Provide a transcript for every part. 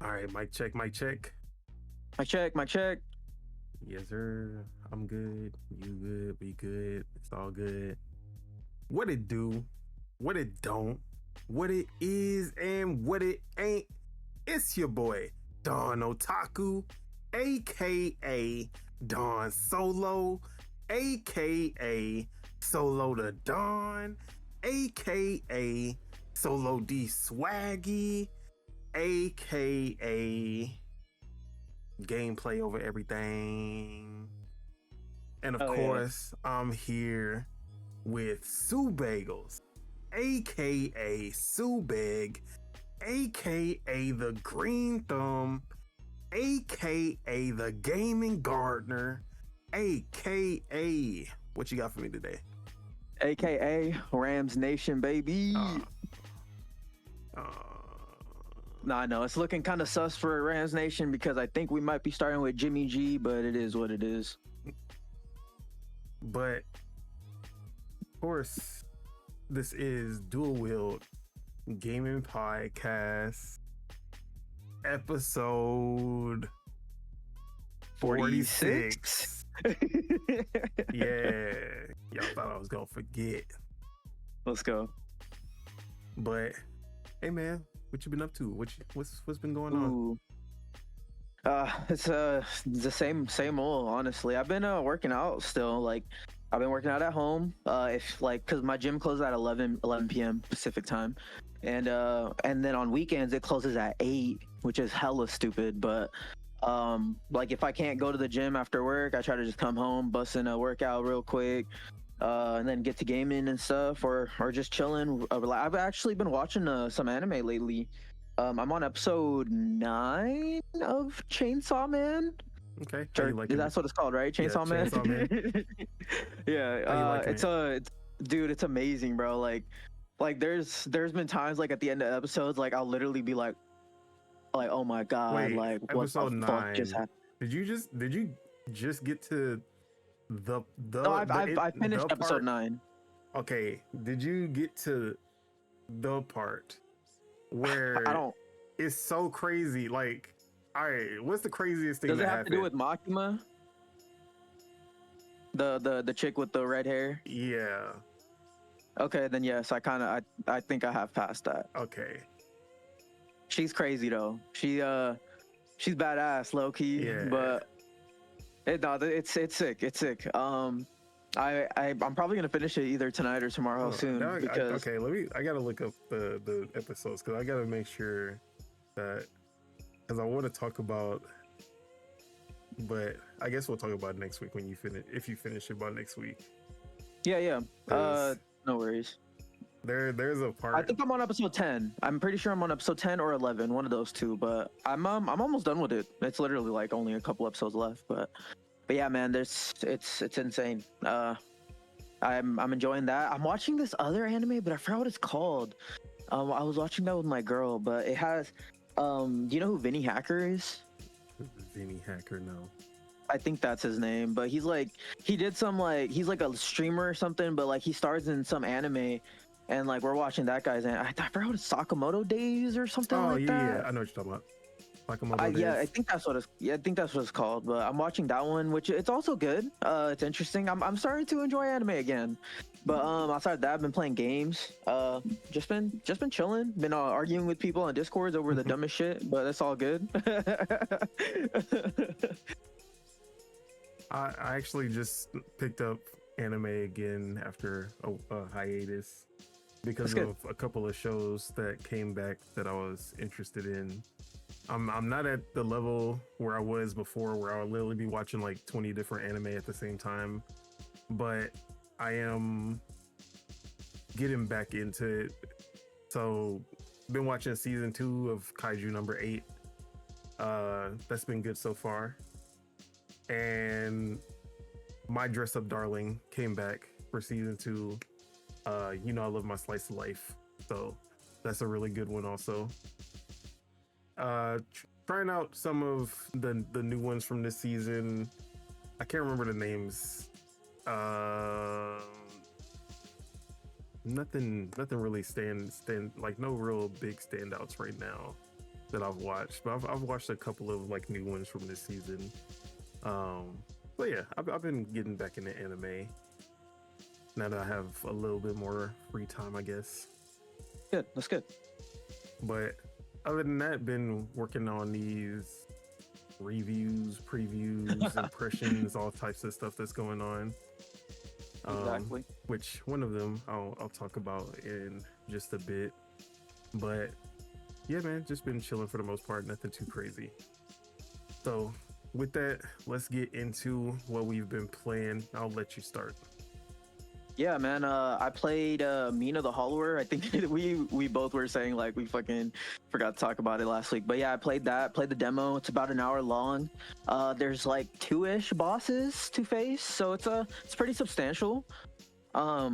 All right, mic check, mic check. My check. Yes, sir. I'm good. You good? We good. It's all good. What it do? What it don't? What it is and what it ain't? It's your boy Don Otaku, aka Don Solo, aka Solo the Don, aka Solo D Swaggy, aka gameplay over everything. And of course, I'm here with Subegels, aka Subeg, aka the Green Thumb, aka the Gaming Gardener, aka what you got for me today? AKA Rams Nation, baby. No, I know it's looking kind of sus for Rams Nation because I think we might be starting with Jimmy G, but it is what it is. But of course, this is Dual-Wield Gaming Podcast, episode 46. Yeah, y'all thought I was gonna forget. Let's go. But hey, man, what you been up to? What's been going on? It's the same old. Honestly, I've been working out still. Like, I've been working out at home. Cause my gym closes at 11 p.m. Pacific time, and then on weekends it closes at 8, which is hella stupid. But like if I can't go to the gym after work, I try to just come home, bust in a workout real quick, and then get to gaming and stuff, or just chilling. I've actually been watching some anime lately. I'm on episode 9 of Chainsaw Man. Okay, That's what it's called, right? Chainsaw Man. Chainsaw Man. Yeah, it's amazing, bro. Like there's been times like at the end of episodes, like I'll literally be like, oh my god, Wait, like what episode the 9 fuck just happened? Did you just get to the No, I finished episode 9. Okay, did you get to the part where I don't. It's so crazy? Like, all right, what's the craziest thing Does that it have happened? to do with Makima? The chick with the red hair? Yeah. Okay, then yes, I think I have passed that. Okay. She's crazy though. She's badass, low key. Yeah. But it's sick. It's sick. I'm probably gonna finish it either tonight or tomorrow soon. I gotta look up the episodes because I gotta make sure that, because I want to talk about, but I guess we'll talk about it next week when you finish, if you finish it by next week. Yeah. No worries. There's a part. I think I'm on episode 10. I'm pretty sure I'm on episode 10 or 11, one of those two. But I'm almost done with it. It's literally like only a couple episodes left. But yeah, man, it's insane. I'm enjoying that. I'm watching this other anime, but I forgot what it's called. I was watching that with my girl, but it has. Do you know who Vinny Hacker is? Vinny Hacker, no. I think that's his name, but he's like he's like a streamer or something, but like he stars in some anime, and like we're watching that guy's, and I forgot what it's, Sakamoto Days or something like that. Yeah, I know what you're talking about. Sakamoto Days. Yeah, I think that's what it's called. But I'm watching that one, which it's also good. It's interesting. I'm starting to enjoy anime again. But outside of that, I've been playing games. Just been chilling. Been arguing with people on Discords over the dumbest shit, but that's all good. I actually just picked up anime again after a hiatus because of a couple of shows that came back that I was interested in. I'm not at the level where I was before, where I would literally be watching like 20 different anime at the same time, but I am getting back into it. So been watching season 2 of Kaiju number 8. That's been good so far. And My Dress Up Darling came back for season 2. I love my slice of life, so that's a really good one also. Trying out some of the new ones from this season. I can't remember the names. Nothing really stand like no real big standouts right now. that I've watched, but I've watched a couple of like new ones from this season. But yeah, I've been getting back into anime now that I have a little bit more free time, I guess. Good, that's good. But other than that, been working on these reviews, previews, impressions, all types of stuff that's going on. Exactly. Which one of them I'll talk about in just a bit. But yeah, man, just been chilling for the most part. Nothing too crazy. So with that, let's get into what we've been playing. I'll let you start. Yeah, man. I played Mina the Hollower. I think we both were saying like we fucking forgot to talk about it last week. But yeah, I played that. Played the demo. It's about an hour long. There's like 2-ish bosses to face, so it's pretty substantial. I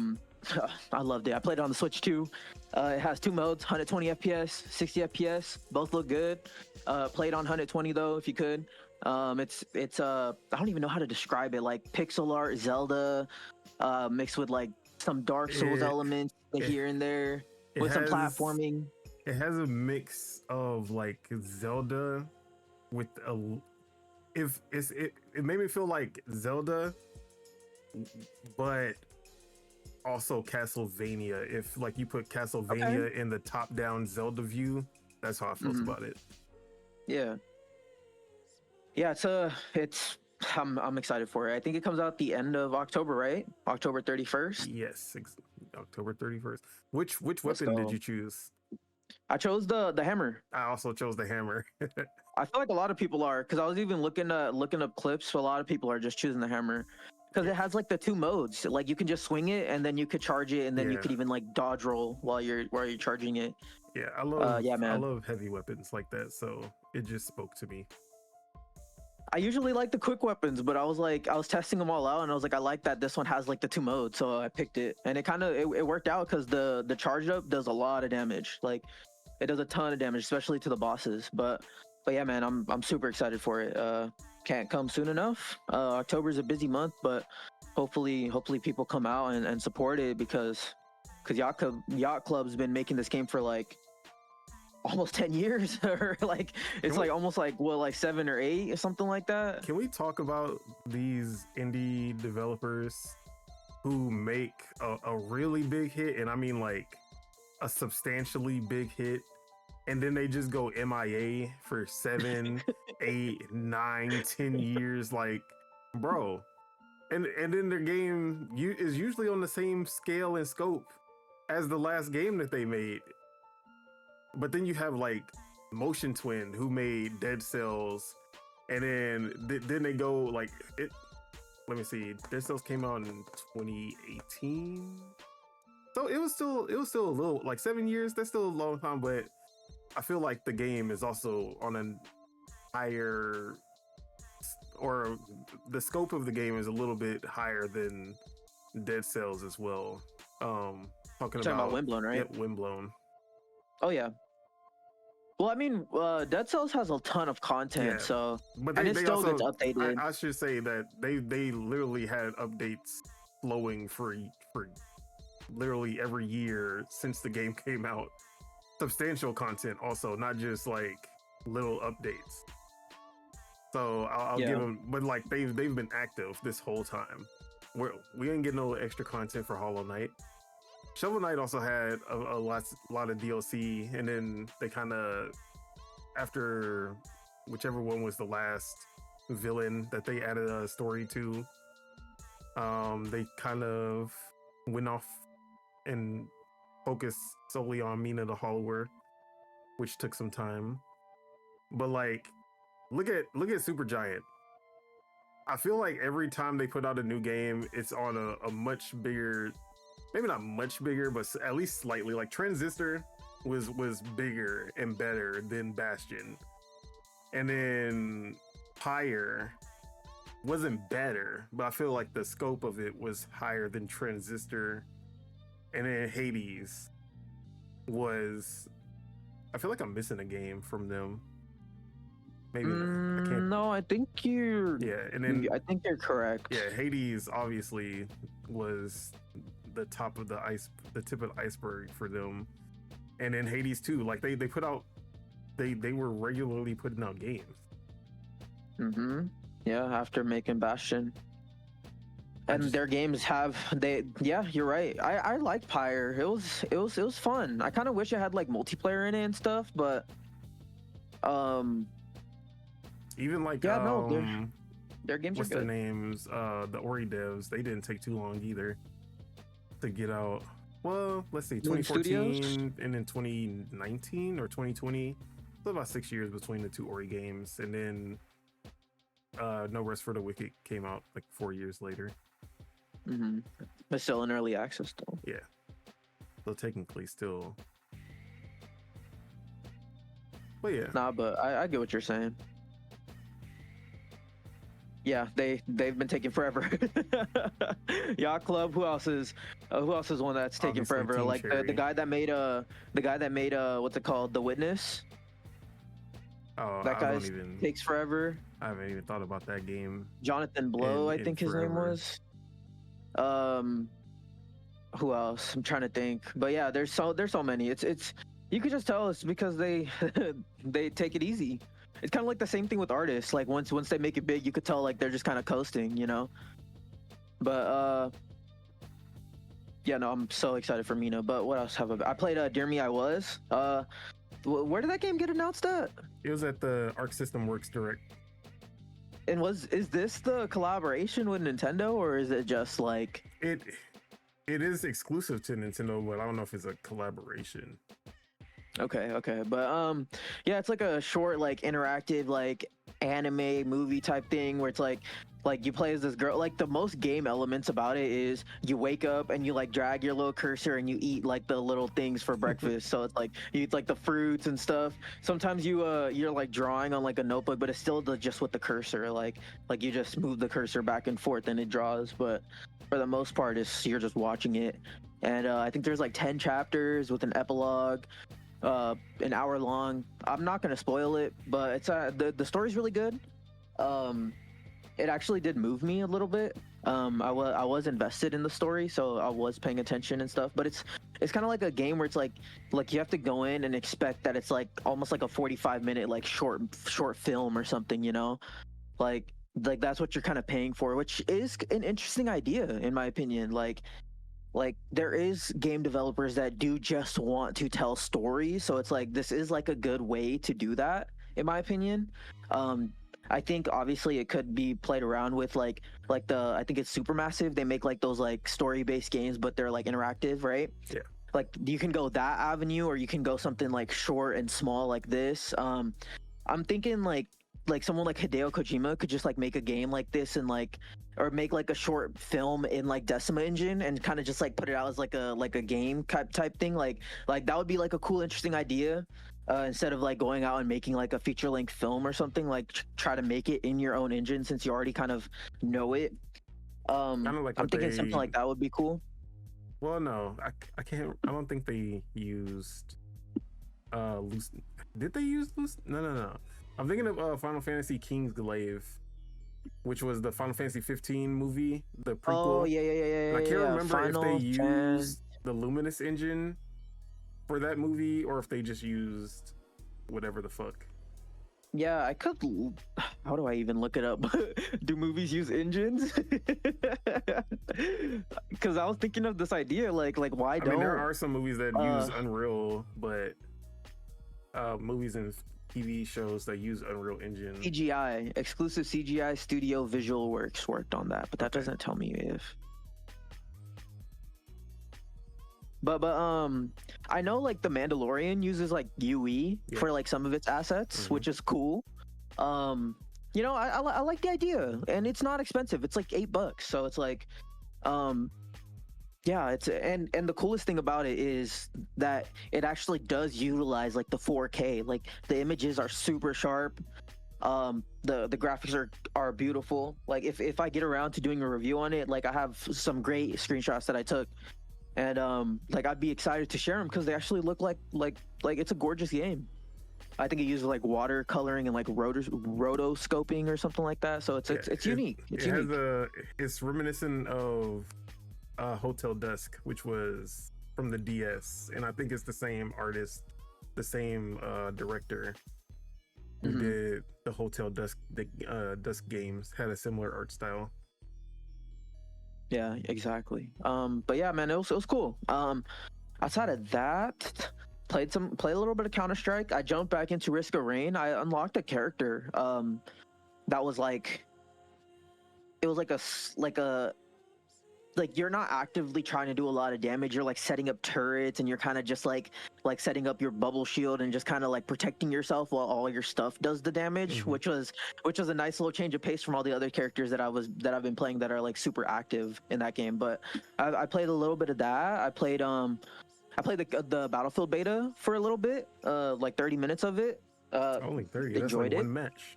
loved it. I played it on the Switch too. It has 2 modes: 120 FPS, 60 FPS. Both look good. Played on 120 though, if you could. It's I don't even know how to describe it. Like pixel art Zelda. Mixed with like some Dark Souls elements here and there, with some platforming. It has a mix of like Zelda with it made me feel like Zelda, but also Castlevania. If like you put Castlevania in the top-down Zelda view, that's how I felt about it. Yeah, it's. I'm excited for it. I think it comes out the end of October, right? October 31st. Yes, October 31st. Which weapon did you choose? I chose the hammer. I also chose the hammer. I feel like a lot of people are, because I was even looking up clips. So a lot of people are just choosing the hammer because it has like the 2 modes. Like you can just swing it, and then you could charge it, and then you could even like dodge roll while you're charging it. Yeah, I love heavy weapons like that. So it just spoke to me. I usually like the quick weapons, but I was testing them all out, and I was like, I like that this one has like the 2 modes, so I picked it, and it worked out because the charge up does a lot of damage. Like it does a ton of damage, especially to the bosses. But yeah, man, I'm super excited for it. Can't come soon enough. October's a busy month, but hopefully people come out and support it because Yacht Club's been making this game for like almost 10 years or like it's like almost like 7 or 8 or something like that. Can we talk about these indie developers who make a really big hit, and I mean like a substantially big hit, and then they just go MIA for 7 8 9 10 years? Like, bro, and then their game is usually on the same scale and scope as the last game that they made. But then you have like Motion Twin, who made Dead Cells, and then they go like it. Let me see. Dead Cells came out in 2018, so it was still a little like 7 years. That's still a long time, but I feel like the game is also on a higher, or the scope of the game is a little bit higher than Dead Cells as well. Talking about Windblown, right? Yep, Windblown. Oh yeah. Well, I mean, Dead Cells has a ton of content, so but it still gets updated. I should say that they literally had updates flowing for literally every year since the game came out. Substantial content, also, not just like little updates. So I'll give them, but like they've been active this whole time. We didn't get no extra content for Hollow Knight. Shovel Knight also had a lot of DLC, and then they kind of, after whichever one was the last villain that they added a story to, they kind of went off and focused solely on Mina the Hollower, which took some time. But like, look at Supergiant. I feel like every time they put out a new game, it's on a much bigger. Maybe not much bigger, but at least slightly. Like Transistor was bigger and better than Bastion, and then Pyre wasn't better, but I feel like the scope of it was higher than Transistor, and then Hades was. I feel like I'm missing a game from them. Maybe I can't. No, I think you're. Yeah, and then I think you're correct. Yeah, Hades obviously was the top of the tip of the iceberg for them, and then Hades 2, like they put out they were regularly putting out games. Yeah, after making Bastion. And their games you're right. I liked Pyre. It was fun. I kind of wish it had like multiplayer in it and stuff, but even like their games what's are good. their names? The Ori devs, they didn't take too long either to get out. Well, let's see, 2014 and then 2019 or 2020. So about 6 years between the two Ori games, and then No Rest for the Wicked came out like 4 years later. But still in early access though. Yeah. So technically still. But yeah. Nah, but I get what you're saying. Yeah, they've been taking forever. Yacht Club. Who else is one that's taking Obviously, forever? Team Like Cherry. the guy that made what's it called? The Witness. Oh, That guy takes forever. I haven't even thought about that game. Jonathan Blow, I in think his name forever. was. Who else? I'm trying to think. But yeah, there's so many. It's you could just tell it's because they they take it easy. It's kind of like the same thing with artists. Like once they make it big, you could tell like they're just kind of coasting, you know. But yeah, no, I'm so excited for Mina. But what else have I played? Dear Me, I Was. Where did that game get announced at? It was at the Arc System Works Direct. And is this the collaboration with Nintendo, or is it just like It is exclusive to Nintendo, but I don't know if it's a collaboration. okay, but yeah, it's like a short, like interactive, like anime movie type thing where it's like you play as this girl. Like the most game elements about it is you wake up and you like drag your little cursor and you eat like the little things for breakfast. So it's like you eat like the fruits and stuff. Sometimes you're like drawing on like a notebook, but it's still just with the cursor. Like you just move the cursor back and forth and it draws. But for the most part, you're just watching it. And I think there's like 10 chapters with an epilogue. An hour long. I'm not gonna spoil it, but it's the story's really good. It actually did move me a little bit. I was invested in the story, so I was paying attention and stuff. But it's kind of like a game where it's like you have to go in and expect that it's like almost like a 45-minute like short film or something, you know, like that's what you're kind of paying for, which is an interesting idea in my opinion. Like there is game developers that do just want to tell stories, so it's like this is like a good way to do that in my opinion. I think obviously it could be played around with like I think it's Supermassive. They make like those like story-based games, but they're like interactive, right? Yeah. Like you can go that avenue, or you can go something like short and small like this. I'm thinking like someone like Hideo Kojima could just like make a game like this and like, or make like a short film in like Decima Engine and kind of just like put it out as like a game type thing. Like that would be like a cool, interesting idea. Instead of like going out and making like a feature length film or something, like try to make it in your own engine since you already kind of know it. Kind of like I'm thinking something like that would be cool. Well, no, I can't. I don't think they used Did they use No. I'm thinking of Final Fantasy King's Glaive, which was the Final Fantasy 15 movie, the prequel. Oh yeah. And I can't remember if they Final used the Luminous engine for that movie or if they just used whatever the fuck. Yeah, I could. How do I even look it up? Do movies use engines? Because I was thinking of this idea, like why don't? I mean, there are some movies that use Unreal, but movies and TV shows that use Unreal Engine. CGI, exclusive CGI Studio Visual Works worked on that, but that doesn't tell me if. But I know like The Mandalorian uses like UE for like some of its assets, which is cool. You know, I like the idea, and it's not expensive. It's like $8, so it's like, yeah, it's and the coolest thing about it is that it actually does utilize like the 4K. Like the images are super sharp. The graphics are beautiful. Like if I get around to doing a review on it, like I have some great screenshots that I took. And like I'd be excited to share them because they actually look like it's a gorgeous game. I think it uses like watercoloring and like rotoscoping or something like that. So it's unique. It's reminiscent of Hotel Dusk, which was from the DS, and I think it's the same artist the same director who Mhm. did the Hotel Dusk Dusk games. Had a similar art style. Yeah, exactly. But yeah, man, it was cool. Outside of that, played a little bit of Counter-Strike. I jumped back into Risk of Rain. I unlocked a character that was like, it was like you're not actively trying to do a lot of damage. You're like setting up turrets, and you're kind of just like setting up your bubble shield and just kind of like protecting yourself while all your stuff does the damage, Mhm. which was a nice little change of pace from all the other characters that I've been playing that are like super active in that game. But I played a little bit of that. I played the Battlefield beta for a little bit, like 30 minutes of it. Only 30. That's like Enjoyed it. one match.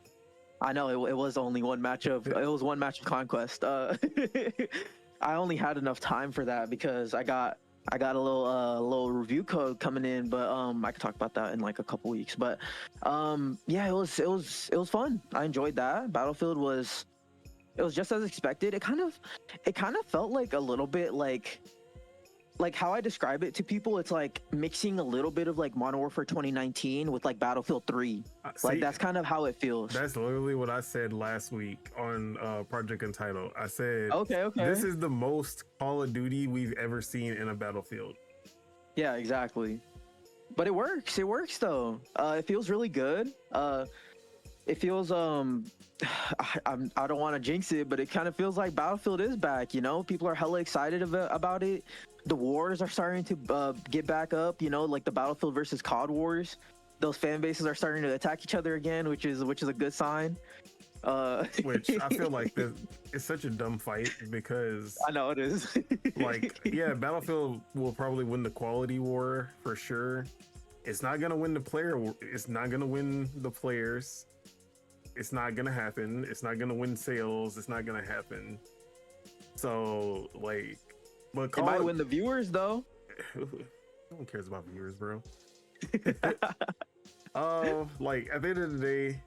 I know it was only one match of conquest. I only had enough time for that because I got a little review code coming in, but I could talk about that in like a couple weeks. But yeah, it was fun. I enjoyed that. Battlefield was just as expected. It kind of felt like a little bit like how I describe it to people. It's like mixing a little bit of like Modern Warfare 2019 with like Battlefield 3. Like that's kind of how it feels. That's literally what I said last week on Project Untitled. I said, Okay. this is the most Call of Duty we've ever seen in a Battlefield. Yeah, exactly. But it works. It works though. It feels really good. It feels I don't want to jinx it, but it kind of feels like Battlefield is back. You know, people are hella excited about it. The wars are starting to get back up. You know, like the Battlefield versus COD wars. Those fan bases are starting to attack each other again, which is a good sign. Which I feel like it's such a dumb fight because I know it is. like, yeah, Battlefield will probably win the quality war for sure. It's not gonna win the player. It's not gonna win the players. It's not gonna happen. It's not gonna win sales. It's not gonna happen. So like, but It might win the viewers though. No one cares about viewers, bro. Like at the end of the day,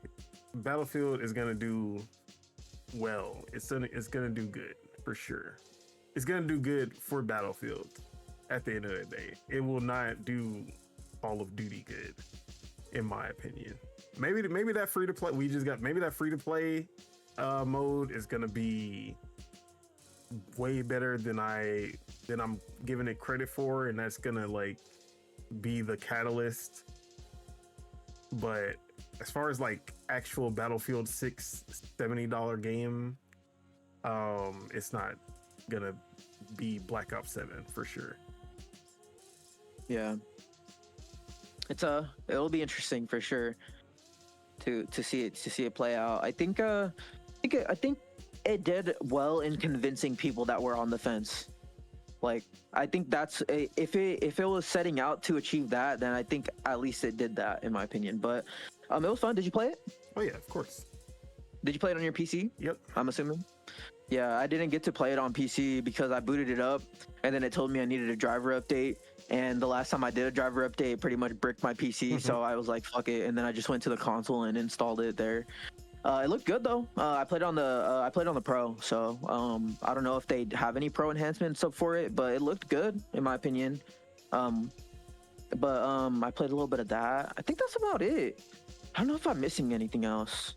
Battlefield is gonna do well. It's gonna do good for sure. It's gonna do good for Battlefield. At the end of the day, it will not do Call of Duty good, in my opinion. Maybe that free to play that free to play mode is gonna be way better than I'm giving it credit for, and that's gonna like be the catalyst. But as far as like actual Battlefield 6 $70 game, it's not gonna be Black Ops 7 for sure. Yeah, it'll be interesting for sure to see it play out. I think it did well in convincing people that were on the fence. Like I think if it was setting out to achieve that, then I think at least it did that, in my opinion. But it was fun. Did you play it? Oh yeah, of course. Did you play it on your PC? Yep. I'm assuming. Yeah, I didn't get to play it on PC because I booted it up, and then it told me I needed a driver update. And the last time I did a driver update, it pretty much bricked my PC. So I was like, fuck it. And then I just went to the console and installed it there. It looked good though. I played on the Pro, so I don't know if they have any Pro enhancements up for it, but it looked good in my opinion. I played a little bit of that. I think that's about it. I don't know if I'm missing anything else.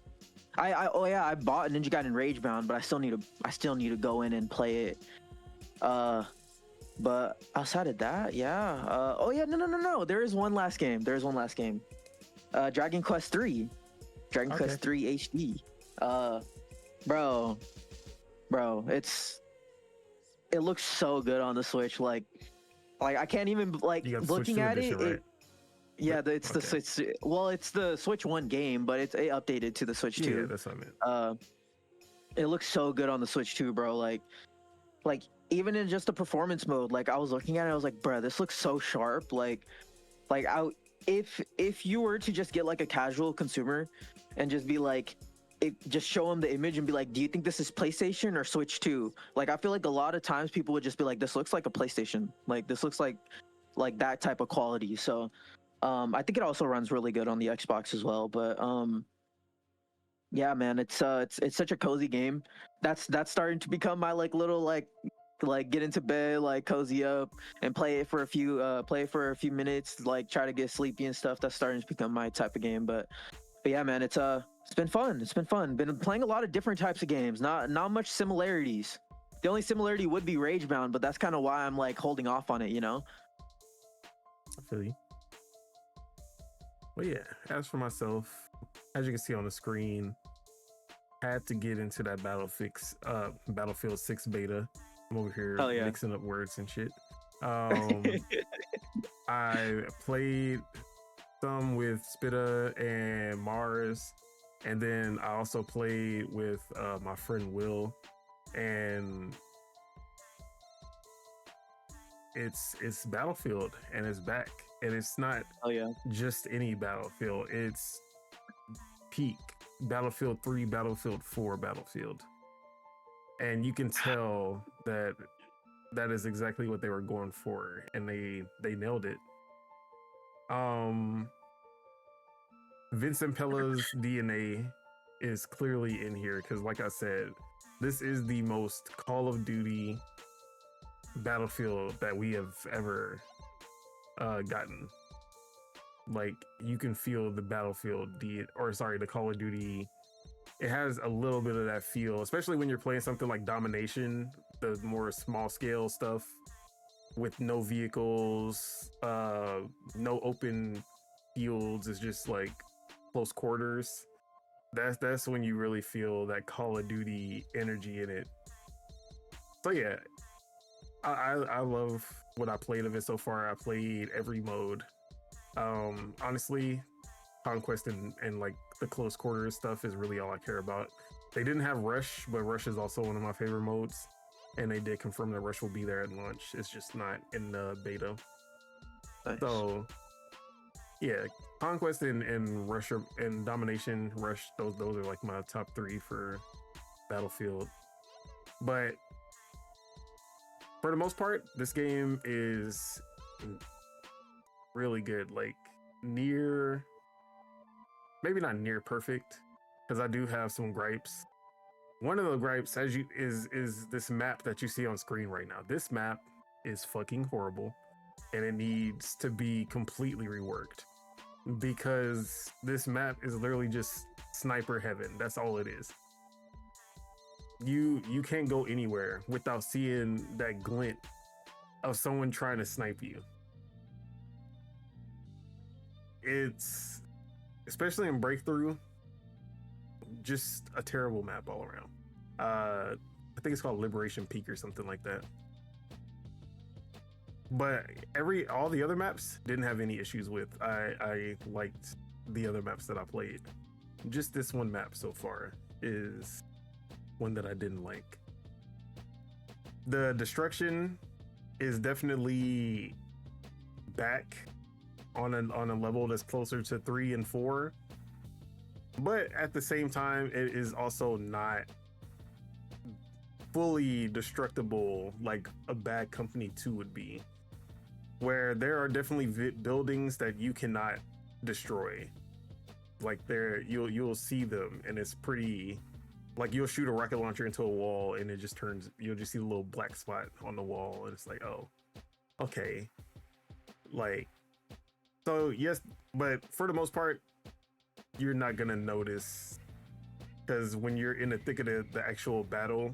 I bought Ninja Gaiden Ragebound, but I still need to go in and play it. But outside of that, yeah. No. There is one last game. Dragon Quest 3. Quest 3 HD. Bro, it looks so good on the Switch. Like I can't even looking at it. Right? It's the Switch. Well, it's the Switch 1 game, but it updated to the Switch 2. Yeah, that's what I meant. It looks so good on the Switch 2, bro. Like even in just the performance mode, like I was looking at it, I was like, bro, this looks so sharp. If you were to just get like a casual consumer and just be like, just show them the image and be like, do you think this is PlayStation or Switch 2? Like, I feel like a lot of times people would just be like, this looks like a PlayStation. Like, this looks like that type of quality. So, I think it also runs really good on the Xbox as well. But, yeah, man, it's such a cozy game. That's starting to become my like little like like get into bed, like cozy up and play it for a few minutes, like try to get sleepy and stuff. That's starting to become my type of game. But yeah, man, it's been fun. It's been fun. Been playing a lot of different types of games. Not much similarities. The only similarity would be Ragebound, but that's kind of why I'm like holding off on it, you know? I feel you. Well, yeah, as for myself, as you can see on the screen, I had to get into that Battlefield 6 beta. I'm over here mixing up words and shit. I played some with Spitta and Mars, and then I also played with my friend Will, and it's Battlefield, and it's back, and it's not just any Battlefield. It's peak Battlefield 3, Battlefield 4, Battlefield, and you can tell that is exactly what they were going for, and they nailed it. Vincent Pella's DNA is clearly in here because, like I said, this is the most Call of Duty Battlefield that we have ever gotten. Like, you can feel the the Call of Duty. It has a little bit of that feel, especially when you're playing something like Domination, the more small scale stuff with no vehicles, no open fields. It's just like close quarters. That's when you really feel that Call of Duty energy in it. So yeah, I love what I played of it so far. I played every mode. Honestly, Conquest and like the close quarters stuff is really all I care about. They didn't have Rush, but Rush is also one of my favorite modes, and they did confirm that Rush will be there at launch. It's just not in the beta. Nice. So yeah, Conquest and Rush and Domination, Rush, those are like my top 3 for Battlefield. But for the most part, this game is really good. Like, maybe not near perfect, because I do have some gripes. One of the gripes is this map that you see on screen right now. This map is fucking horrible, and it needs to be completely reworked, because this map is literally just sniper heaven. That's all it is. You can't go anywhere without seeing that glint of someone trying to snipe you. It's, especially in Breakthrough, just a terrible map all around. I think it's called Liberation Peak or something like that. But all the other maps didn't have any issues with. I liked the other maps that I played. Just this one map so far is one that I didn't like. The destruction is definitely back on a level that's closer to 3 and 4, but at the same time, it is also not fully destructible like a Bad Company 2 would be, where there are definitely buildings that you cannot destroy. Like, you'll see them, and it's pretty, like, you'll shoot a rocket launcher into a wall and it just turns, you'll just see a little black spot on the wall, and it's like, oh, okay. Like, so yes, but for the most part, you're not gonna notice, because when you're in the thick of the actual battle,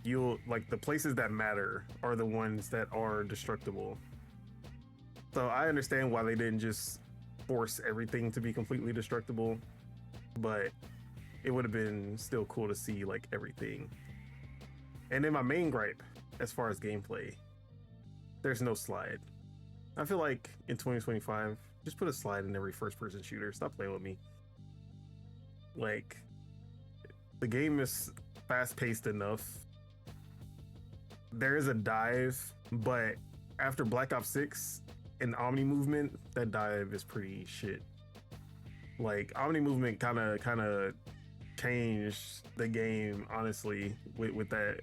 you'll, like, the places that matter are the ones that are destructible. So I understand why they didn't just force everything to be completely destructible, but it would have been still cool to see, like, everything. And then my main gripe, as far as gameplay, there's no slide. I feel like in 2025, just put a slide in every first-person shooter. Stop playing with me. Like, the game is fast-paced enough. There is a dive, but after Black Ops 6 and Omni Movement, that dive is pretty shit. Like, Omni Movement kind of changed the game, honestly, with that.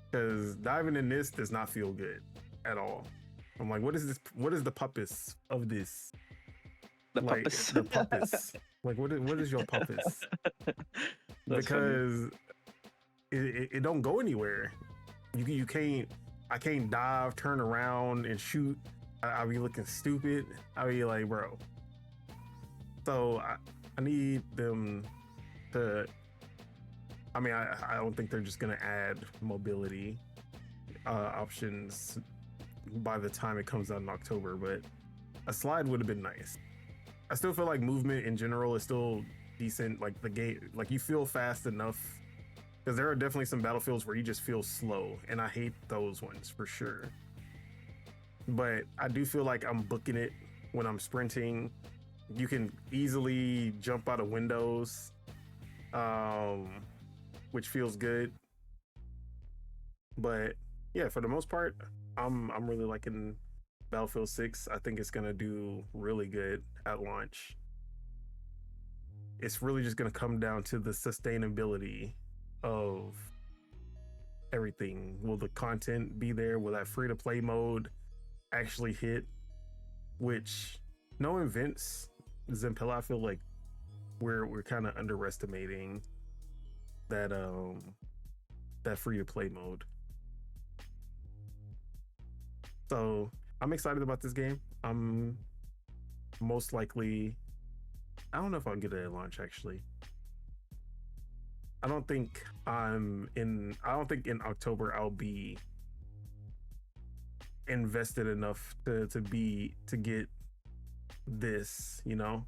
Because diving in this does not feel good at all. I'm like, what is this? What is the purpose of this? The purpose. The purpose. Like, what is your purpose? Because it don't go anywhere. You can't. I can't dive, turn around, and shoot. I'll be looking stupid. I'll be like, bro. So I need them to. I mean, I don't think they're just gonna add mobility options by the time it comes out in October, but a slide would have been nice. I still feel like movement in general is still decent. Like the game, like you feel fast enough, because there are definitely some battlefields where you just feel slow, and I hate those ones for sure. But I do feel like I'm booking it when I'm sprinting. You can easily jump out of windows, which feels good. But yeah, for the most part, I'm really liking Battlefield 6. I think it's gonna do really good at launch. It's really just gonna come down to the sustainability of everything. Will the content be there? Will that free to play mode actually hit? Which, knowing Vince Zampella, I feel like we're kind of underestimating that that free to play mode. So I'm excited about this game. I'm most likely, I don't know if I'll get it at launch actually. I don't think in October I'll be invested enough to get this, you know,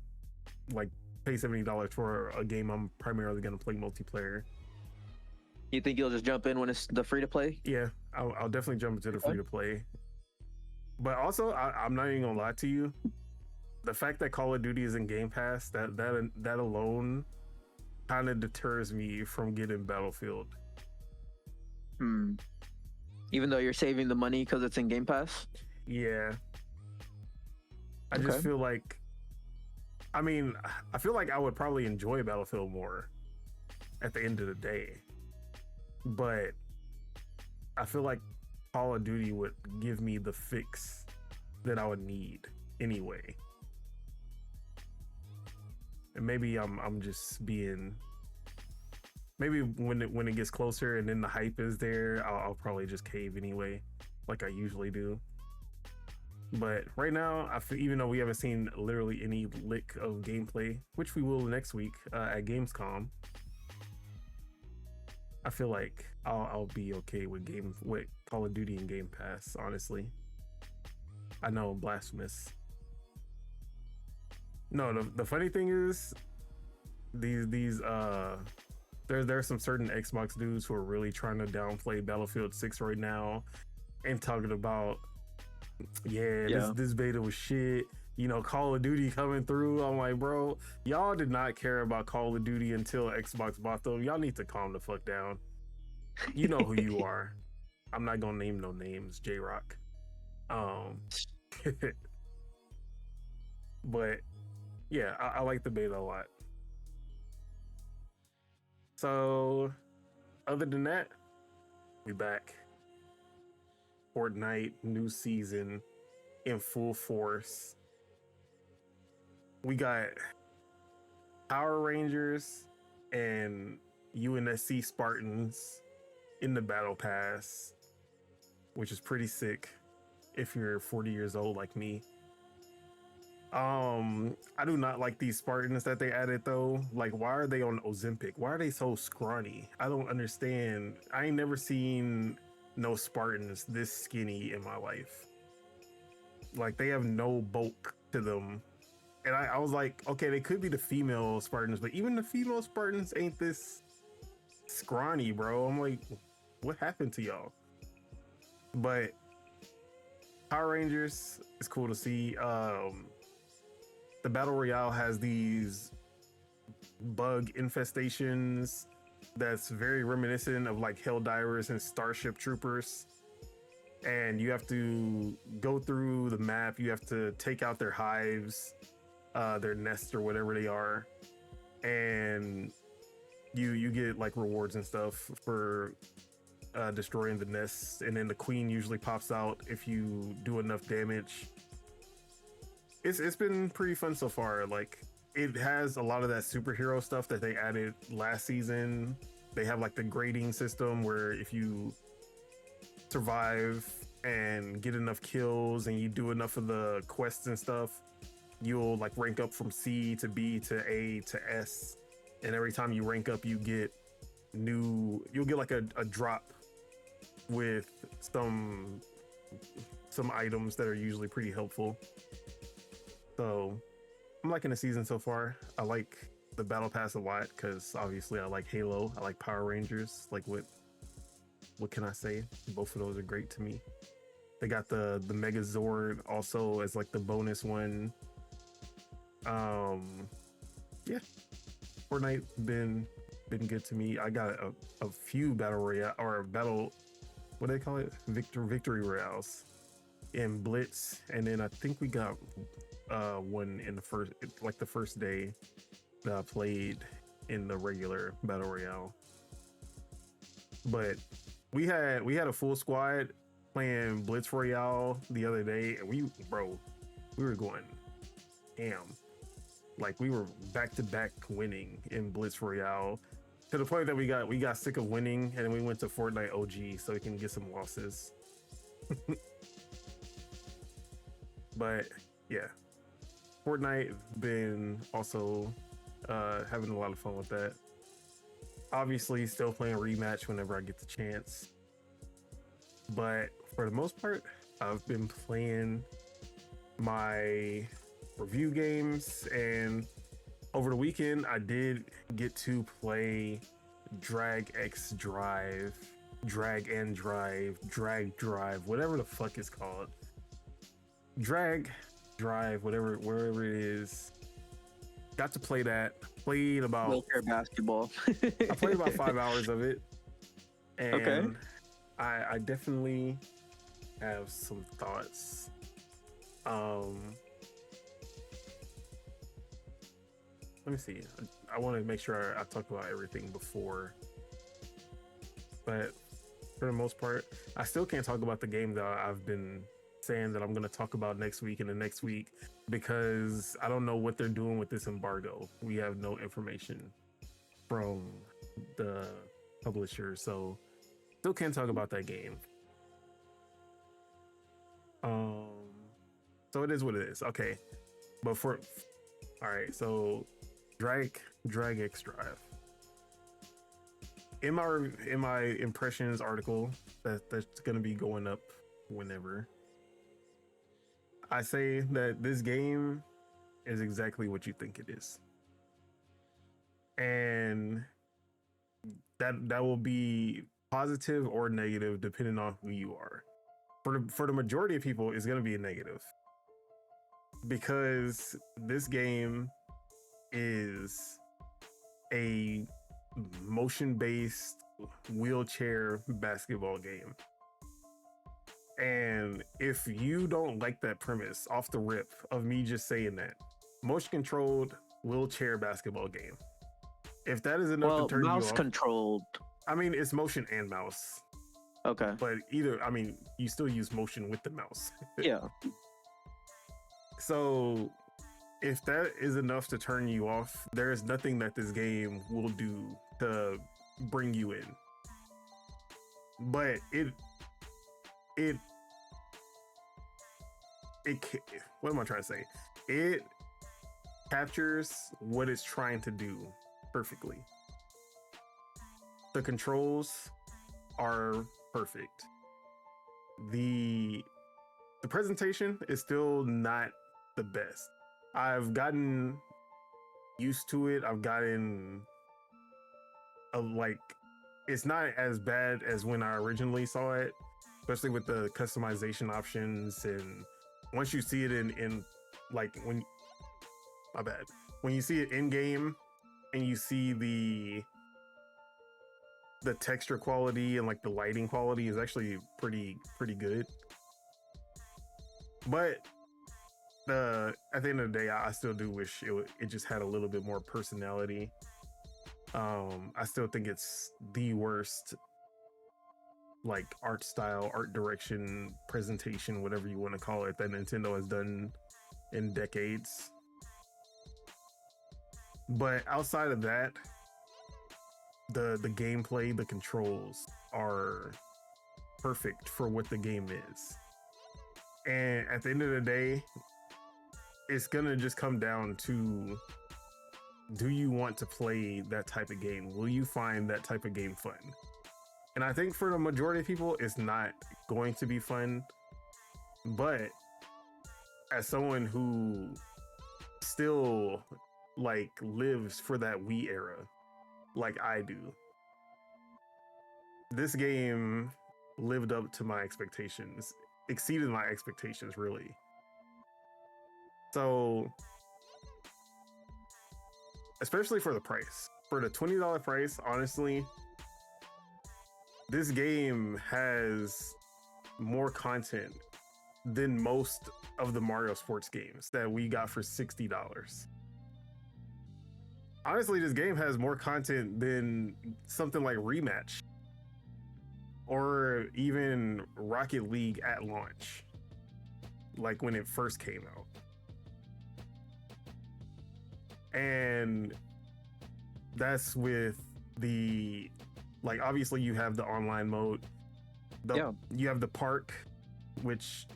like pay $70 for a game I'm primarily gonna play multiplayer. You think you'll just jump in when it's the free to play? Yeah, I'll definitely jump into the free to play. But also, I'm not even gonna lie to you. The fact that Call of Duty is in Game Pass, that alone kind of deters me from getting Battlefield. Even though you're saving the money because it's in Game Pass? Yeah. I just feel like, I mean, I feel like I would probably enjoy Battlefield more at the end of the day. But I feel like Call of Duty would give me the fix that I would need anyway. And maybe I'm just being, maybe when it gets closer and then the hype is there, I'll probably just cave anyway, like I usually do. But right now, I feel, even though we haven't seen literally any lick of gameplay, which we will next week at Gamescom, I feel like I'll be okay with Call of Duty and Game Pass, honestly. I know, blasphemous. No, the funny thing is, there's some certain Xbox dudes who are really trying to downplay Battlefield 6 right now and talking about, this beta was shit. You know, Call of Duty coming through. I'm like, bro, y'all did not care about Call of Duty until Xbox bought them. Y'all need to calm the fuck down. You know who you are. I'm not gonna name no names, J-Rock. But yeah, I like the beta a lot. So other than that, we back. Fortnite, new season in full force. We got Power Rangers and UNSC Spartans in the battle pass, which is pretty sick if you're 40 years old like me. I do not like these Spartans that they added though. Like, why are they on Ozempic? Why are they so scrawny? I don't understand. I ain't never seen no Spartans this skinny in my life. Like, they have no bulk to them. And I was like, okay, they could be the female Spartans, but even the female Spartans ain't this scrawny, bro. I'm like, what happened to y'all? But Power Rangers is cool to see. The Battle Royale has these bug infestations that's very reminiscent of like Helldivers and Starship Troopers. And you have to go through the map. You have to take out their hives, their nests or whatever they are. And you get like rewards and stuff for destroying the nests. And then the queen usually pops out if you do enough damage. It's been pretty fun so far. Like, it has a lot of that superhero stuff that they added last season. They have like the grading system where if you survive and get enough kills and you do enough of the quests and stuff, you'll like rank up from C to B to A to S. And every time you rank up, you'll get like a drop with some items that are usually pretty helpful. So I'm liking the season so far. I like the battle pass a lot because obviously I like Halo, I like Power Rangers. Like what can I say? Both of those are great to me. They got the Megazord also as like the bonus one. Yeah, Fortnite been good to me. I got a few battle royale or battle, what do they call it? Victory royales in Blitz, and then I think we got one in the first day that I played in the regular battle royale. But we had a full squad playing Blitz Royale the other day, and we were going ham. Like we were back to back winning in Blitz Royale to the point that we got sick of winning, and then we went to Fortnite OG so we can get some losses. But yeah, Fortnite been also having a lot of fun with that. Obviously, still playing Rematch whenever I get the chance. But for the most part, I've been playing my review games, and over the weekend, I did get to play Drag Drive, whatever the fuck it's called. Drag Drive, wherever it is. Got to play that. Played about wheelchair basketball. I played about 5 hours of it, and okay. I definitely have some thoughts. Let me see. I want to make sure I talk about everything before, but for the most part, I still can't talk about the game that I've been saying that I'm going to talk about next week and the next week, because I don't know what they're doing with this embargo. We have no information from the publisher, so still can't talk about that game. So it is what it is. Okay, but all right, so Drag X Drive. In my impressions article that's gonna be going up whenever, I say that this game is exactly what you think it is, and that will be positive or negative depending on who you are. For the majority of people, it's gonna be a negative, because this game is a motion-based wheelchair basketball game. And if you don't like that premise off the rip of me just saying that, motion-controlled wheelchair basketball game, if that is enough to turn you off... mouse controlled. I mean, it's motion and mouse. Okay. But you still use motion with the mouse. Yeah. So if that is enough to turn you off, there is nothing that this game will do to bring you in. But what am I trying to say? It captures what it's trying to do perfectly. The controls are perfect. The presentation is still not the best. I've gotten used to it. I've gotten it's not as bad as when I originally saw it, especially with the customization options. And once you see it in when you see it in game and you see the texture quality and like the lighting quality is actually pretty good. But at the end of the day, I still do wish it just had a little bit more personality. I still think it's the worst like art style, art direction, presentation, whatever you want to call it, that Nintendo has done in decades. But outside of that, the gameplay, the controls are perfect for what the game is. And at the end of the day, it's gonna just come down to, do you want to play that type of game? Will you find that type of game fun? And I think for the majority of people, it's not going to be fun. But as someone who still like lives for that Wii era, like I do, this game lived up to my expectations, exceeded my expectations, really. So, especially for the price, for the $20 price, honestly, this game has more content than most of the Mario sports games that we got for $60. Honestly, this game has more content than something like Rematch or even Rocket League at launch, like when it first came out. And that's with the, like, obviously you have the online mode. You have the park, which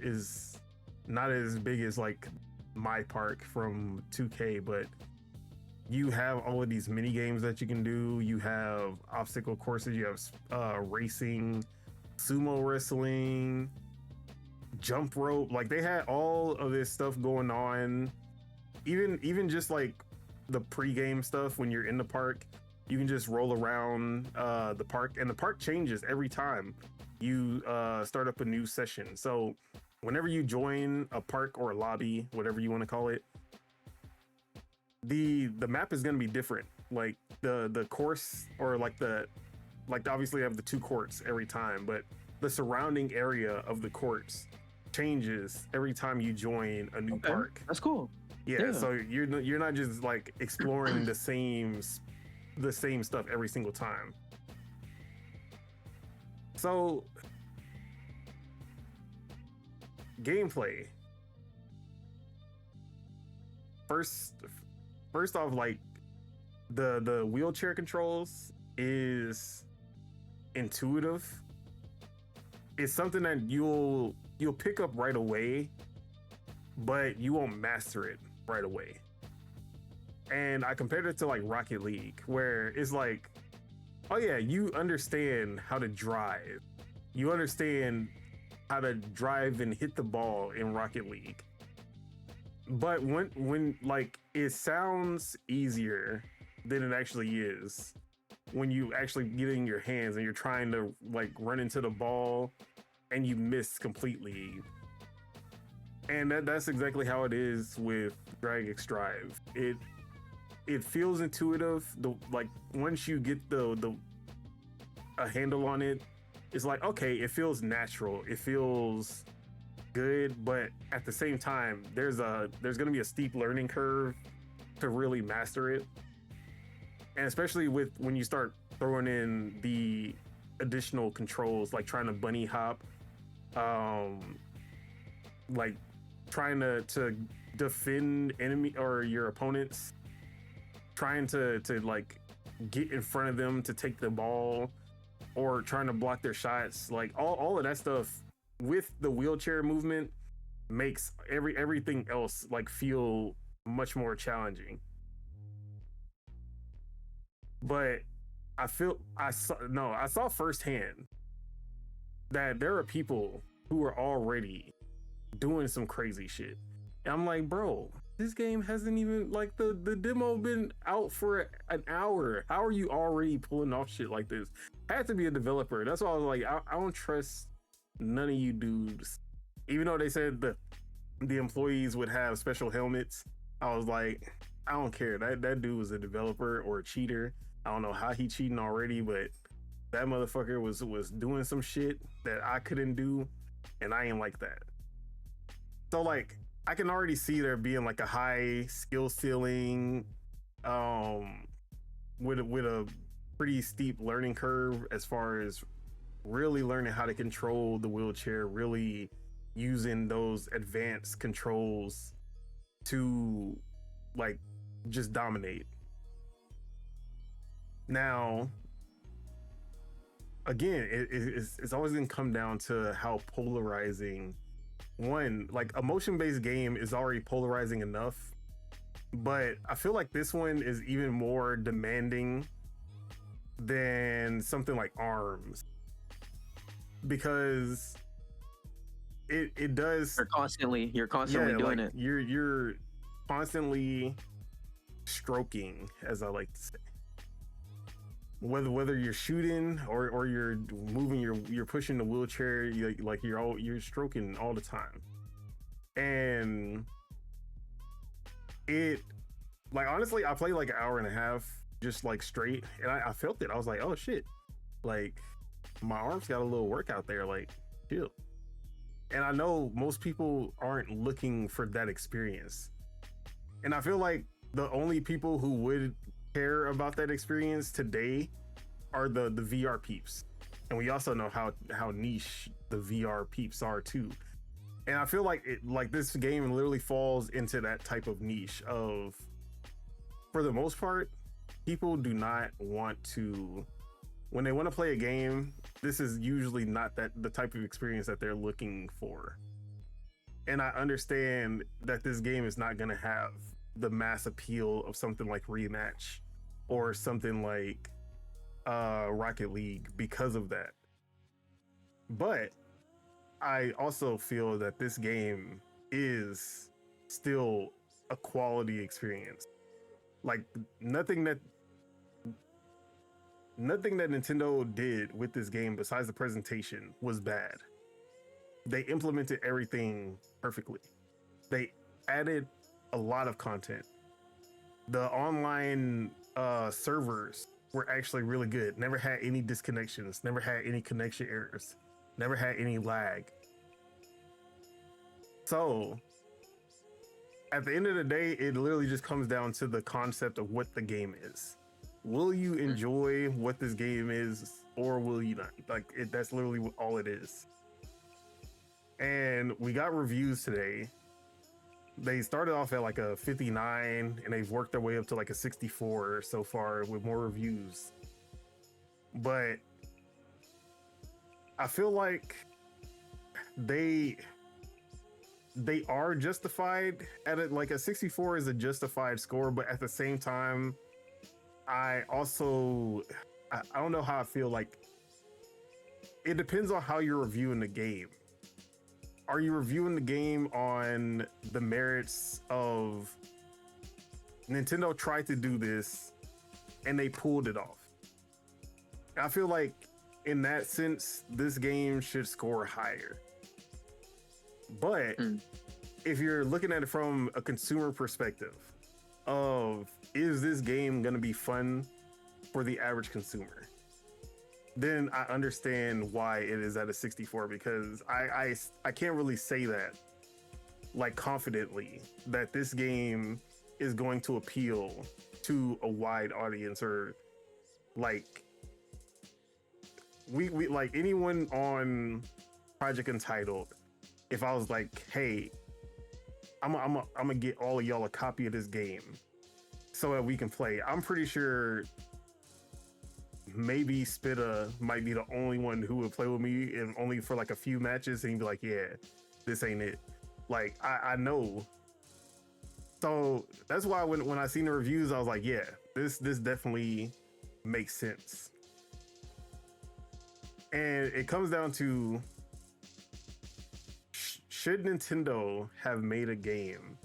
is not as big as like my park from 2K, but you have all of these mini games that you can do. You have obstacle courses, you have racing, sumo wrestling, jump rope. Like, they had all of this stuff going on. Even just like the pre-game stuff, when you're in the park, you can just roll around the park, and the park changes every time you start up a new session. So whenever you join a park or a lobby, whatever you want to call it, the map is going to be different. Like the course, or like obviously you have the 2 courts every time, but the surrounding area of the courts changes every time you join a new park. That's cool. Yeah, so you're not just like exploring the same stuff every single time. So gameplay. First off, like the wheelchair controls is intuitive. It's something that you'll pick up right away, but you won't master it right away. And I compared it to like Rocket League, where it's like, oh yeah, you understand how to drive. You understand how to drive and hit the ball in Rocket League. But when like, it sounds easier than it actually is when you actually get in your hands and you're trying to like run into the ball and you miss completely. And that's exactly how it is with Drag X Drive. It feels intuitive. Like once you get a handle on it, it's like, okay, it feels natural. It feels good, but at the same time, there's gonna be a steep learning curve to really master it. And especially when you start throwing in the additional controls, like trying to bunny hop, like trying to defend enemy or your opponents, trying to like get in front of them to take the ball, or trying to block their shots. Like all of that stuff with the wheelchair movement makes everything else like feel much more challenging. But I saw firsthand that there are people who are already doing some crazy shit. And I'm like, bro, this game hasn't even, like, the demo been out for an hour. How are you already pulling off shit like this? I have to be a developer. That's why I was like, I don't trust none of you dudes. Even though they said the employees would have special helmets, I was like, I don't care. That dude was a developer or a cheater. I don't know how he cheating already, but that motherfucker was doing some shit that I couldn't do, and I ain't like that. So like, I can already see there being like a high skill ceiling, with a pretty steep learning curve as far as really learning how to control the wheelchair, really using those advanced controls to like just dominate. Now, again, it's always going to come down to how polarizing. One, like a motion-based game is already polarizing enough, but I feel like this one is even more demanding than something like ARMS, because it does. You're constantly doing like, it. You're constantly stroking, as I like to say. Whether you're shooting or you're moving, you're pushing the wheelchair, you're stroking all the time. And it, like, honestly, I played like an hour and a half just like straight, and I felt it. I was like, oh shit, like my arms got a little workout there, like chill. And I know most people aren't looking for that experience, and I feel like the only people who would care about that experience today are the VR peeps. And we also know how niche the VR peeps are too. And I feel like this game literally falls into that type of niche of, for the most part, people do not want to, when they want to play a game, this is usually not the type of experience that they're looking for. And I understand that this game is not going to have the mass appeal of something like Rematch or something like Rocket League because of that. But I also feel that this game is still a quality experience. Like nothing that Nintendo did with this game besides the presentation was bad. They implemented everything perfectly. They added a lot of content. The online servers were actually really good. Never had any disconnections, never had any connection errors, never had any lag. So at the end of the day, it literally just comes down to the concept of what the game is. Will you enjoy what this game is, or will you not? Like that's literally all it is. And we got reviews today. They started off at like a 59 and they've worked their way up to like a 64 so far with more reviews. But I feel like they are justified at it. Like a 64 is a justified score, but at the same time, I don't know how I feel. Like it depends on how you're reviewing the game. Are you reviewing the game on the merits of Nintendo tried to do this and they pulled it off? I feel like in that sense, this game should score higher. But if you're looking at it from a consumer perspective of, is this game going to be fun for the average consumer? Then I understand why it is at a 64, because I can't really say that like confidently that this game is going to appeal to a wide audience, or like we like anyone on Project Entitled. If I was like, hey, I'm gonna get all of y'all a copy of this game so that we can play, I'm pretty sure maybe Spitta might be the only one who would play with me, and only for like a few matches, and he'd be like, yeah, this ain't it. Like I know. So that's why when I seen the reviews, I was like, yeah, this definitely makes sense. And it comes down to, should Nintendo have made a game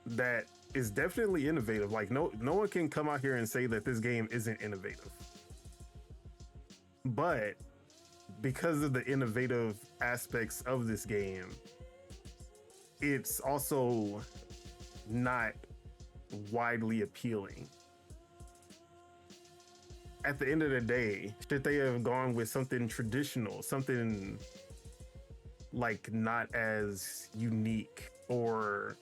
that is definitely innovative? Like no one can come out here and say that this game isn't innovative. But because of the innovative aspects of this game, it's also not widely appealing. At the end of the day, should they have gone with something traditional, something like not as unique or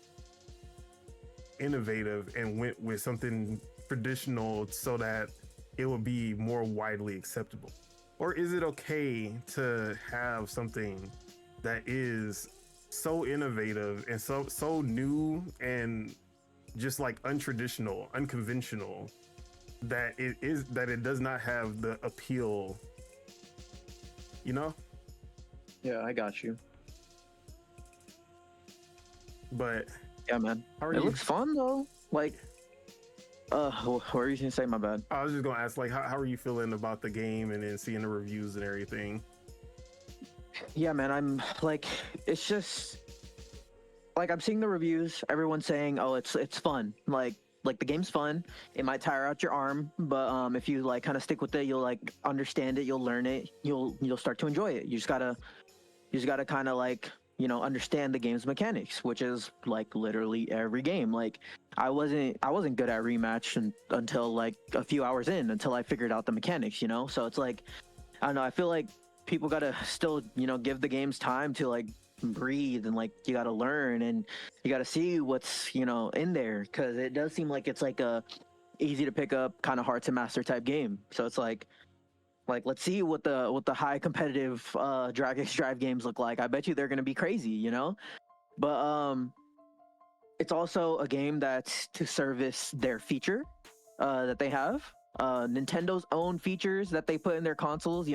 innovative, and went with something traditional so that it would be more widely acceptable? Or is it okay to have something that is so innovative and so new and just like unconventional, that it does not have the appeal you know? Yeah, I got you. But yeah, man, it looks fun though. Like, what were you gonna say? My bad. I was just gonna ask, like, how are you feeling about the game and then seeing the reviews and everything? Yeah, man, I'm like, it's just like I'm seeing the reviews. Everyone's saying, "Oh, it's fun." Like the game's fun. It might tire out your arm, but if you like kind of stick with it, you'll like understand it. You'll learn it. You'll start to enjoy it. You just gotta kind of like understand the game's mechanics, which is like literally every game. Like I wasn't good at rematch until like a few hours in, until I figured out the mechanics. So it's like I don't know. I feel like people gotta still give the games time to like breathe, and like you gotta learn and you gotta see what's in there, because it does seem like it's like a easy to pick up, kind of hard to master type game. So it's like let's see what the high competitive Drag X Drive games look like. I bet you they're gonna be crazy, but it's also a game that's to service their feature that they have, Nintendo's own features that they put in their consoles.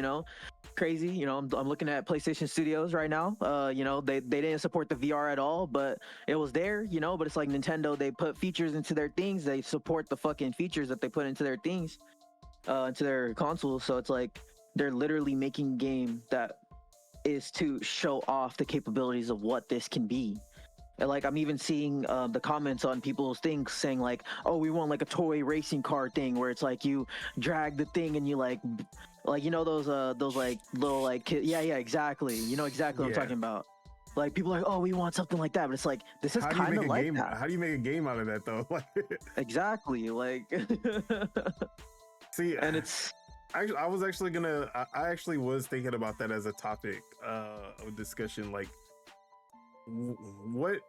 Crazy. I'm looking at PlayStation Studios right now. They didn't support the VR at all, but it was there. But it's like Nintendo, they put features into their things. They support the fucking features that they put into their things, into their consoles. So it's like they're literally making a game that is to show off the capabilities of what this can be. And like I'm even seeing the comments on people's things saying like, "Oh, we want like a toy racing car thing where it's like you drag the thing and you like those like little like yeah, exactly. Exactly what I'm talking about. Like people are like, "Oh, we want something like that," but it's like this is kind of like that. How do you make a game out of that though? Exactly. Like see, and it's I was actually gonna I actually was thinking about that as a topic of discussion. Like what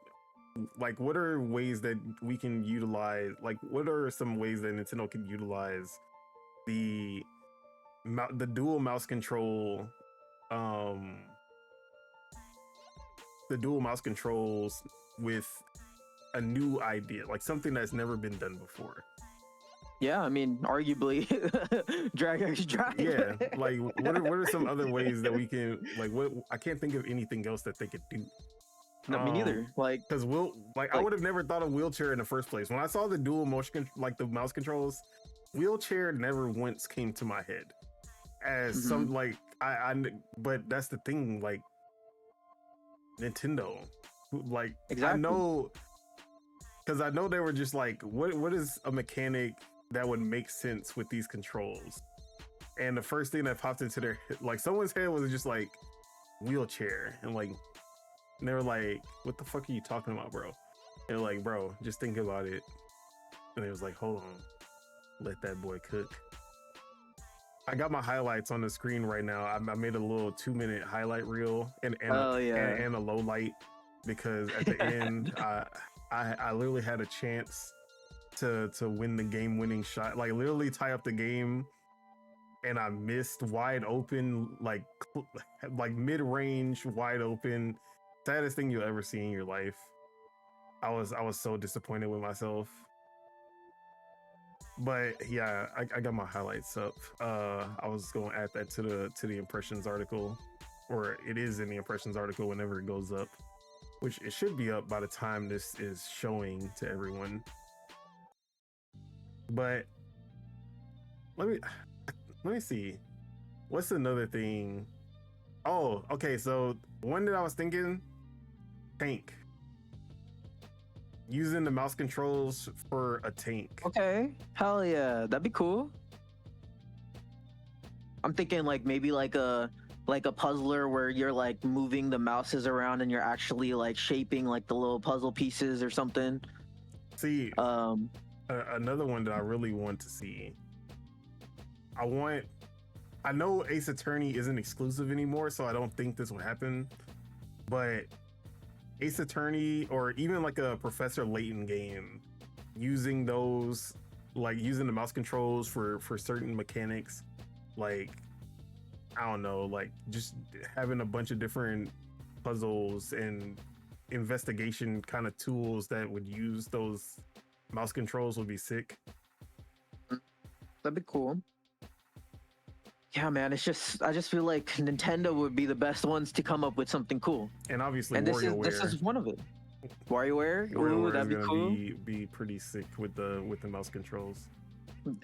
are ways that we can utilize, like what are some ways that Nintendo can utilize the dual mouse control, the dual mouse controls with a new idea, like something that's never been done before? Yeah, I mean, arguably, Drag X Drive. Yeah, like what are some other ways that we can, like, what I can't think of anything else that they could do. No, me neither. Like, because I would have never thought of wheelchair in the first place. When I saw the dual motion, like the mouse controls, wheelchair never once came to my head as some like but that's the thing, like Nintendo, like exactly. I know they were just like, what is a mechanic that would make sense with these controls? And the first thing that popped into their like someone's head was just like wheelchair, and like and they were like, what the fuck are you talking about, bro? And they're like, bro, just think about it. And it was like, hold on, let that boy cook. I got my highlights on the screen right now. I made a little 2-minute highlight reel and a low light, because at the end I literally had a chance to win the game winning shot, like literally tie up the game, and I missed wide open, like mid range wide open. Saddest thing you'll ever see in your life. I was so disappointed with myself. But yeah, I got my highlights up. I was going to add that to the impressions article, or it is in the impressions article whenever it goes up, which it should be up by the time this is showing to everyone. But let me see. What's another thing? Oh, okay. So one that I was thinking, tank. Using the mouse controls for a tank. Okay, hell yeah, that'd be cool. I'm thinking like maybe like a puzzler where you're like moving the mouses around and you're actually like shaping like the little puzzle pieces or something. See, another one that I really want to see. I know Ace Attorney isn't exclusive anymore, so I don't think this will happen. But Ace Attorney, or even like a Professor Layton game, using those, like using the mouse controls for certain mechanics, like I don't know, like just having a bunch of different puzzles and investigation kind of tools that would use those mouse controls would be sick. That'd be cool. Yeah, man, I just feel like Nintendo would be the best ones to come up with something cool. And obviously, And this is one of it. WarioWare, ooh, WarioWare is that'd be gonna cool. be pretty sick with the mouse controls.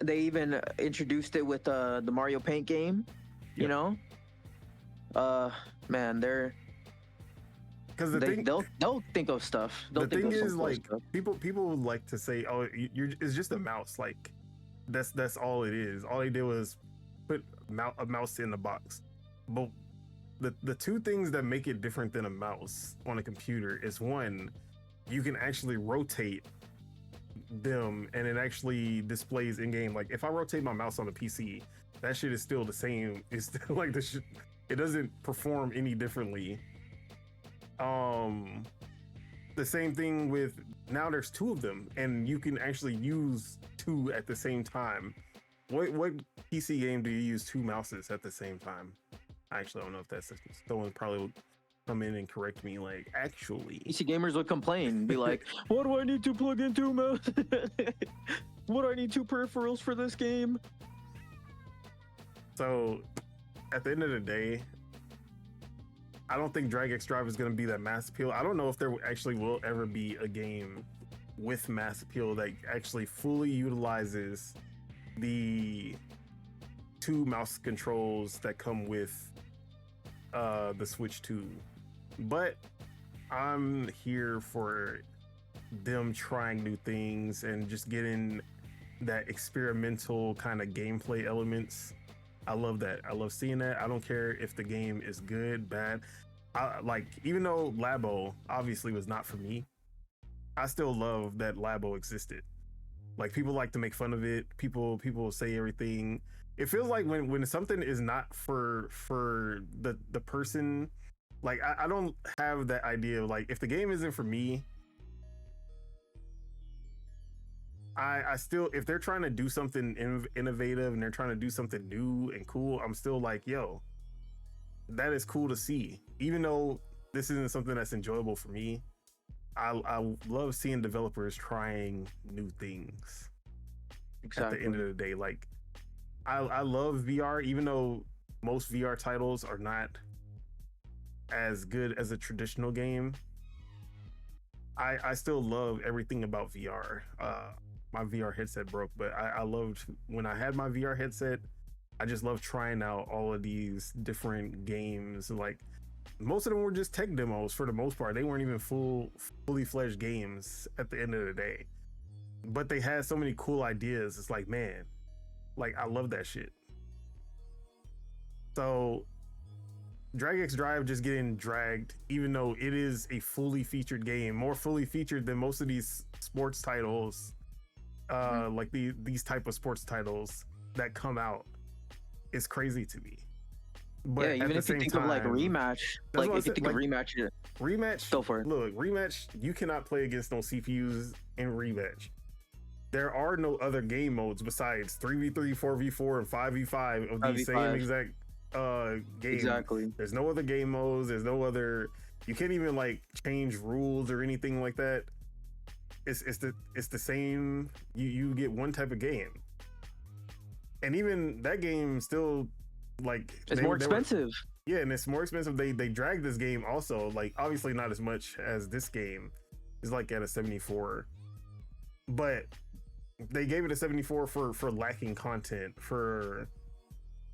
They even introduced it with the Mario Paint game. You Yep. know, man, Because they'll think of stuff. They'll the think thing of some is, cool like, stuff. people like to say, "Oh, you're it's just a mouse." Like, that's all it is. All they did was put a mouse in the box. But the two things that make it different than a mouse on a computer is, one, you can actually rotate them and it actually displays in game. Like, if I rotate my mouse on a PC, that shit is still the same. It's still like the shit. It doesn't perform any differently. The same thing with, now there's two of them and you can actually use two at the same time. What PC game do you use two mouses at the same time? I actually don't know if that's, someone probably would come in and correct me, like, actually. PC gamers would complain, be like, "What do I need to plug into, mouse? What do I need two peripherals for this game?" So at the end of the day, I don't think Drag X Drive is going to be that mass appeal. I don't know if there actually will ever be a game with mass appeal that actually fully utilizes the two mouse controls that come with the Switch 2. But I'm here for them trying new things and just getting that experimental kind of gameplay elements. I love that. I love seeing that. I don't care if the game is good, bad. Like, even though Labo obviously was not for me, I still love that Labo existed. Like, people like to make fun of it. People say everything. It feels like when something is not for the person, like, I don't have that idea of, like, if the game isn't for me, I still, if they're trying to do something innovative and they're trying to do something new and cool, I'm still like, yo, that is cool to see. Even though this isn't something that's enjoyable for me, I love seeing developers trying new things. Exactly. At the end of the day, like, I love VR, even though most VR titles are not as good as a traditional game. I still love everything about VR. My VR headset broke, but I loved when I had my VR headset. I just love trying out all of these different games. Like, most of them were just tech demos for the most part. They weren't even fully fledged games at the end of the day. But they had so many cool ideas. It's like, man, like, I love that shit. So Drag X Drive just getting dragged, even though it is a fully featured game, more fully featured than most of these sports titles, like these type of sports titles that come out, is crazy to me. But yeah, even if you think of like rematch, like if you think of rematch, go for it. Look, rematch, you cannot play against no CPUs in rematch. There are no other game modes besides 3v3, 4v4, and 5v5 of the same exact game. Exactly. There's no other game modes. There's no other. You can't even like change rules or anything like that. It's the same. You get one type of game, and even that game still, like, it's more expensive. Yeah, and it's more expensive. They dragged this game also, like, obviously not as much as this game. It's like at a 74, but they gave it a 74 for lacking content, for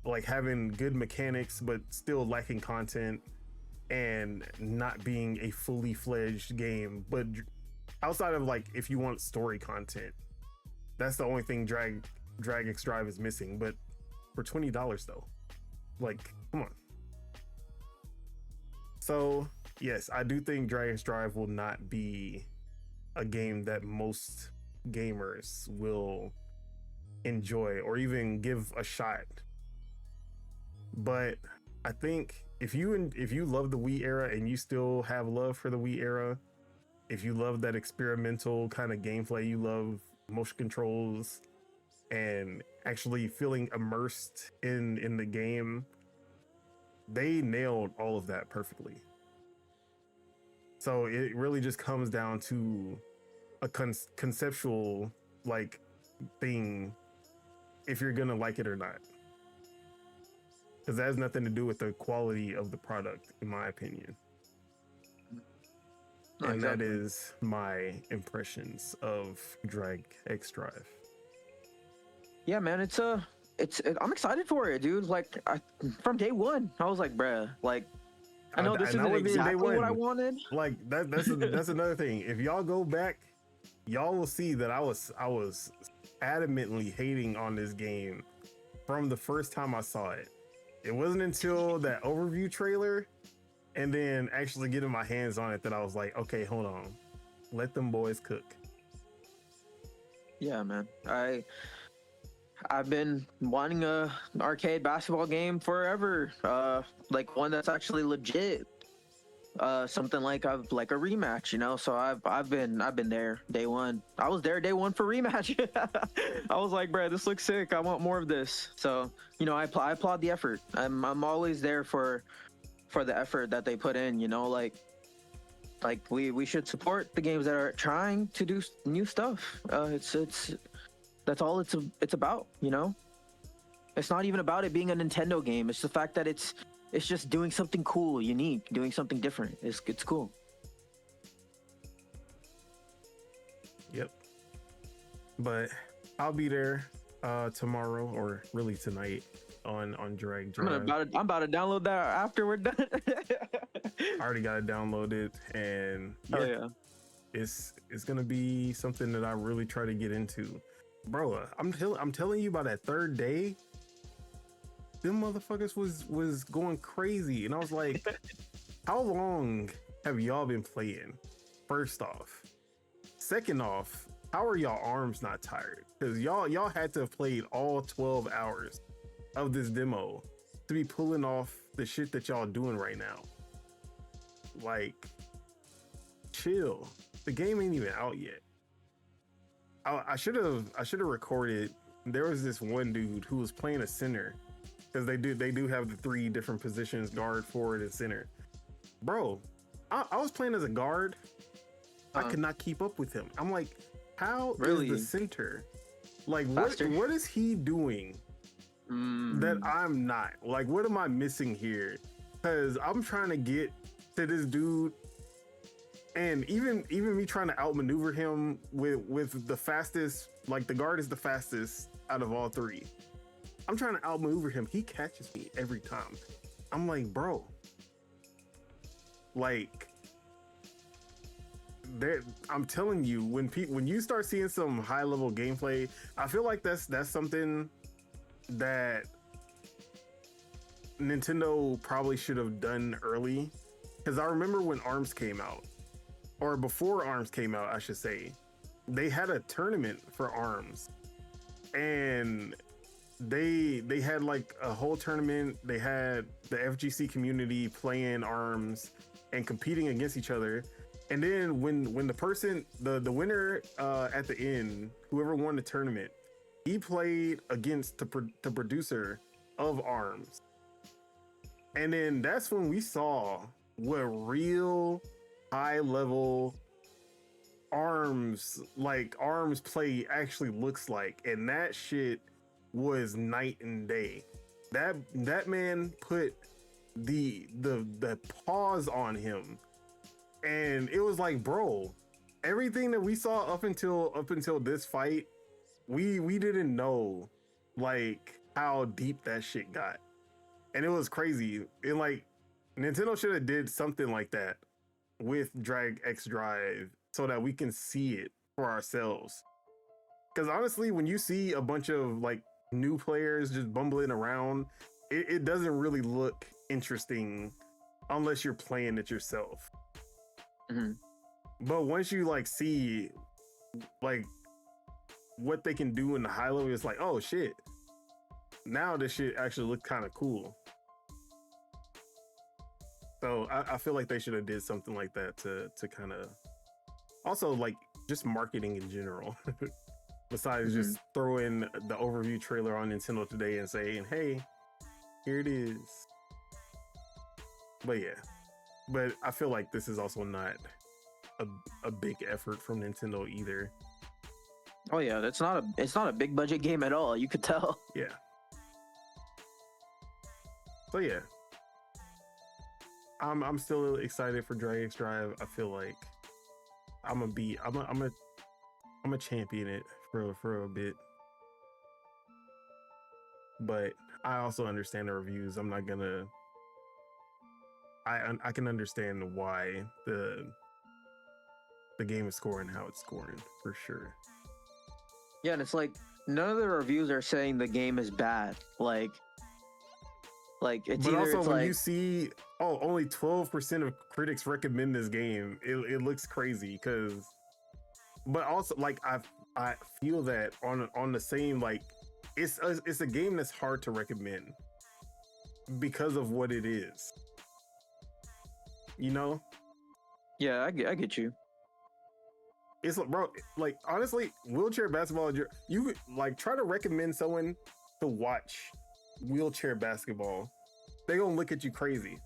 like having good mechanics but still lacking content and not being a fully fledged game. But outside of, like, if you want story content, that's the only thing Drag X Drive is missing. But for $20 though, like, come on. So yes, I do think Drag X Drive will not be a game that most gamers will enjoy or even give a shot. But I think if you love the Wii era and you still have love for the Wii era, if you love that experimental kind of gameplay, you love motion controls and actually feeling immersed in the game, they nailed all of that perfectly. So it really just comes down to a conceptual, like, thing, if you're gonna like it or not. because that has nothing to do with the quality of the product, in my opinion. No, And exactly. that is my impressions of Drag X Drive. Yeah, man, I'm excited for it, dude. Like, from day one, I was like, bruh, like, I know this And I isn't wasn't even day exactly what I one. wanted. Like that's another thing. If y'all go back, y'all will see that I was adamantly hating on this game from the first time I saw it. It wasn't until that overview trailer and then actually getting my hands on it that I was like, okay, hold on, let them boys cook. Yeah, man. I've been wanting an arcade basketball game forever. Like one that's actually legit. Something like a rematch, you know. So I've been there day one. I was there day one for rematch. I was like, bro, this looks sick. I want more of this. So, you know, I applaud the effort. I'm always there for the effort that they put in. You know, like we should support the games that are trying to do new stuff. It's that's all it's about. You know, it's not even about it being a Nintendo game. It's the fact that it's just doing something cool, unique, doing something different. It's cool. Yep. But I'll be there tomorrow, or really tonight, on Drag Drive. I'm about to download that after we're done. I already got it downloaded, and yeah. it's gonna be something that I really try to get into, bro. I'm telling you, about that third day, them motherfuckers was going crazy, and I was like, how long have y'all been playing? First off. Second off, how are y'all arms not tired? Because y'all had to have played all 12 hours of this demo to be pulling off the shit that y'all doing right now. Like, chill. The game ain't even out yet. I should have recorded. There was this one dude who was playing a center, because they do have the 3 different positions: guard, forward, and center. Bro, I was playing as a guard. I could not keep up with him. I'm like, how Really? is the center? Like, Faster? what is he doing that I'm not? Like, what am I missing here? Because I'm trying to get to this dude, and even me trying to outmaneuver him with the fastest, like the guard is the fastest out of all 3. I'm trying to outmaneuver him. He catches me every time. I'm like, bro, like, I'm telling you, when you start seeing some high level gameplay, I feel like that's something that Nintendo probably should have done early. Because I remember when ARMS came out, or before ARMS came out, I should say, they had a tournament for ARMS, and they had like a whole tournament. They had the FGC community playing ARMS and competing against each other. And then when the person, the winner at the end, whoever won the tournament, he played against the producer of ARMS. And then that's when we saw what real high level ARMS play actually looks like. And that shit was night and day. That man put the pause on him, and it was like, bro, everything that we saw up until this fight, we didn't know like how deep that shit got. And it was crazy. And like, Nintendo should have did something like that with Drag X Drive so that we can see it for ourselves. Because honestly, when you see a bunch of like new players just bumbling around, it doesn't really look interesting unless you're playing it yourself. Mm-hmm. But once you like see like what they can do in the high level, it's like, oh shit, now this shit actually looks kind of cool. So I feel like they should have did something like that to kind of also like just marketing in general. Besides just throwing the overview trailer on Nintendo Today and saying, hey, here it is. But yeah, but I feel like this is also not a big effort from Nintendo either. Oh yeah, it's not a big budget game at all. You could tell. Yeah. So yeah, I'm still excited for Drag X Drive. I feel like I'm a champion it for a bit, but I also understand the reviews. I'm not gonna. I can understand why the game is scoring how it's scoring for sure. Yeah, and it's like none of the reviews are saying the game is bad. Like it's but either also it's when like you see only 12% of critics recommend this game, it looks crazy because. But also like I feel that on the same like it's a game that's hard to recommend because of what it is. You know? yeah, I get you. It's like, bro, like honestly, wheelchair basketball, you could like try to recommend someone to watch wheelchair basketball. They gonna look at you crazy.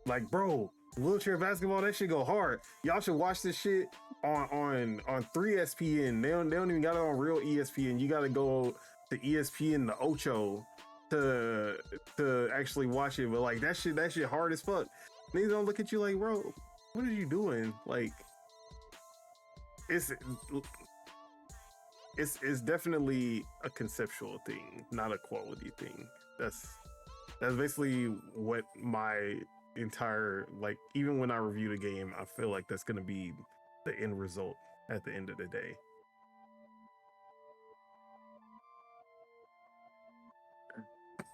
Like, bro, wheelchair basketball, that shit go hard. Y'all should watch this shit on 3SPN. They don't even got it on real ESPN. You gotta go to ESPN the Ocho to actually watch it. But like that shit hard as fuck. Niggas don't look at you like, bro, what are you doing? Like it's definitely a conceptual thing, not a quality thing. That's basically what my entire like even when I review the game, I feel like that's gonna be the end result at the end of the day.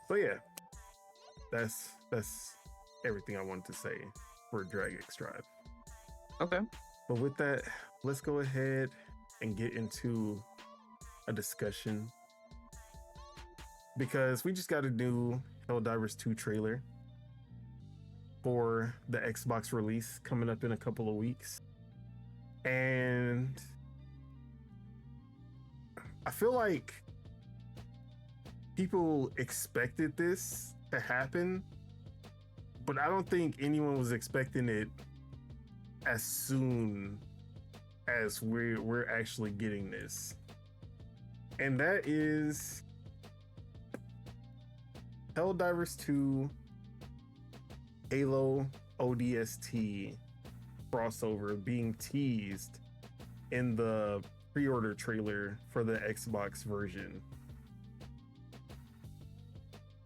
So yeah, that's everything I wanted to say for Drag X Drive. Okay. But with that, let's go ahead and get into a discussion because we just got a new Helldivers 2 trailer for the Xbox release coming up in a couple of weeks. And I feel like people expected this to happen, but I don't think anyone was expecting it as soon as we're actually getting this. And that is Helldivers 2 Halo ODST crossover being teased in the pre-order trailer for the Xbox version.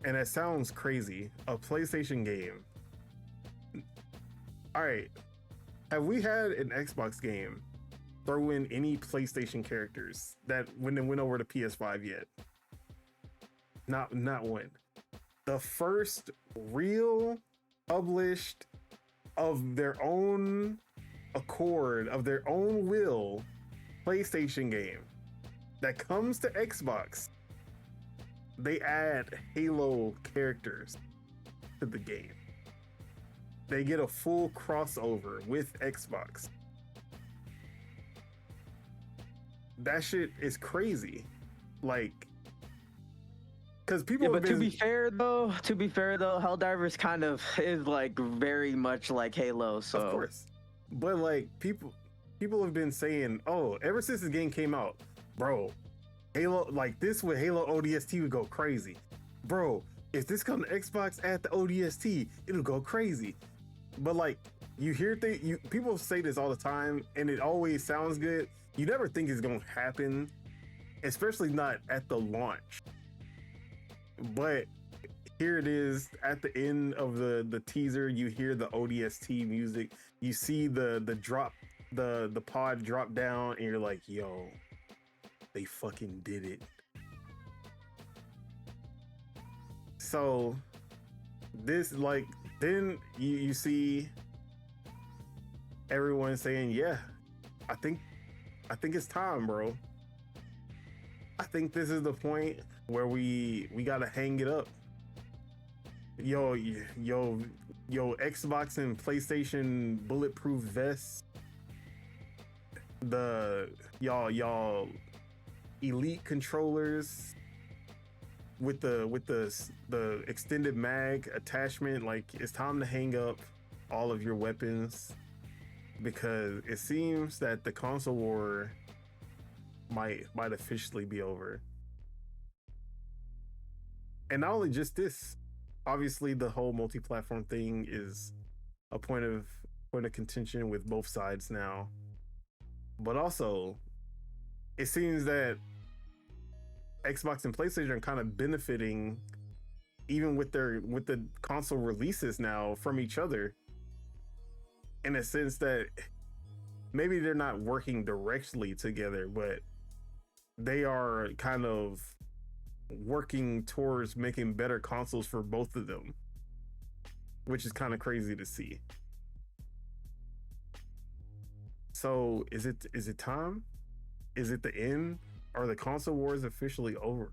And it sounds crazy. A PlayStation game. All right. Have we had an Xbox game throw in any PlayStation characters that when they went over to PS5 yet? Not one. The first real published of their own accord, of their own will, PlayStation game that comes to Xbox. They add Halo characters to the game. They get a full crossover with Xbox. That shit is crazy. Like, because people. Yeah, but to be fair though, Helldivers kind of is like very much like Halo. So of course, but like people have been saying, oh, ever since the game came out, bro, Halo like this with Halo ODST would go crazy, bro. If this come to Xbox at the ODST, it'll go crazy. But like you hear people say this all the time, and it always sounds good. You never think it's gonna happen, especially not at the launch. But here it is at the end of the teaser. You hear the ODST music. You see the drop, the pod drop down, and you're like, yo, they fucking did it. So this like then you see everyone saying, yeah, I think it's time, bro. I think this is the point where we gotta hang it up. Yo, Xbox and PlayStation bulletproof vests. The y'all elite controllers with the extended mag attachment. Like, it's time to hang up all of your weapons, because it seems that the console war might officially be over. And not only just this, obviously the whole multi-platform thing is a point of contention with both sides now. But also, it seems that Xbox and PlayStation are kind of benefiting even with the console releases now from each other, in a sense that maybe they're not working directly together, but they are kind of working towards making better consoles for both of them, which is kind of crazy to see. So is it time? Is it the end? Are the console wars officially over?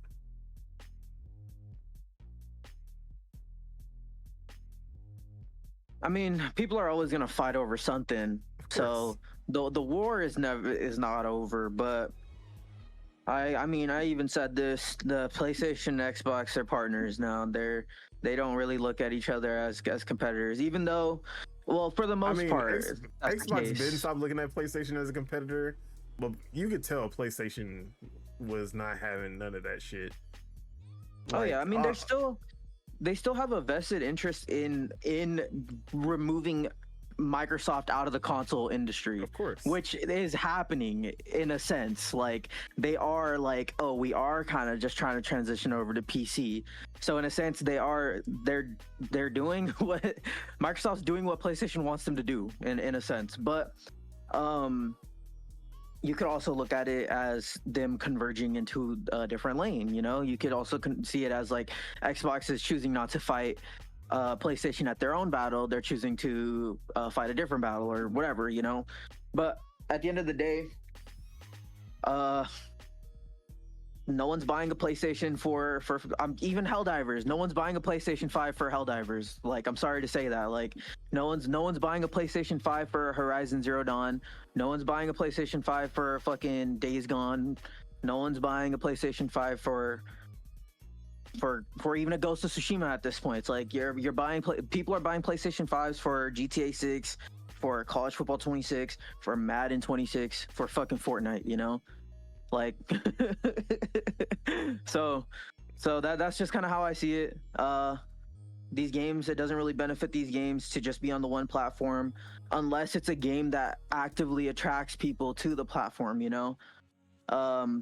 I mean, people are always gonna fight over something. So the war is not over. But I mean, I even said this: the PlayStation, and Xbox are partners now. They don't really look at each other as competitors, even though, well, for the most part, Xbox didn't stop looking at PlayStation as a competitor, but you could tell PlayStation was not having none of that shit. Oh yeah, I mean, they still have a vested interest in removing Microsoft out of the console industry, of course, which is happening in a sense. Like, they are like, oh, we are kind of just trying to transition over to PC. So in a sense, they're doing what Microsoft's doing, what PlayStation wants them to do in a sense. But you could also look at it as them converging into a different lane. You know, you could also see it as like Xbox is choosing not to fight PlayStation at their own battle. They're choosing to fight a different battle or whatever, you know. But at the end of the day, no one's buying a PlayStation for even Helldivers. No one's buying a PlayStation 5 for Helldivers. Like, I'm sorry to say that. Like, no one's buying a PlayStation 5 for Horizon Zero Dawn. No one's buying a PlayStation 5 for fucking Days Gone. No one's buying a PlayStation 5 for even a Ghost of Tsushima at this point. It's like you're buying people are buying PlayStation 5s for GTA 6, for College Football 26, for Madden 26, for fucking Fortnite, you know? Like so that's just kind of how I see it. These games, it doesn't really benefit these games to just be on the one platform unless it's a game that actively attracts people to the platform, you know?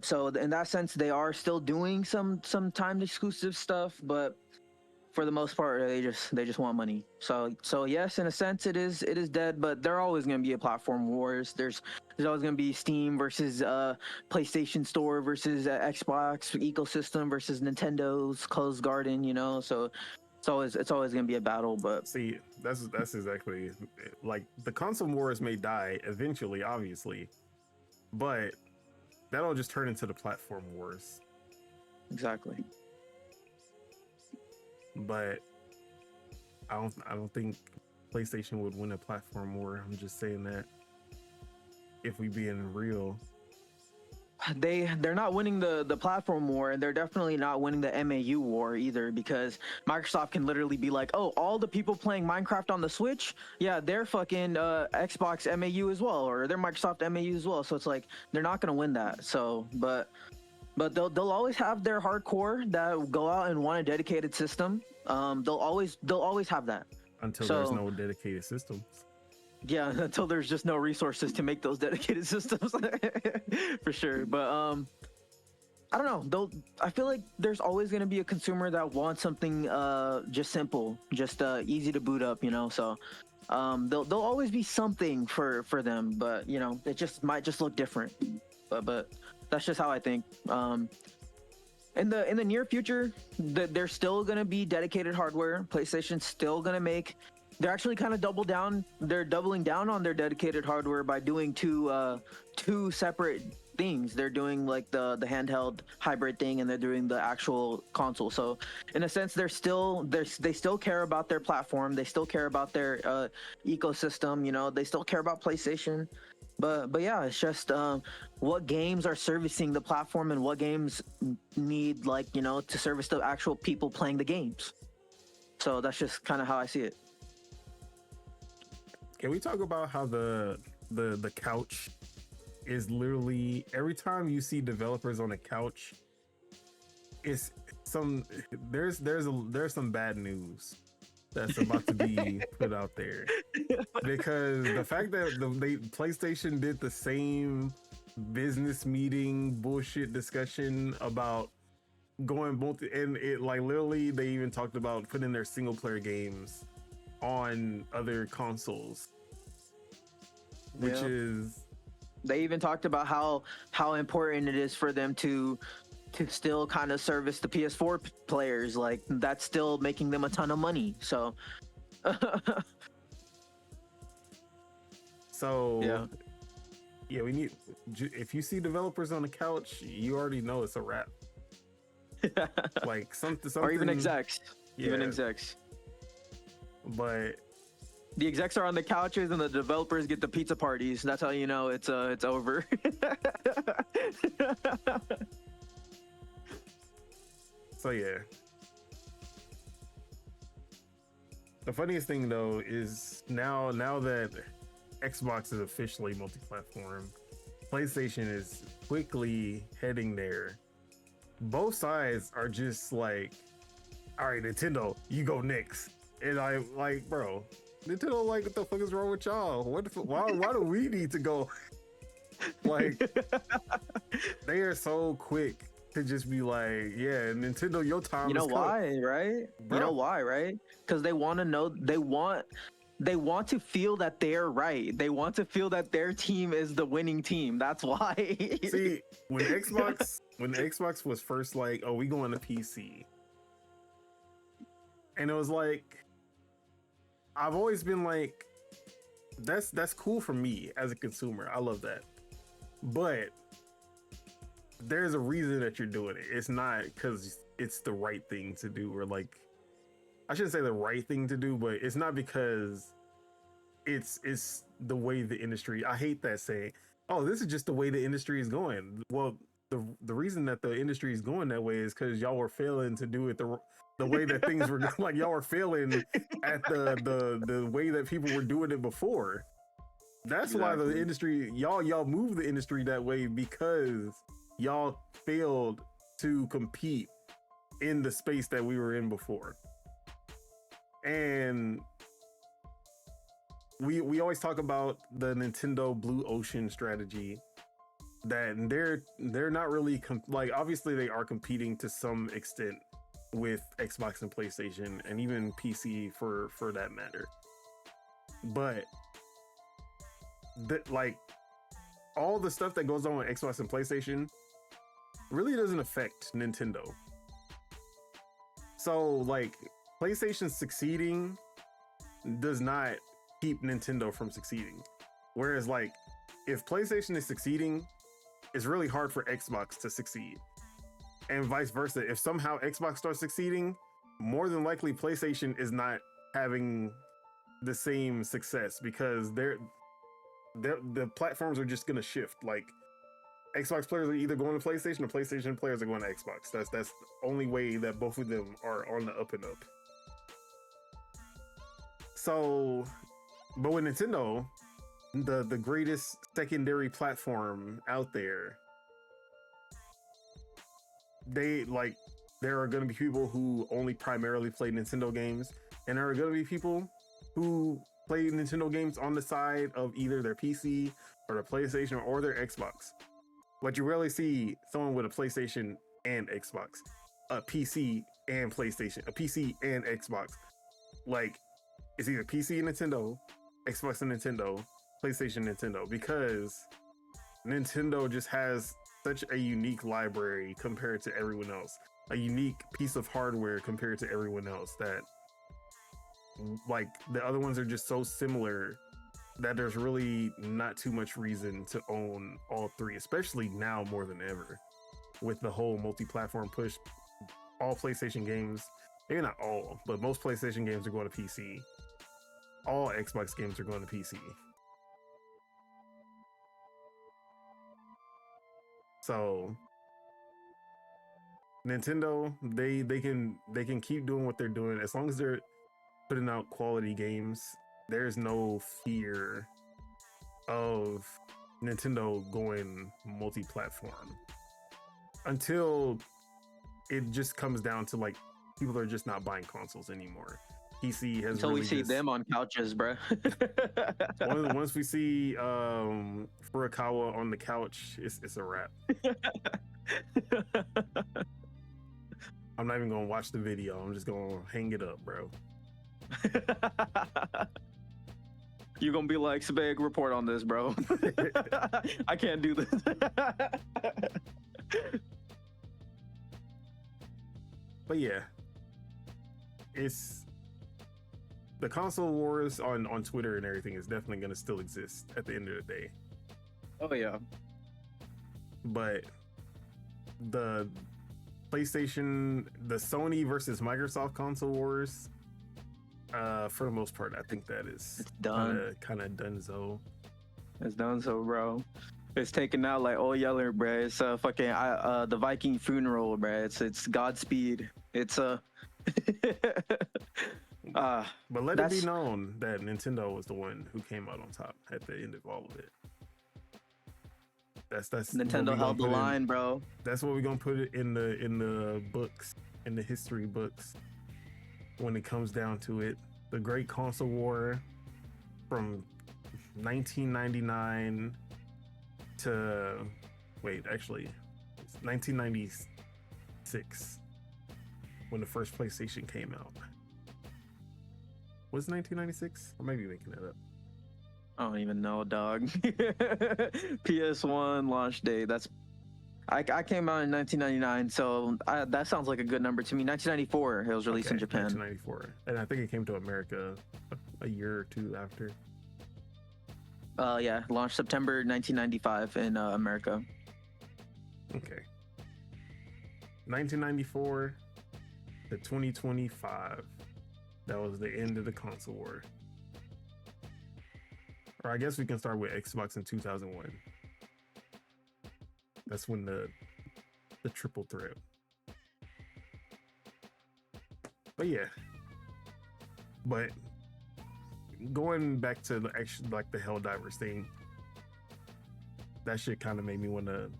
So in that sense, they are still doing some timed exclusive stuff, but for the most part, they just want money. So yes, in a sense, it is dead, but there are always going to be a platform wars. There's always going to be Steam versus PlayStation Store versus Xbox ecosystem versus Nintendo's closed garden, you know. So it's always going to be a battle. But see, that's exactly, like, the console wars may die eventually, obviously, but that'll just turn into the platform wars. Exactly. But I don't think PlayStation would win a platform war. I'm just saying that, if we being real. They're not winning the platform war, and they're definitely not winning the MAU war either, because Microsoft can literally be like, oh, all the people playing Minecraft on the Switch, yeah, they're fucking Xbox MAU as well, or they're Microsoft MAU as well. So it's like they're not gonna win that. So but they'll always have their hardcore that go out and want a dedicated system. They'll always have that Until there's no dedicated systems. Yeah, until there's just no resources to make those dedicated systems. For sure. But I don't know. I feel like there's always going to be a consumer that wants something just simple, just easy to boot up, you know. So there'll always be something for them, but you know, it just might just look different. But that's just how I think. In the near future, there's still going to be dedicated hardware. PlayStation's still going to make. They're actually kind of They're doubling down on their dedicated hardware by doing two separate things. They're doing like the handheld hybrid thing, and they're doing the actual console. So in a sense, they still care about their platform. They still care about their ecosystem. You know, they still care about PlayStation. But yeah, it's just what games are servicing the platform and what games need, like, you know, to service the actual people playing the games. So that's just kind of how I see it. Can we talk about how the couch is literally, every time you see developers on a couch, it's some there's some bad news that's about to be put out there, because the fact that PlayStation did the same business meeting bullshit discussion about going multi, and it like literally they even talked about putting their single player games on other consoles, which is, they even talked about how important it is for them to still kind of service the PS4 players. Like, that's still making them a ton of money. So yeah, we need, if you see developers on the couch, you already know it's a wrap. Like something, or even execs. Even execs. But the execs are on the couches and the developers get the pizza parties. That's how you know it's over. So yeah. The funniest thing though is now that Xbox is officially multi-platform, PlayStation is quickly heading there. Both sides are just like, all right, Nintendo, you go next. And I like, bro, Nintendo, like, what the fuck is wrong with y'all? Why do we need to go? Like, they are so quick to just be like, yeah, Nintendo, your time. You know why, right? Bro. You know why, right? Because they want to know, they want to feel that they're right. They want to feel that their team is the winning team. That's why. See, when Xbox was first like, oh, we going to PC, and it was like, I've always been like, that's cool for me as a consumer. I love that, but there's a reason that you're doing it. It's not because it's the right thing to do, or like, I shouldn't say the right thing to do, but it's not because it's the way the industry, I hate that saying, oh, this is just the way the industry is going. Well, the reason that the industry is going that way is because y'all were failing to do it the way that things were going. Like, y'all were failing at the way that people were doing it before. That's why the industry, y'all moved the industry that way, because y'all failed to compete in the space that we were in before. And we always talk about the Nintendo Blue Ocean strategy, that they're not really like, obviously they are competing to some extent with Xbox and PlayStation, and even PC for that matter. But like, all the stuff that goes on with Xbox and PlayStation really doesn't affect Nintendo. So like, PlayStation succeeding does not keep Nintendo from succeeding. Whereas like, if PlayStation is succeeding, it's really hard for Xbox to succeed. And vice versa. If somehow Xbox starts succeeding, more than likely PlayStation is not having the same success, because the platforms are just gonna shift. Like, Xbox players are either going to PlayStation, or PlayStation players are going to Xbox. That's the only way that both of them are on the up and up. So, but with Nintendo, the greatest secondary platform out there, there are going to be people who only primarily play Nintendo games, and there are going to be people who play Nintendo games on the side of either their PC or their PlayStation or their Xbox. But you rarely see someone with a PlayStation and Xbox, a PC and PlayStation, a PC and Xbox. Like, it's either PC and Nintendo, Xbox and Nintendo, PlayStation and Nintendo, because Nintendo just has such a unique library compared to everyone else, a unique piece of hardware compared to everyone else, that like, the other ones are just so similar that there's really not too much reason to own all three, especially now more than ever with the whole multi-platform push. All PlayStation games, maybe not all, but most PlayStation games are going to PC. All Xbox games are going to PC. So Nintendo, they can keep doing what they're doing as long as they're putting out quality games. There's no fear of Nintendo going multi-platform until it just comes down to like people are just not buying consoles anymore. PC has until really we see just, them on couches, bro. once we see Furukawa on the couch, it's a wrap. I'm not even gonna watch the video. I'm just gonna hang it up, bro. You're gonna be like, Subeg, report on this, bro. I can't do this. But yeah, it's the console wars on Twitter and everything is definitely gonna still exist at the end of the day. Oh yeah. But the PlayStation, the Sony versus Microsoft console wars, for the most part, I think that is It's done. kind of donezo. It's done, so bro. It's taken out like all yeller, bro. It's fucking the Viking funeral, bro. It's Godspeed. It's But let it be known that Nintendo was the one who came out on top at the end of all of it. That's Nintendo held the line, bro. That's what we're gonna put it in the books, in the history books. When it comes down to it, the Great Console War from 1999 to it's 1996 when the first PlayStation came out. Was it 1996? I might be making that up. I don't even know, dog. PS1 launch date. I came out in 1999, so that sounds like a good number to me. 1994, it was released in Japan. 1994, and I think it came to America a year or two after. Yeah, launched September 1995 in America. Okay. 1994 to 2025. That was the end of the console war. Or I guess we can start with Xbox in 2001. That's when the triple threat. But yeah. But going back to the actual, like the Helldivers thing, that shit kind of made me want to.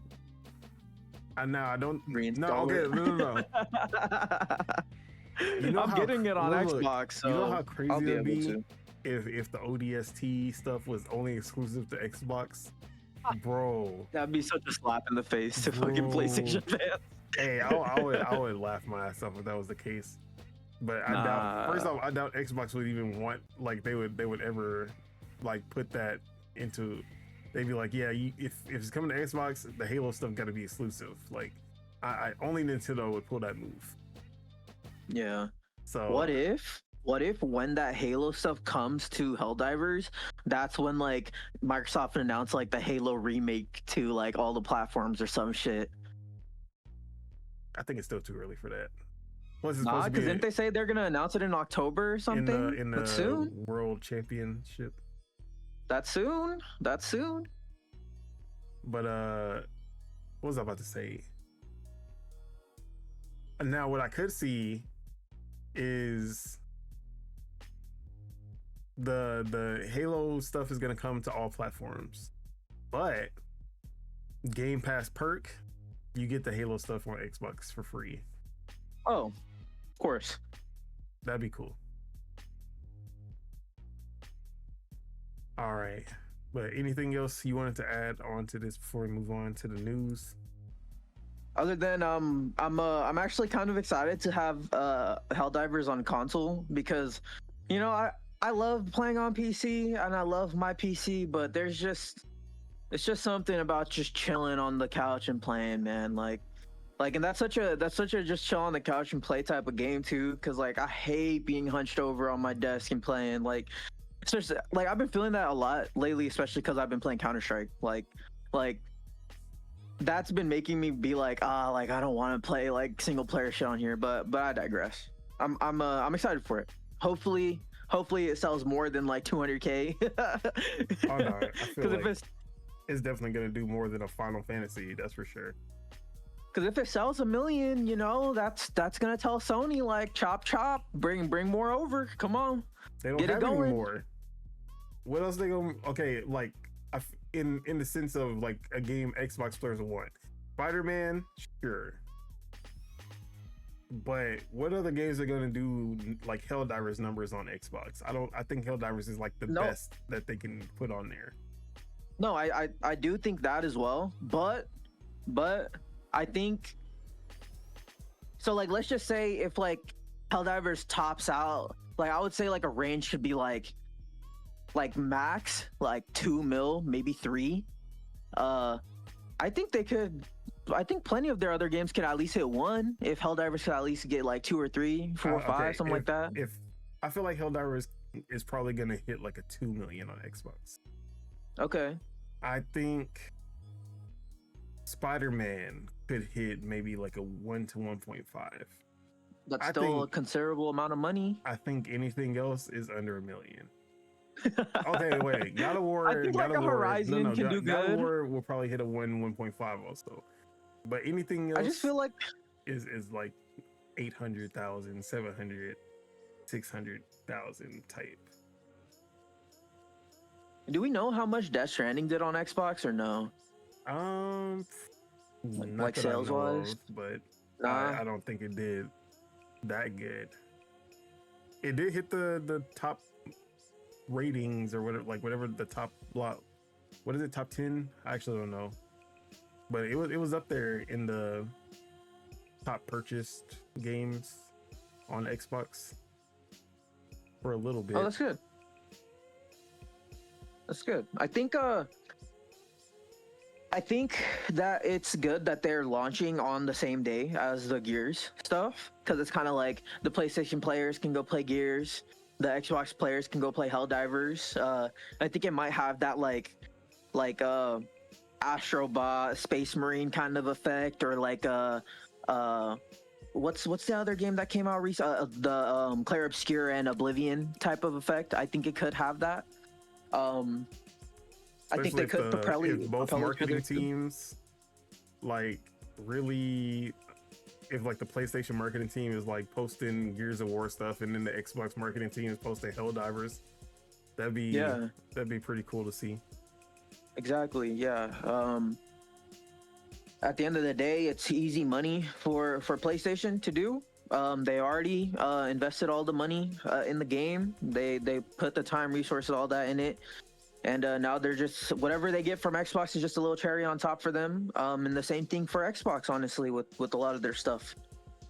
I don't. Reinstall it. No. You know I'm getting it on Xbox, so you know how crazy I'll be it'd able be to. if the ODST stuff was only exclusive to Xbox, bro. That'd be such a slap in the face to fucking PlayStation fans. Hey, I would laugh my ass off if that was the case. But I doubt. First off, I doubt Xbox would even want, like, they would ever like put that into. They'd be like, yeah, if it's coming to Xbox, the Halo stuff got to be exclusive. Like, I only Nintendo would pull that move. Yeah. So What if when that Halo stuff comes to Helldivers, that's when like Microsoft announced like the Halo remake to like all the platforms or some shit? I think it's still too early for that. What's it Nah, supposed to because be didn't they say they're gonna announce it in October or something? in the But soon? World Championship? That's soon. That's soon. But what was I about to say? Now, what I could see is the Halo stuff is gonna come to all platforms, but Game Pass perk, you get the Halo stuff on Xbox for free. Oh, of course. That'd be cool. All right, but anything else you wanted to add on to this before we move on to the news? Other than I'm actually kind of excited to have Helldivers on console because, you know, I love playing on PC and I love my PC, but it's just something about just chilling on the couch and playing, man. Like, and that's such a just chill on the couch and play type of game too. Cause like I hate being hunched over on my desk and playing. Like, it's just like I've been feeling that a lot lately, especially because I've been playing Counter-Strike. Like. That's been making me be like, like I don't want to play like single player shit on here, but I digress. I'm excited for it. Hopefully it sells more than like 200K. Oh no, I feel like it's definitely gonna do more than a Final Fantasy, that's for sure. Because if it sells 1 million, you know, that's gonna tell Sony like chop, bring more over. Come on, they don't get have it going. any more. What else they gonna? Okay, like in the sense of like a game Xbox players want. Spider-Man, sure. But what other games are gonna do like Helldivers numbers on Xbox? I think Helldivers is like the best that they can put on there. No, I do think that as well. But I think so. Like, let's just say if like Helldivers tops out, like I would say like a range should be like max like 2 mil, maybe 3. I think they could. I think plenty of their other games could at least hit 1. If Helldivers could at least get like 2 or 3, 4 or 5, something like that. If I feel like Helldivers is probably gonna hit like a 2 million on Xbox. Okay. I think Spider-Man could hit maybe like a 1 to 1.5. That's still a considerable amount of money. I think anything else is under $1 million. Okay, wait. God of War. I think like a Horizon can do good. God of War will probably hit a 1.5 also. But anything else, I just feel like is like 800,000, 700, 600,000 type. Do we know how much Death Stranding did on Xbox or no? Like sales wise, but I don't think it did that good. It did hit the top ratings or whatever the top block. What is it? Top 10? I actually don't know. But it was up there in the top purchased games on Xbox for a little bit. Oh, that's good. That's good. I think that it's good that they're launching on the same day as the Gears stuff, because it's kind of like the PlayStation players can go play Gears, the Xbox players can go play Helldivers. I think it might have that like Astrobot, Space Marine kind of effect, or like what's the other game that came out recently? The Clair Obscur and Oblivion type of effect. I think it could have that. I think they could probably if both marketing teams like really, if like the PlayStation marketing team is like posting Gears of War stuff and then the Xbox marketing team is posting Helldivers, that'd be pretty cool to see. Exactly. Yeah. At the end of the day, it's easy money for PlayStation to do. They already invested all the money in the game. They put the time, resources, all that in it. And now they're just, whatever they get from Xbox is just a little cherry on top for them. And the same thing for Xbox, honestly, with a lot of their stuff.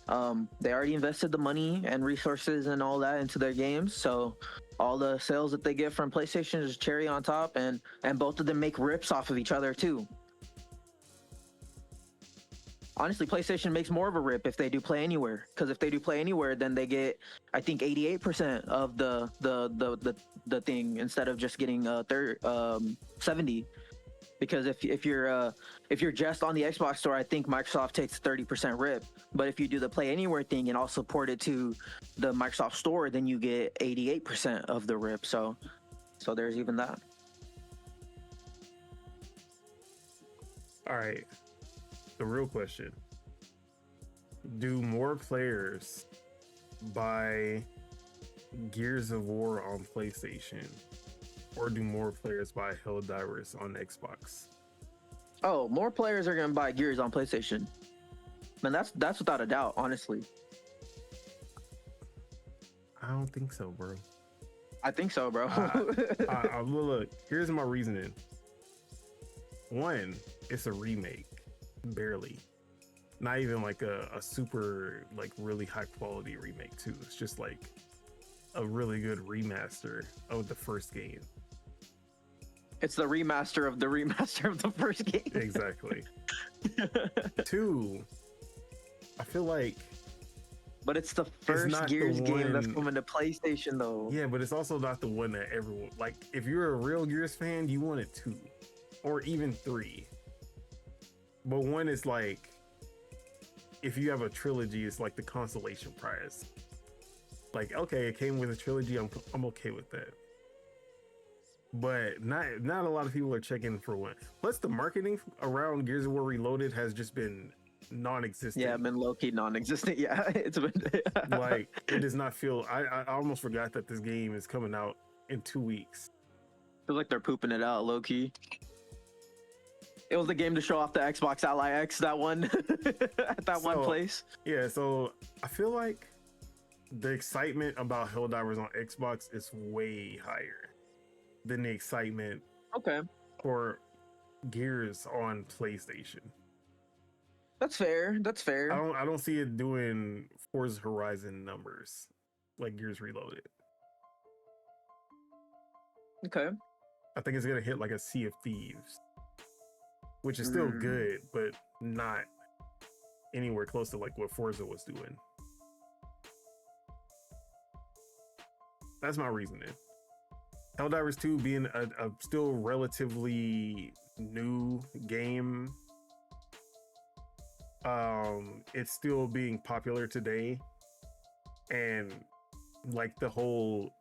They already invested the money and resources and all that into their games. So all the sales that they get from PlayStation is cherry on top. And both of them make rips off of each other too. Honestly, PlayStation makes more of a rip if they do Play Anywhere, because if they do Play Anywhere, then they get, I think, 88% of the thing instead of just getting 70. Because if you're just on the Xbox store, I think Microsoft takes 30% rip. But if you do the Play Anywhere thing and also port it to the Microsoft store, then you get 88% of the rip. So there's even that. All right. The real question: do more players buy Gears of War on PlayStation, or do more players buy Helldivers on Xbox? Oh, more players are gonna buy Gears on PlayStation. Man, that's without a doubt, honestly. I don't think so, bro. I think so, bro. Look, here's my reasoning. One, it's a remake. Barely. Not even like a super like really high quality remake too. It's just like a really good remaster of the first game. It's the remaster of the first game. Exactly. Two, I feel like, but it's the first Gears game that's coming to PlayStation though. Yeah, but it's also not the one that everyone like. If you're a real Gears fan, you want it 2 or even 3. But 1 is like, if you have a trilogy, it's like the consolation prize. Like, okay, it came with a trilogy, I'm okay with that. But not a lot of people are checking for 1. Plus, the marketing around Gears of War Reloaded has just been non-existent. Yeah, been low-key non-existent. Yeah, it's been like, it does not feel. I almost forgot that this game is coming out in 2 weeks. Feels like they're pooping it out low-key. It was the game to show off the Xbox Ally X, that one at that one place. Yeah, so I feel like the excitement about Helldivers on Xbox is way higher than the excitement for Gears on PlayStation. That's fair. That's fair. I don't see it doing Forza Horizon numbers like Gears Reloaded. Okay. I think it's gonna hit like a Sea of Thieves, which is still good, but not anywhere close to like what Forza was doing. That's my reasoning. Helldivers 2 being a still relatively new game, it's still being popular today, and like the whole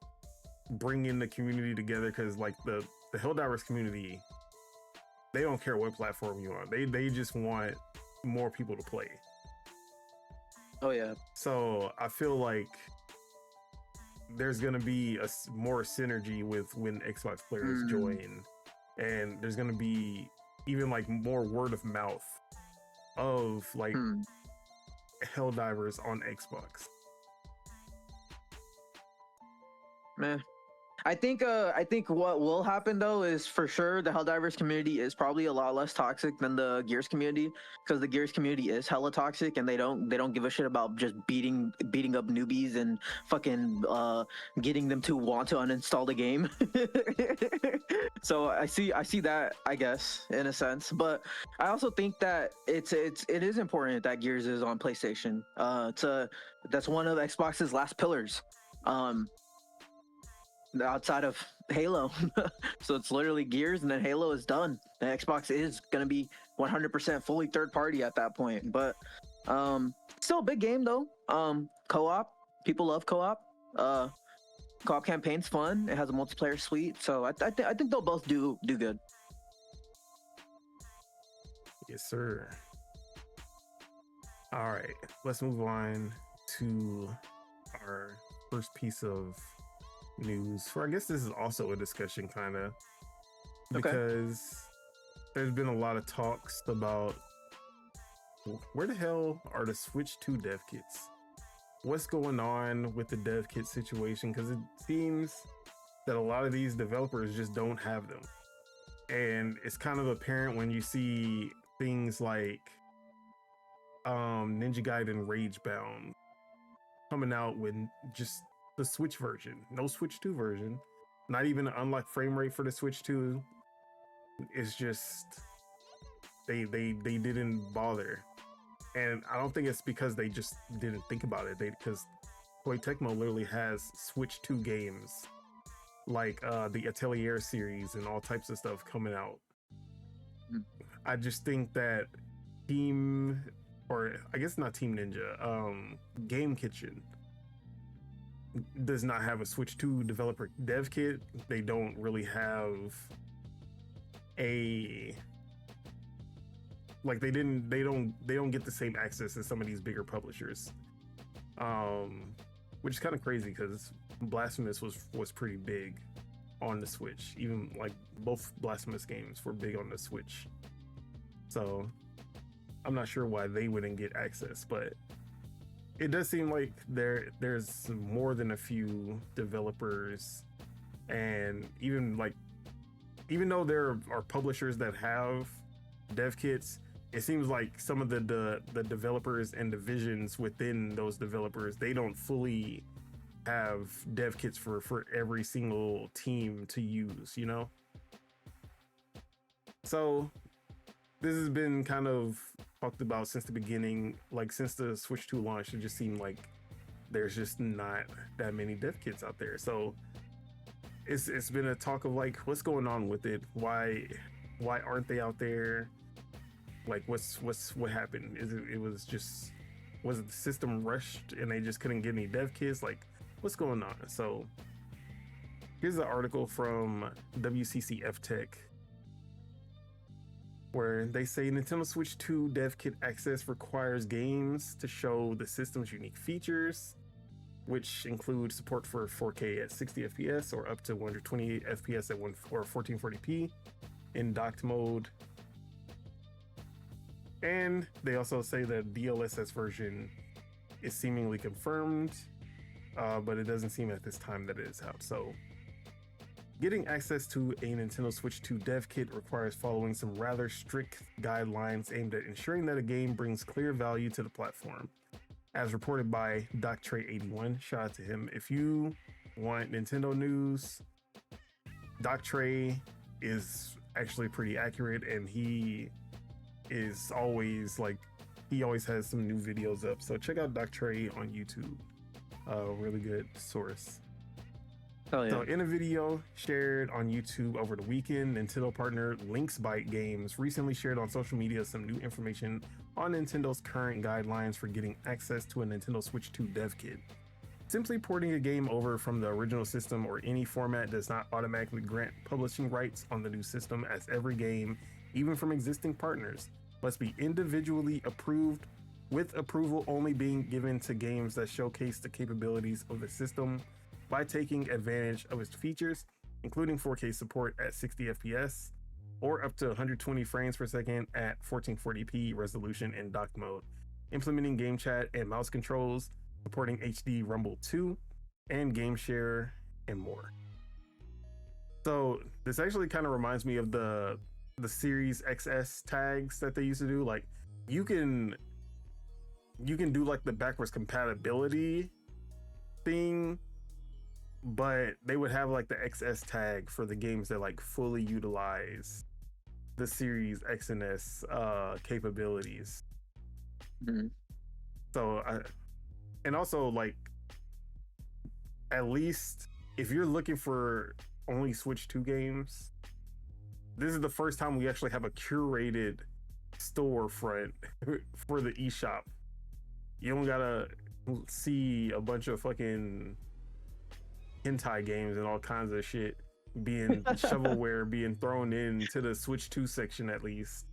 bringing the community together, because like the Helldivers community, they don't care what platform you're on. They just want more people to play. Oh yeah. So I feel like there's gonna be a more synergy with when Xbox players join, and there's gonna be even like more word of mouth of like Helldivers on Xbox. Man, I think what will happen though is for sure the Helldivers community is probably a lot less toxic than the Gears community, because the Gears community is hella toxic and they don't give a shit about just beating up newbies and fucking getting them to want to uninstall the game. So I see that, I guess, in a sense, but I also think that it is important that Gears is on PlayStation. That's one of Xbox's last pillars. Outside of Halo. So it's literally Gears and then Halo is done. The Xbox is going to be 100% fully third party at that point, but still a big game though. Co-op, people love co-op. Co-op campaign's fun. It has a multiplayer suite, so I think they'll both do good. Yes, sir. All right, let's move on to our first piece of news. For I guess this is also a discussion, kind of, because there's been a lot of talks about where the hell are the Switch 2 dev kits? What's going on with the dev kit situation? Because it seems that a lot of these developers just don't have them, and it's kind of apparent when you see things like Ninja Gaiden Ragebound coming out with just the Switch version, no Switch 2 version, not even an unlocked frame rate for the Switch 2. It's just they didn't bother, and I don't think it's because they just didn't think about it. Because Koei Tecmo literally has Switch 2 games like the Atelier series and all types of stuff coming out. I just think that Team, or I guess not Team Ninja, Game Kitchen does not have a Switch 2 developer dev kit. They don't really have a, like, they don't get the same access as some of these bigger publishers, which is kind of crazy because Blasphemous was pretty big on the Switch. Even like both Blasphemous games were big on the Switch, so I'm not sure why they wouldn't get access, but it does seem like there's more than a few developers, and even though there are publishers that have dev kits, it seems like some of the developers and divisions within those developers, they don't fully have dev kits for every single team to use, you know? So this has been kind of talked about since the beginning, like since the Switch 2 launch. It just seemed like there's just not that many dev kits out there. So it's been a talk of like, what's going on with it? Why aren't they out there? Like, what happened? Was it the system rushed and they just couldn't get any dev kits? Like, what's going on? So here's an article from WCCF Tech, where they say Nintendo Switch 2 dev kit access requires games to show the system's unique features, which include support for 4K at 60 FPS or up to 120 FPS at 1440p in docked mode, And they also say that DLSS version is seemingly confirmed, but it doesn't seem at this time that it is out. So getting access to a Nintendo Switch 2 dev kit requires following some rather strict guidelines aimed at ensuring that a game brings clear value to the platform. As reported by DocTrey81, shout out to him. If you want Nintendo news, DocTrey is actually pretty accurate, and he is always he always has some new videos up. So check out DocTrey on YouTube. Really good source. Oh, yeah. So in a video shared on YouTube over the weekend, Nintendo partner Lynxbyte Games recently shared on social media some new information on Nintendo's current guidelines for getting access to a Nintendo Switch 2 dev kit. Simply porting a game over from the original system or any format does not automatically grant publishing rights on the new system, as every game, even from existing partners, must be individually approved, with approval only being given to games that showcase the capabilities of the system by taking advantage of its features, including 4K support at 60 FPS or up to 120 frames per second at 1440p resolution in docked mode, implementing game chat and mouse controls, supporting HD Rumble 2 and game share, and more. So this actually kind of reminds me of the Series XS tags that they used to do. Like you can do like the backwards compatibility thing, but they would have like the XS tag for the games that like fully utilize the Series X and S capabilities. Mm-hmm. So and also, like, at least if you're looking for only Switch 2 games, this is the first time we actually have a curated storefront for the eShop. You don't gotta see a bunch of fucking hentai games and all kinds of shit being shovelware being thrown into the Switch 2 section, at least.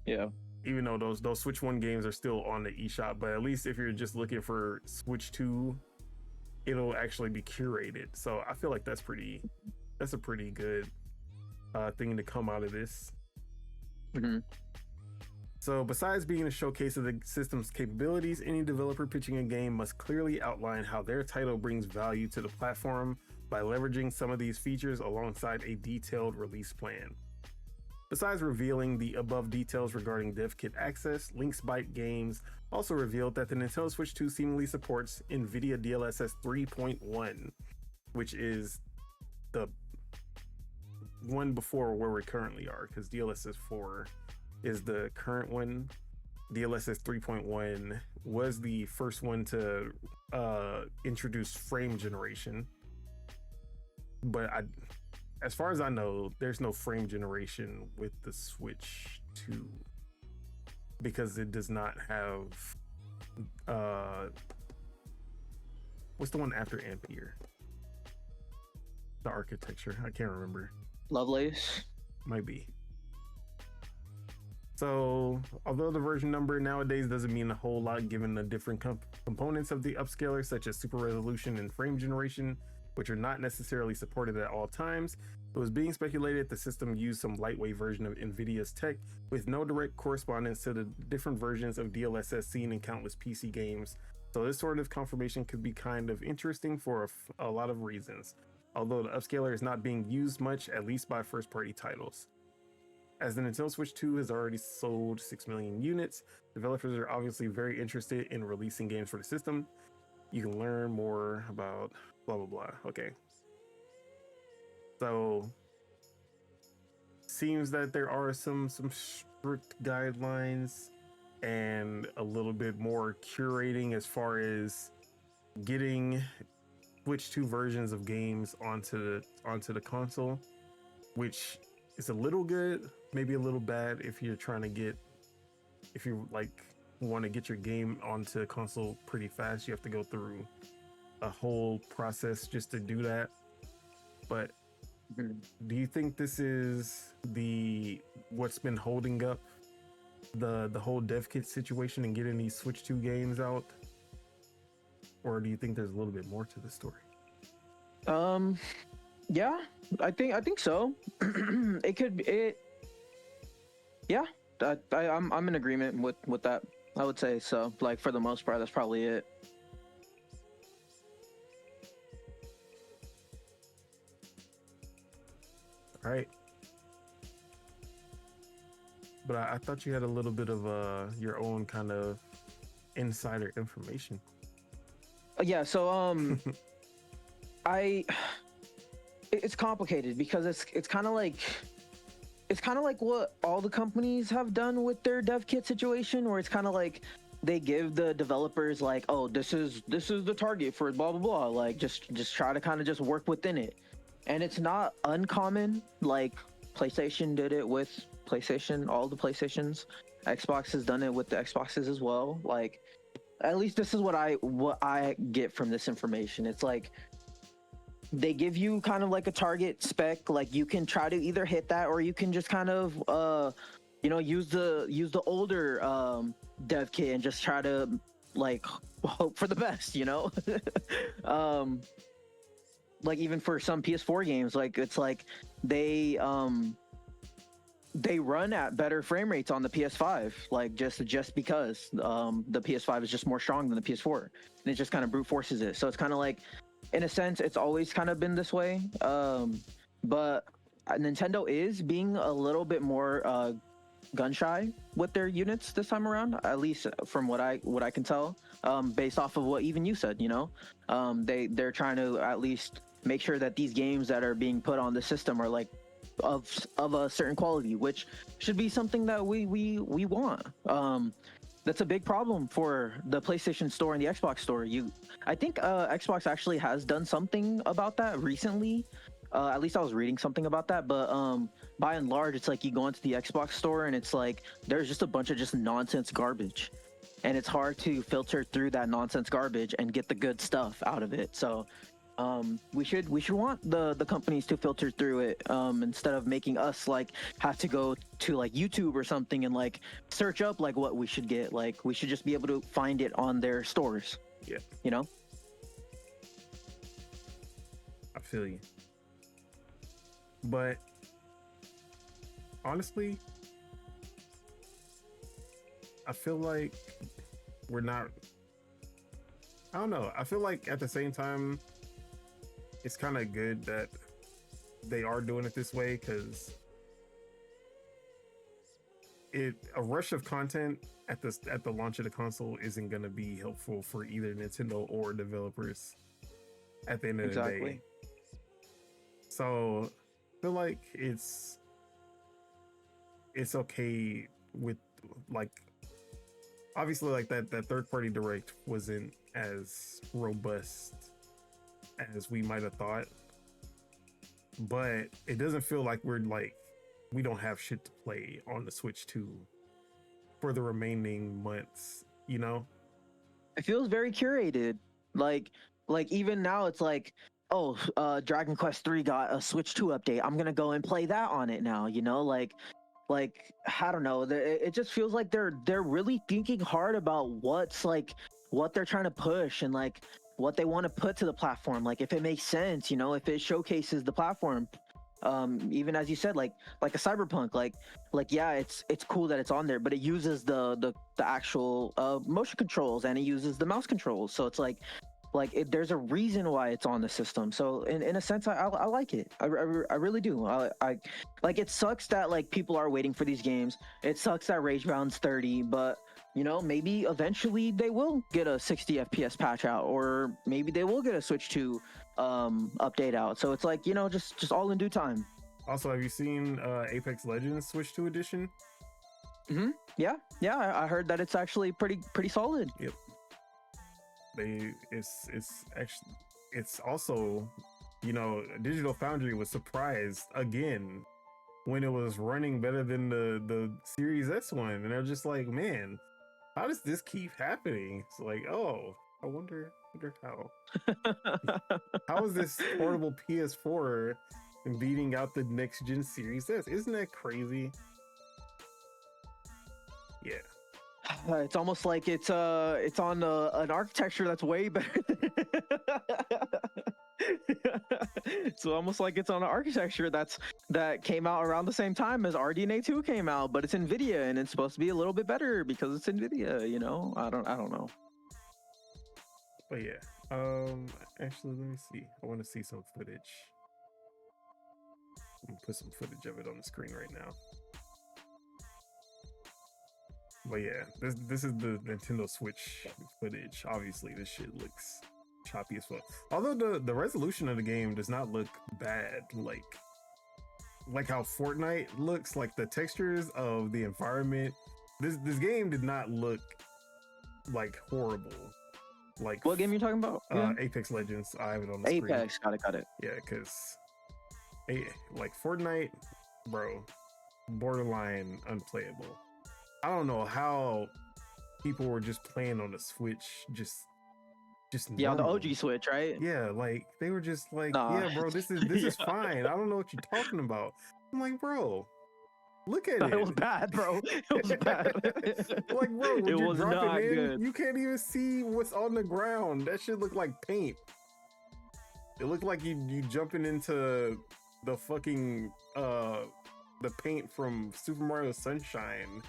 Yeah. Even though those Switch 1 games are still on the eShop, but at least if you're just looking for Switch 2, it'll actually be curated. So I feel like that's a pretty good thing to come out of this. Mm-hmm. So besides being a showcase of the system's capabilities, any developer pitching a game must clearly outline how their title brings value to the platform by leveraging some of these features alongside a detailed release plan. Besides revealing the above details regarding dev kit access, Lynxbyte Games also revealed that the Nintendo Switch 2 seemingly supports NVIDIA DLSS 3.1, which is the one before where we currently are, because DLSS 4 is the current one. DLSS 3.1 was the first one to introduce frame generation, but as far as I know, there's no frame generation with the Switch 2 because it does not have what's the one after Ampere? The architecture, I can't remember. Lovelace? Might be. So, although the version number nowadays doesn't mean a whole lot given the different components of the upscaler, such as super resolution and frame generation, which are not necessarily supported at all times, it was being speculated the system used some lightweight version of NVIDIA's tech with no direct correspondence to the different versions of DLSS seen in countless PC games. So this sort of confirmation could be kind of interesting for a lot of reasons, although the upscaler is not being used much, at least by first-party titles. As the Nintendo Switch 2 has already sold 6 million units, developers are obviously very interested in releasing games for the system. You can learn more about blah blah blah. Okay, so seems that there are some strict guidelines and a little bit more curating as far as getting Switch 2 versions of games onto the console, which is a little good, maybe a little bad if you want to get your game onto console pretty fast. You have to go through a whole process just to do that. But do you think this is what's been holding up the whole dev kit situation and getting these Switch 2 games out, or do you think there's a little bit more to the story? Yeah, I think so. Yeah, I'm in agreement with that. I would say so. Like for the most part, that's probably it. All right. But I thought you had a little bit of your own kind of insider information. Yeah. So I it's complicated because it's kind of like what all the companies have done with their dev kit situation, where it's kind of like they give the developers like, oh, this is the target for blah blah blah, like just try to kind of just work within it. And it's not uncommon. Like PlayStation did it with PlayStation, all the PlayStations. Xbox has done it with the Xboxes as well. Like at least this is what I get from this information. It's like they give you kind of like a target spec, like you can try to either hit that or you can just kind of use the older dev kit and just try to like hope for the best, like even for some PS4 games, like it's like they run at better frame rates on the PS5, like just because the PS5 is just more strong than the PS4, and it just kind of brute forces it. So it's kind of like, in a sense, it's always kind of been this way. But Nintendo is being a little bit more gun shy with their units this time around, at least from what I can tell, based off of what even you said. They're trying to at least make sure that these games that are being put on the system are like of a certain quality, which should be something that we want. That's a big problem for the PlayStation Store and the Xbox Store. I think Xbox actually has done something about that recently. At least I was reading something about that. But by and large, it's like you go into the Xbox Store and it's like there's just a bunch of just nonsense garbage, and it's hard to filter through that nonsense garbage and get the good stuff out of it. So we should want the companies to filter through it, instead of making us like have to go to like YouTube or something and like search up like what we should get. Like we should just be able to find it on their stores. Yeah. I feel you. But honestly, I feel like we're not, I don't know. I feel like at the same time, it's kind of good that they are doing it this way, because a rush of content at the launch of the console isn't going to be helpful for either Nintendo or developers at the end of the day. So I feel like it's okay with, like, obviously like that third party direct wasn't as robust as we might have thought, but it doesn't feel like we don't have shit to play on the Switch 2 for the remaining months. It feels very curated. Like even now it's like, oh, Dragon Quest 3 got a Switch 2 update, I'm gonna go and play that on it now. Like I don't know, it just feels like they're really thinking hard about what they're trying to push and like what they want to put to the platform. Like if it makes sense, if it showcases the platform, even as you said, like a Cyberpunk, like yeah, it's cool that it's on there, but it uses the actual motion controls and it uses the mouse controls. So it's like there's a reason why it's on the system. So in a sense, I like it. I really do. I like, it sucks that like people are waiting for these games. It sucks that Ragebound's 30, but maybe eventually they will get a 60 FPS patch out, or maybe they will get a Switch 2 update out. So it's like, just all in due time. Also, have you seen Apex Legends Switch 2 edition? Yeah, I heard that it's actually pretty solid. Yep. It's also, Digital Foundry was surprised again when it was running better than the Series S one, and they're just like, man, how does this keep happening? It's like, oh, I wonder how. How is this portable PS4 beating out the next gen Series S? Isn't that crazy? Yeah. It's almost like it's on an architecture that's way better. So almost like it's on an architecture that came out around the same time as RDNA 2 came out, but it's NVIDIA and it's supposed to be a little bit better because it's NVIDIA, you know? I don't know. But yeah. Actually, let me see. I want to see some footage. I'm gonna put some footage of it on the screen right now. But yeah, this is the Nintendo Switch footage. Obviously, this shit looks choppy as fuck. Although the resolution of the game does not look bad, like how Fortnite looks, like the textures of the environment. This game did not look like horrible. Like, what game are you talking about? Apex Legends. I have it on the screen. Apex, got it. Yeah, because like Fortnite, bro, borderline unplayable. I don't know how people were just playing on the Switch, just yeah, on the normal. OG Switch, right? Yeah, like they were just like, Nah. yeah, bro, this is fine. I don't know what you're talking about. I'm like, bro, look at it. It was bad, bro. It was bad. Like, bro, when it you're was dropping not in, good. you can't even see what's on the ground. That shit looked like paint. It looked like you jumping into the fucking the paint from Super Mario Sunshine.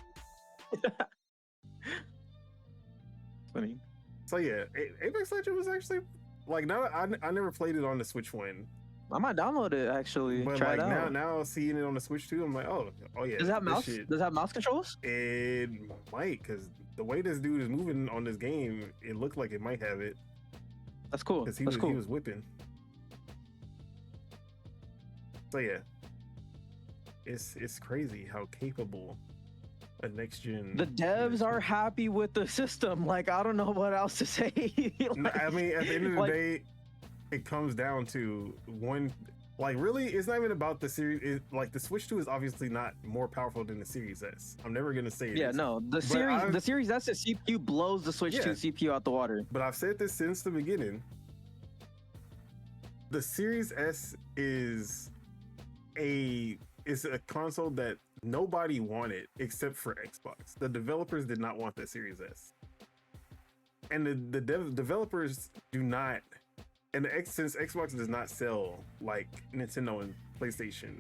Funny. So yeah, Apex Legends was actually like, now I never played it on the Switch one, I might download it actually. but Try like it out. now seeing it on the Switch too, I'm like, oh yeah. Does it have this mouse? shit- Does it have mouse controls? It might, because the way this dude is moving on this game, it looked like it might have it, That's cool. because That's he cool. was whipping. So yeah, it's crazy how capable a next gen. The devs are happy with the system. Like, I don't know what else to say. I mean, at the end of the like- day, it comes down to one. Like, really, it's not even about the series. Like, the Switch 2 is obviously not more powerful than the Series S. I'm never gonna say it Yeah, is. no. The Series S, the CPU blows the Switch 2 CPU out the water. But I've said this since the beginning. The Series S is a console that nobody wanted except for Xbox. The developers did not want the Series S, and the developers do not. And since Xbox does not sell like Nintendo and PlayStation,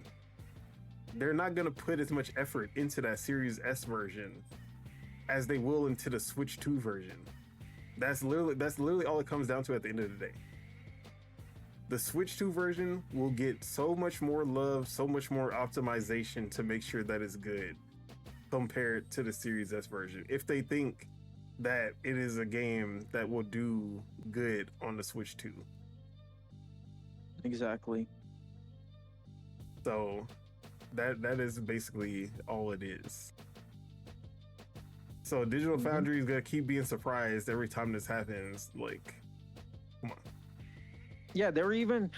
they're not gonna put as much effort into that Series S version as they will into the Switch 2 version. That's literally all it comes down to at the end of the day. The Switch 2 version will get so much more love, so much more optimization to make sure that it's good compared to the Series S version. If they think that it is a game that will do good on the Switch 2. Exactly. So that is basically all it is. So Digital Foundry is gonna keep being surprised every time this happens. Like, come on. Yeah, they're even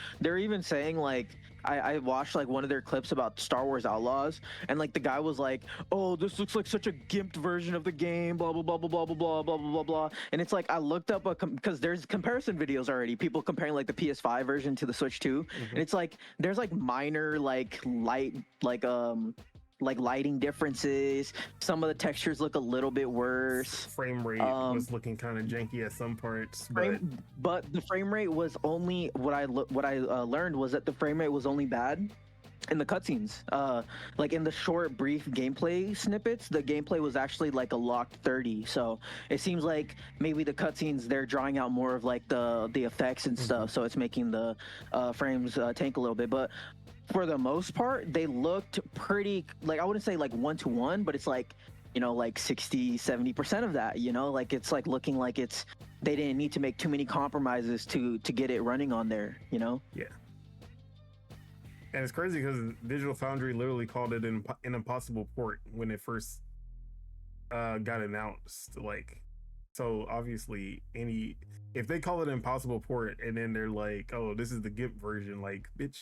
saying, like, I watched like one of their clips about Star Wars Outlaws, and like the guy was like, "Oh, this looks like such a gimped version of the game, blah blah blah blah blah blah blah blah blah blah blah." And it's like, I looked up because there's comparison videos already, people comparing like the PS5 version to the Switch 2, and it's like there's like minor like lighting differences. Some of the textures look a little bit worse. Frame rate was looking kind of janky at some parts, but the frame rate was only what I learned was that the frame rate was only bad in the cutscenes. Like in the short, brief gameplay snippets, the gameplay was actually like a locked 30. So it seems like maybe the cutscenes they're drawing out more of like the effects and stuff. So it's making the frames tank a little bit, but. For the most part, they looked pretty, like, I wouldn't say like 1-to-1, but it's like, you know, like 60-70% of that, you know, like it's like looking like they didn't need to make too many compromises to get it running on there, you know? Yeah. And it's crazy because Digital Foundry literally called it an impossible port when it first got announced. Like, so obviously if they call it an impossible port and then they're like, oh, this is the GIMP version, like, bitch,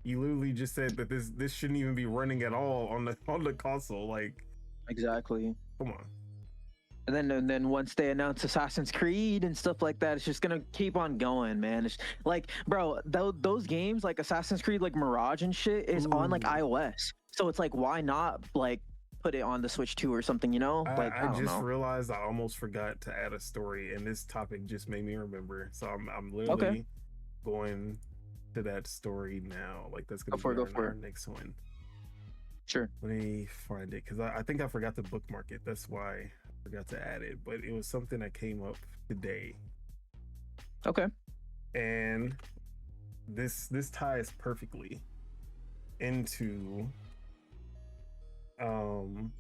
you literally just said that this shouldn't even be running at all on the console. Like, exactly. Come on. And then once they announce Assassin's Creed and stuff like that, it's just gonna keep on going, man. It's like, bro, those games like Assassin's Creed, like Mirage and shit, is on like iOS. So it's like, why not like put it on the Switch 2 or something, you know? Like, I just realized I almost forgot to add a story, and this topic just made me remember. So I'm literally going to that story now. Like that's gonna Go be for our it. next one. Sure. Let me find it because I think I forgot to bookmark it. That's why I forgot to add it. But it was something that came up today, Okay. and this ties perfectly into um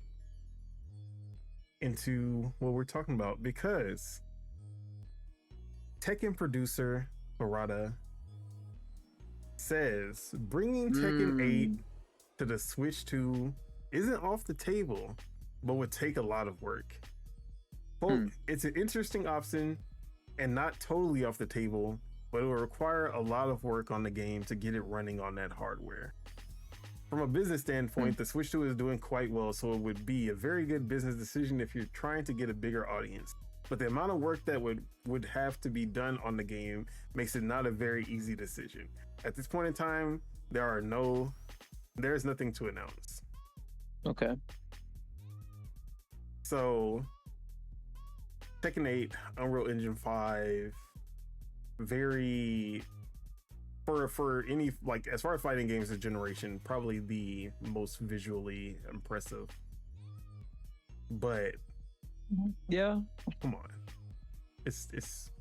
into what we're talking about because Tekken producer Harada says bringing Tekken 8 to the Switch 2 isn't off the table, but would take a lot of work. Quote, it's an interesting option and not totally off the table, but it will require a lot of work on the game to get it running on that hardware. From a business standpoint, the Switch 2 is doing quite well, so it would be a very good business decision if you're trying to get a bigger audience. But the amount of work that would have to be done on the game makes it not a very easy decision. At this point in time, there's nothing to announce. Okay. So, Tekken 8, Unreal Engine 5, very for any, like, as far as fighting games this generation, probably the most visually impressive. But yeah, come on, it's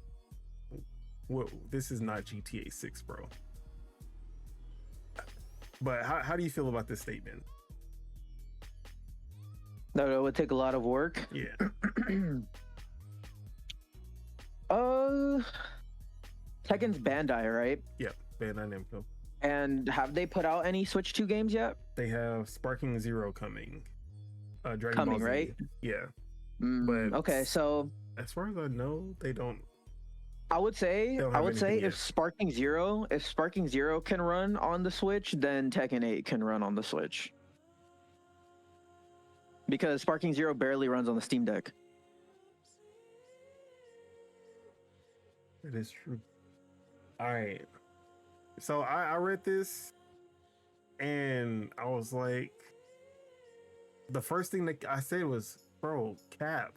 whoa, this is not GTA 6, bro. But how do you feel about this statement? that it would take a lot of work. Yeah. Tekken's Bandai, right? Yep. Bandai Namco. And have they put out any Switch 2 games yet? They have Sparking Zero coming. Dragon Coming, Ball Z. right? Yeah. But okay, so as far as I know, they don't. I would say anything if Sparking Zero can run on the Switch, then Tekken 8 can run on the Switch. Because Sparking Zero barely runs on the Steam Deck. It is true. All right. So I read this and I was like, the first thing that I said was, bro, Cap.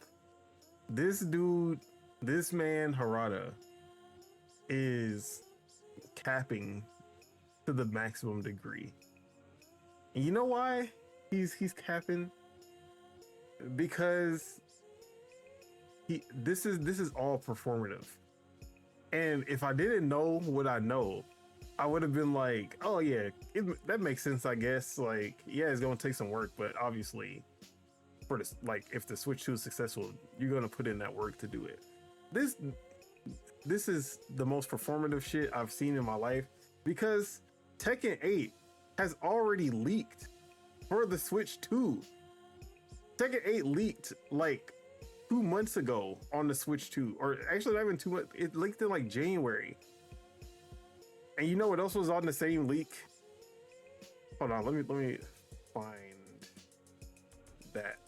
This dude, this man Harada is capping to the maximum degree. And you know why he's capping? Because this is all performative. And if I didn't know what I know, I would have been like, oh yeah, that makes sense, I guess. Like, yeah, it's gonna take some work, but obviously for this, like, if the Switch 2 is successful, you're gonna put in that work to do it. This is the most performative shit I've seen in my life because Tekken 8 has already leaked for the Switch 2. Tekken 8 leaked like 2 months ago on the Switch 2, or actually not even 2 months. It leaked in like January. And you know what else was on the same leak? Hold on, let me find that.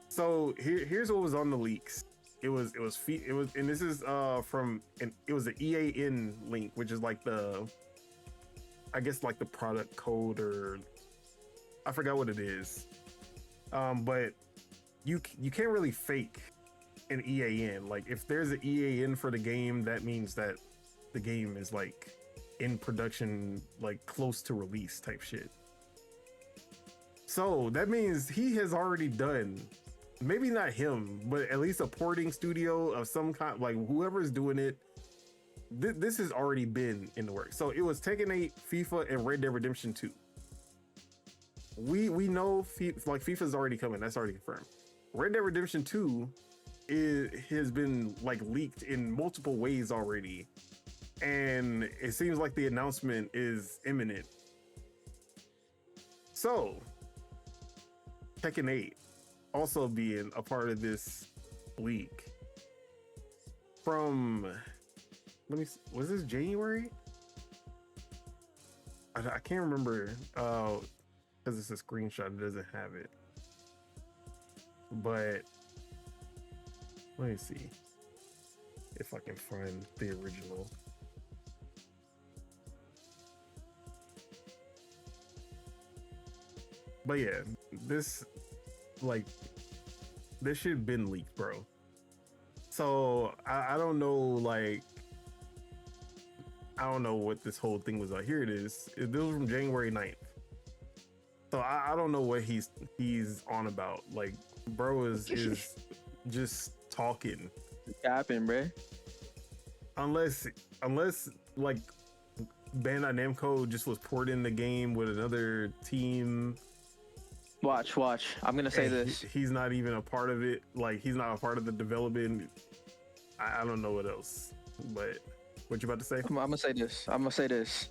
So here's what was on the leaks. It was, and this is it was the EAN link, which is like I guess like the product code, or I forgot what it is. But you can't really fake an EAN. Like, if there's an EAN for the game, that means that the game is like in production, like close to release type shit. So that means he has already done, maybe not him, but at least a porting studio of some kind, like whoever's doing it. This has already been in the works. So it was Tekken 8, FIFA, and Red Dead Redemption 2. We know FIFA's already coming. That's already confirmed. Red Dead Redemption 2 has been like leaked in multiple ways already, and it seems like the announcement is imminent. So Tekken 8 also being a part of this leak from, was this January? I can't remember because it's a screenshot, it doesn't have it, but let me see if I can find the original. But yeah, this shit been leaked, bro. So I don't know, like, I don't know what this whole thing was about. Here it is. This was from January 9th. So I don't know what he's on about. Like, bro is just talking. Capping, bro. Unless like Bandai Namco just was poured in the game with another team. Watch. I'm gonna say this. He's not even a part of it. Like, he's not a part of the development. I don't know what else. But what you about to say? I'm gonna say this.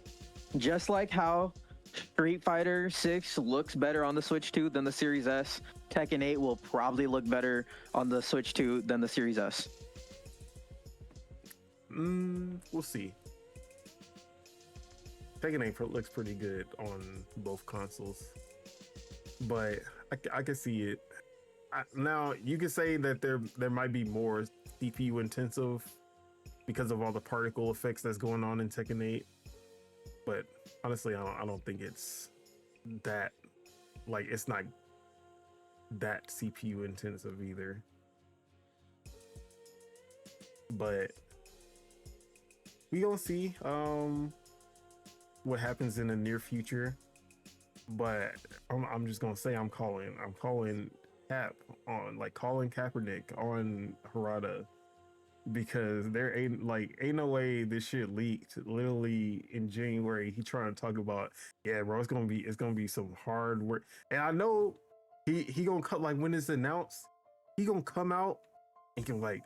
Just like how Street Fighter 6 looks better on the Switch 2 than the Series S, Tekken 8 will probably look better on the Switch 2 than the Series S. We'll see. Tekken 8 looks pretty good on both consoles, but I can see it. Now you could say that there might be more CPU intensive because of all the particle effects that's going on in Tekken 8, but honestly, I don't think it's that, like, it's not that CPU intensive either. But we gonna see what happens in the near future. But I'm just gonna say I'm calling Cap on, like, calling Kaepernick on Harada, because there ain't no way this shit leaked literally in January. He trying to talk about, yeah, bro, it's gonna be some hard work. And I know he gonna cut, like, when it's announced, he gonna come out and can, like,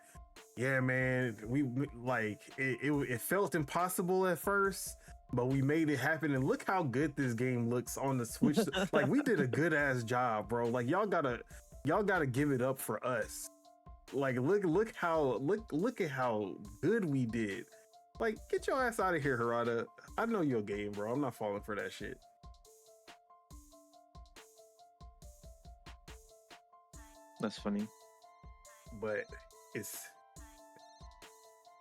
yeah, man, we like it felt impossible at first, but we made it happen. And look how good this game looks on the Switch. Like, we did a good ass job, bro. Like, y'all gotta give it up for us. Like, look at how good we did. Like, get your ass out of here, Harada. I know your game, bro. I'm not falling for that shit. That's funny. But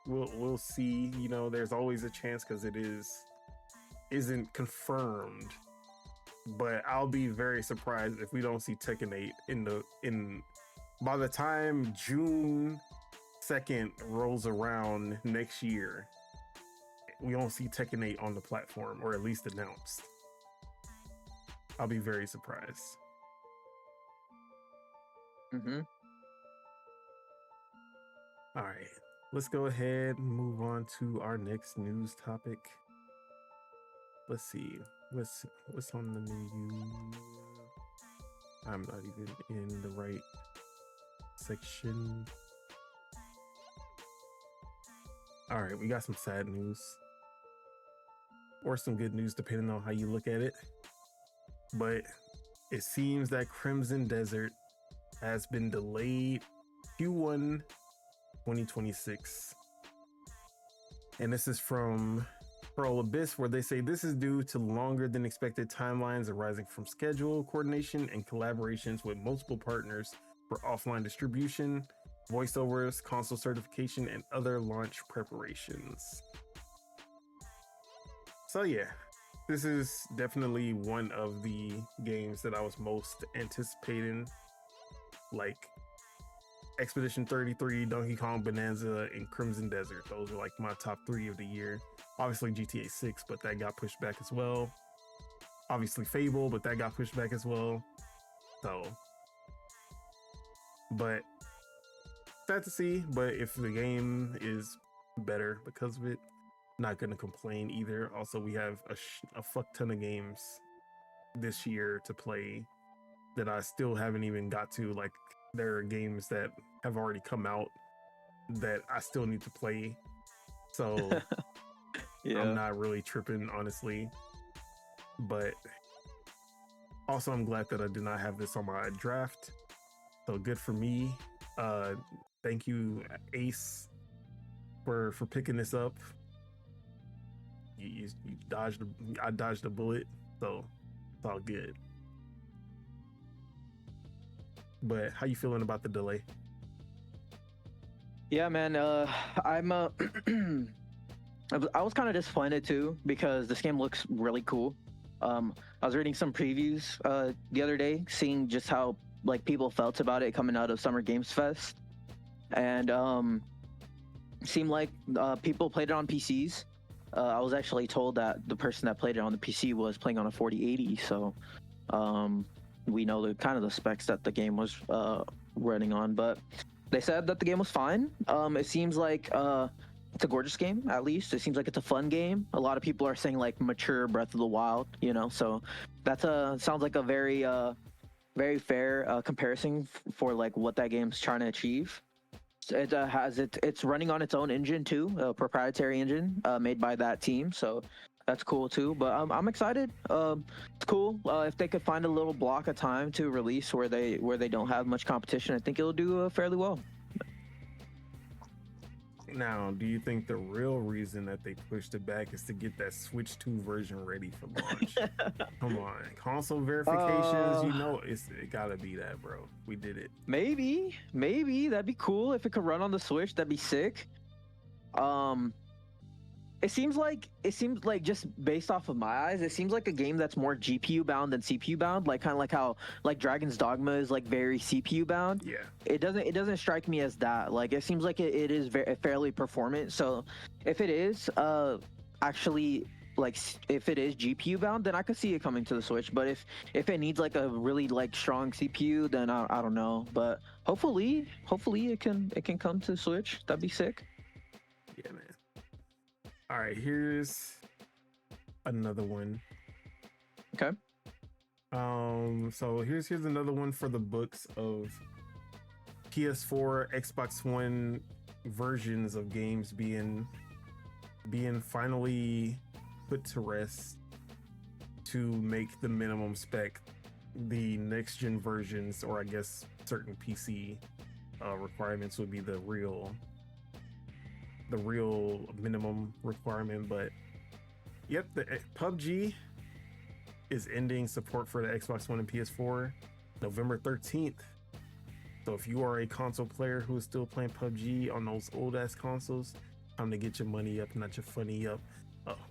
we'll see. You know, there's always a chance because it isn't confirmed. But I'll be very surprised if we don't see Tekken 8 in by the time June 2nd rolls around next year. We don't see Tekken 8 on the platform, or at least announced. I'll be very surprised. All right, let's go ahead and move on to our next news topic. Let's see what's on the menu. I'm not even in the right section. All right, we got some sad news, or some good news depending on how you look at it. But it seems that Crimson Desert has been delayed Q1 2026. And this is from Pearl Abyss, where they say this is due to longer than expected timelines arising from schedule coordination and collaborations with multiple partners for offline distribution, voiceovers, console certification, and other launch preparations. So yeah, this is definitely one of the games that I was most anticipating. Like, Expedition 33, Donkey Kong Bonanza, and Crimson Desert. Those are like my top 3 of the year. Obviously GTA 6, but that got pushed back as well. Obviously Fable, but that got pushed back as well. So, but sad to see. But if the game is better because of it, not gonna complain either. Also, we have a fuck ton of games this year to play that I still haven't even got to. Like, there are games that have already come out that I still need to play. So yeah. I'm not really tripping, honestly. But also, I'm glad that I did not have this on my draft. So good for me. Thank you, Ace, for picking this up. You I dodged a bullet, so it's all good. But how you feeling about the delay? Yeah, man. I'm I was kind of disappointed too, because this game looks really cool. I was reading some previews the other day, seeing just how, like, people felt about it coming out of Summer Games Fest, and seemed like people played it on PCs, I was actually told that the person that played it on the PC was playing on a 4080, so we know the kind of the specs that the game was running on. But they said that the game was fine. It seems like it's a gorgeous game. At least it seems like it's a fun game. A lot of people are saying like mature Breath of the Wild, you know. So that's sounds like a very fair comparison for like what that game's trying to achieve. It it's running on its own engine too, a proprietary engine made by that team. So that's cool too. But I'm excited. It's cool if they could find a little block of time to release where they don't have much competition. I think it'll do fairly well. Now, do you think the real reason that they pushed it back is to get that Switch 2 version ready for launch? Come on, console verifications, you know it gotta be that, bro. We did it. Maybe that'd be cool if it could run on the Switch. That'd be sick. It seems like just based off of my eyes, it seems like a game that's more GPU bound than CPU bound, like kind of like how like Dragon's Dogma is like very CPU bound. Yeah. It doesn't strike me as that. Like it seems like it is fairly performant. So if it is actually like if it is GPU bound, then I could see it coming to the Switch. But if it needs like a really like strong CPU, then I don't know. But hopefully it can come to the Switch. That'd be sick. Yeah, man. All right, here's another one. Okay. So here's another one for the books of PS4, Xbox One versions of games being finally put to rest to make the minimum spec the next gen versions, or I guess certain PC requirements would be the real minimum requirement. But yep, the PUBG is ending support for the Xbox One and PS4 November 13th. So if you are a console player who is still playing PUBG on those old ass consoles, time to get your money up, not your funny up.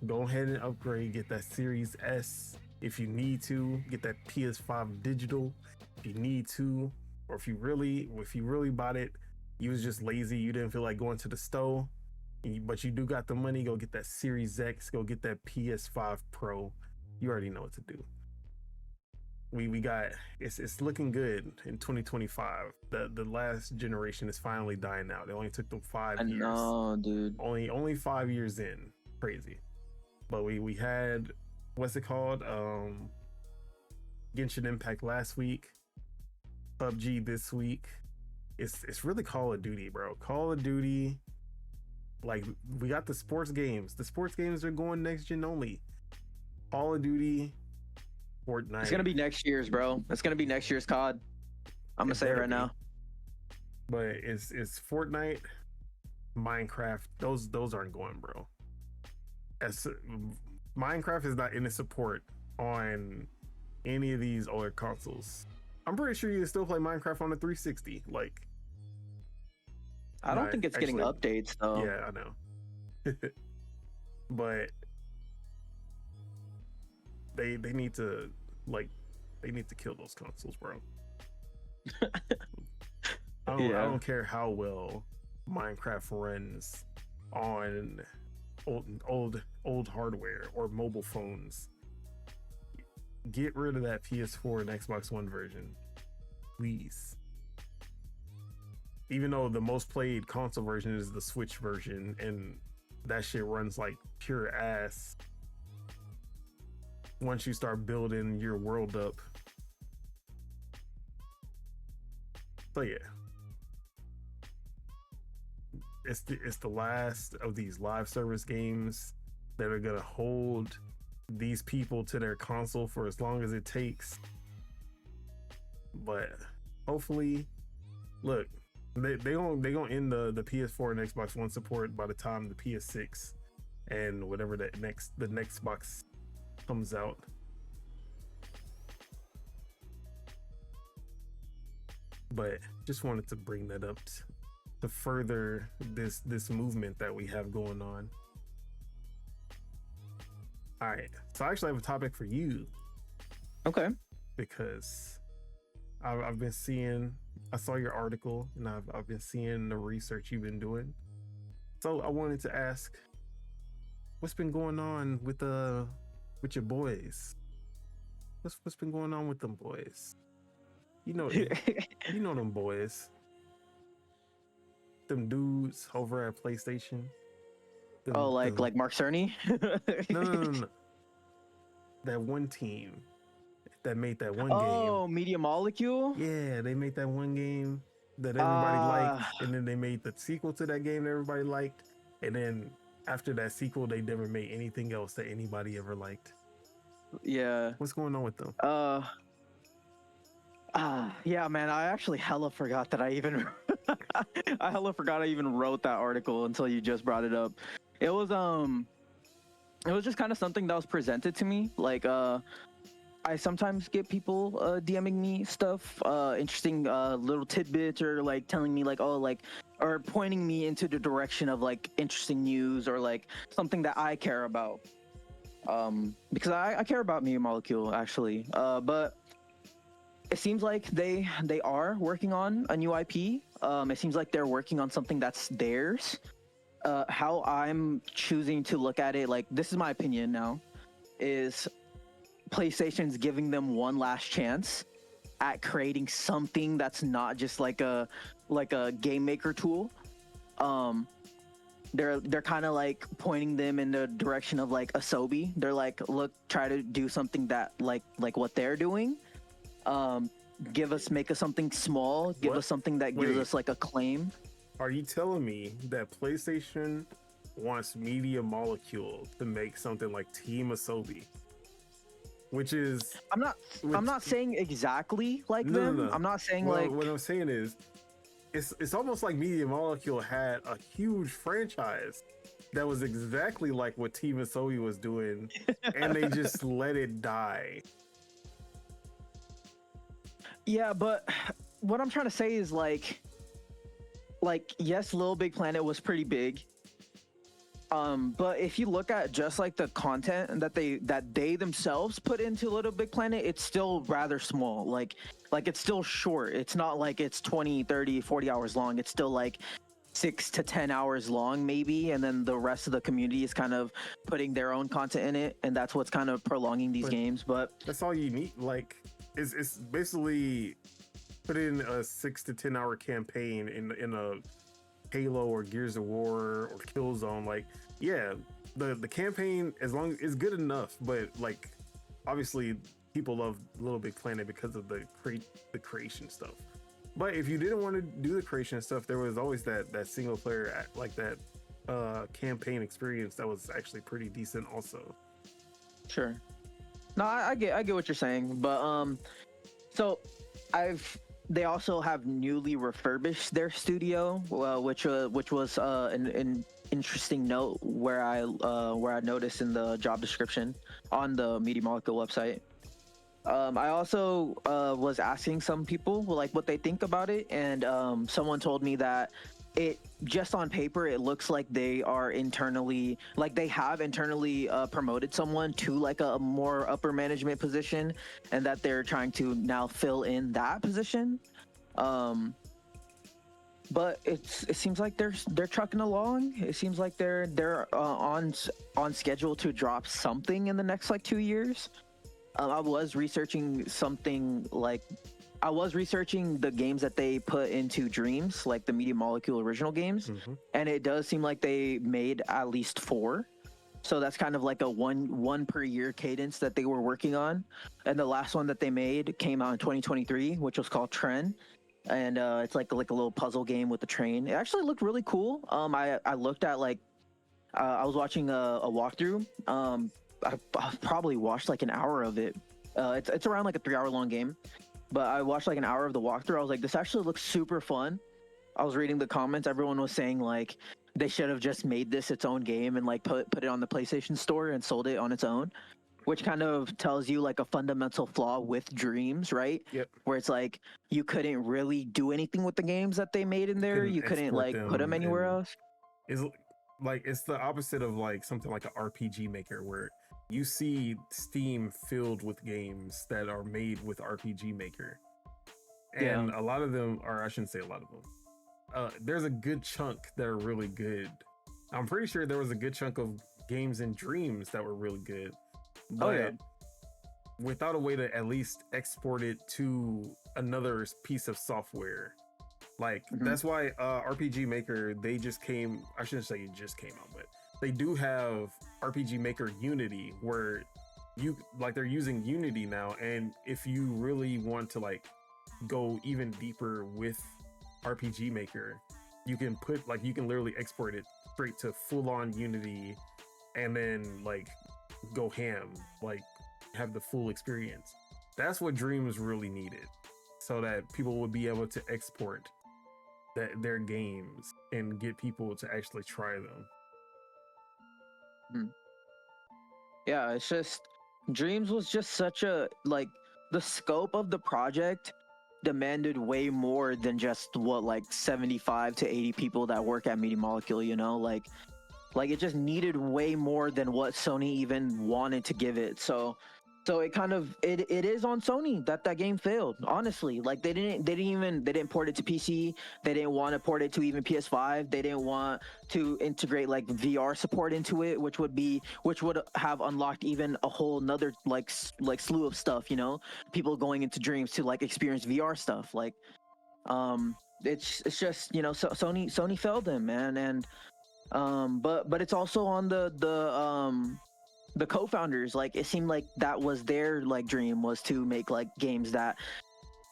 Go ahead and upgrade, get that Series S if you need to, get that PS5 digital if you need to, or if you really bought it, you was just lazy, you didn't feel like going to the store, but you do got the money, go get that Series X, go get that PS5 Pro. You already know what to do. We got it's looking good in 2025. The last generation is finally dying out. It only took them 5 years. I know, dude. Only 5 years in. Crazy. But we had, what's it called? Genshin Impact last week. PUBG this week. It's really Call of Duty, bro. Call of Duty. Like, we got the sports games. The sports games are going next gen only. Call of Duty, Fortnite. It's gonna be next year's, bro. It's gonna be next year's COD. I'm gonna say it right now. But it's Fortnite, Minecraft. Those aren't going, bro. Minecraft is not in the support on any of these older consoles. I'm pretty sure you can still play Minecraft on the 360. Like, I don't think it's getting updates though. Yeah, I know. But they need to kill those consoles, bro. I don't care how well Minecraft runs on old hardware or mobile phones. Get rid of that PS4 and Xbox One version, please. Even though the most played console version is the Switch version, and that shit runs like pure ass once you start building your world up. So yeah, it's the last of these live service games that are gonna hold these people to their console for as long as it takes. But hopefully, look, they gonna end the PS4 and Xbox One support by the time the PS6 and whatever the next box comes out. But just wanted to bring that up to further this movement that we have going on. All right, so I actually have a topic for you. Okay. Because I've been seeing, I saw your article, and I've been seeing the research you've been doing. So I wanted to ask, what's been going on with your boys? What's been going on with them boys? You know them boys. Them dudes over at PlayStation. Like Mark Cerny? No. That one team that made that one game. Oh, Media Molecule? Yeah, they made that one game that everybody liked, and then they made the sequel to that game that everybody liked, and then after that sequel, they never made anything else that anybody ever liked. Yeah. What's going on with them? Yeah, man, I actually hella forgot that I even wrote that article until you just brought it up. It was just kind of something that was presented to me. Like, I sometimes get people DMing me stuff, interesting little tidbits, or like telling me like, or pointing me into the direction of like interesting news or like something that I care about. Because I care about Media Molecule actually. But it seems like they are working on a new IP. It seems like they're working on something that's theirs. How I'm choosing to look at it, like, this is my opinion now, is PlayStation's giving them one last chance at creating something that's not just like a game maker tool. They're kind of like pointing them in the direction of like Asobi. They're like, look, try to do something that like what they're doing. Make us something small. Give us something that gives us like a claim. Are you telling me that PlayStation wants Media Molecule to make something like Team Asobi? Which is... I'm not saying exactly like them. No. I'm not saying like... What I'm saying is, it's almost like Media Molecule had a huge franchise that was exactly like what Team Asobi was doing, and they just let it die. Yeah, but what I'm trying to say is like yes, Little Big Planet was pretty big. But if you look at just like the content that they themselves put into Little Big Planet, it's still rather small. Like it's still short. It's not like it's 20, 30, 40 hours long. It's still like 6 to 10 hours long maybe, and then the rest of the community is kind of putting their own content in it, and that's what's kind of prolonging these games. But that's all you need. Like it's basically put in a 6 to 10 hour campaign in a Halo or Gears of War or Killzone. Like, yeah, the campaign, as long as it's good enough, but like obviously people love Little Big Planet because of the creation stuff. But if you didn't want to do the creation stuff, there was always that single player, like that campaign experience that was actually pretty decent also. Sure. No, I get what you're saying, but so they also have newly refurbished their studio, which was an interesting note where I noticed in the job description on the Media Molecule website. I also was asking some people like what they think about it, and someone told me that it just on paper it looks like they are internally, like they have internally promoted someone to like a more upper management position, and that they're trying to now fill in that position. But it seems like they're trucking along. It seems like they're on schedule to drop something in the next like 2 years. I was researching the games that they put into Dreams, like the Media Molecule original games, and it does seem like they made at least 4. So that's kind of like a one per year cadence that they were working on. And the last one that they made came out in 2023, which was called Tren. And it's like a little puzzle game with a train. It actually looked really cool. I looked at I was watching a walkthrough. I probably watched like an hour of it. It's around like a 3 hour long game, but I watched like an hour of the walkthrough. I was like, this actually looks super fun. I was reading the comments. Everyone was saying like they should have just made this its own game and like put it on the PlayStation Store and sold it on its own, which kind of tells you like a fundamental flaw with Dreams, right? Yep. Where it's like you couldn't really do anything with the games that they made in there. You couldn't like put them anywhere else. It's the opposite of like something like an RPG Maker, where you see Steam filled with games that are made with RPG Maker, and a lot of them are, I shouldn't say a lot of them. There's a good chunk that are really good. I'm pretty sure there was a good chunk of games in Dreams that were really good, but Oh yeah. without a way to at least export it to another piece of software. Like Mhm. that's why RPG Maker, they just came, I shouldn't say it just came out, but they do have RPG Maker Unity, where you like they're using Unity now, and if you really want to like go even deeper with RPG Maker, you can put like you can literally export it straight to full on Unity and then like go ham, like have the full experience. That's what Dreams really needed, so that people would be able to export their games and get people to actually try them. Yeah, it's just Dreams was just such a like the scope of the project demanded way more than just what like 75 to 80 people that work at Media Molecule, you know? Like it just needed way more than what Sony even wanted to give it. So it kind of it is on Sony that game failed, honestly. Like they didn't port it to PC. They didn't want to port it to even PS5. They didn't want to integrate like VR support into it, which would have unlocked even a whole nother like slew of stuff, you know, people going into Dreams to like experience VR stuff. Like it's just, you know, so Sony failed them, man. And but it's also on the co-founders. Like it seemed like that was their like dream, was to make like games that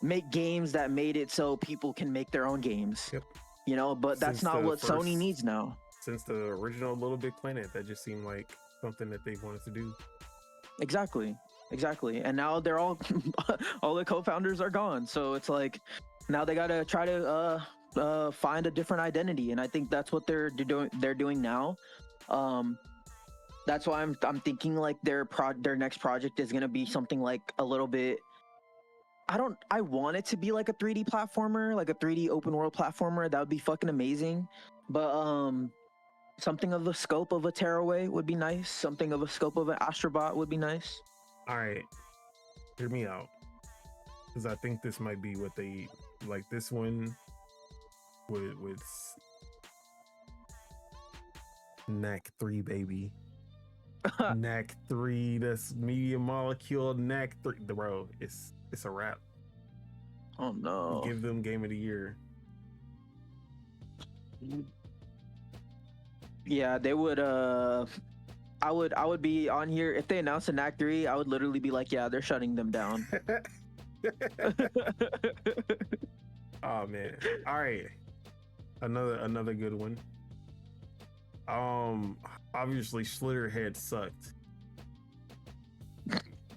made it so people can make their own games. Yep. You know, but that's not what Sony needs now. Since the original Little Big Planet, that just seemed like something that they wanted to do. Exactly. And now they're all the co-founders are gone, so it's like now they gotta try to find a different identity, and I think that's what they're doing now. That's why I'm thinking like their next project is gonna be something like a little bit. I want it to be like a 3D platformer, like a 3D open world platformer. That would be fucking amazing. But something of the scope of a Tearaway would be nice. Something of a scope of an Astrobot would be nice. All right, hear me out, because I think this might be what they like. This one with Knack 3, baby. Knack 3, that's Media Molecule. Knack 3, bro, it's a wrap. Oh no. Give them Game of the Year. Yeah, they would I would be on here if they announced a Knack 3. I would literally be like, yeah, they're shutting them down. Oh man. All right. Another good one. Obviously Slitterhead sucked.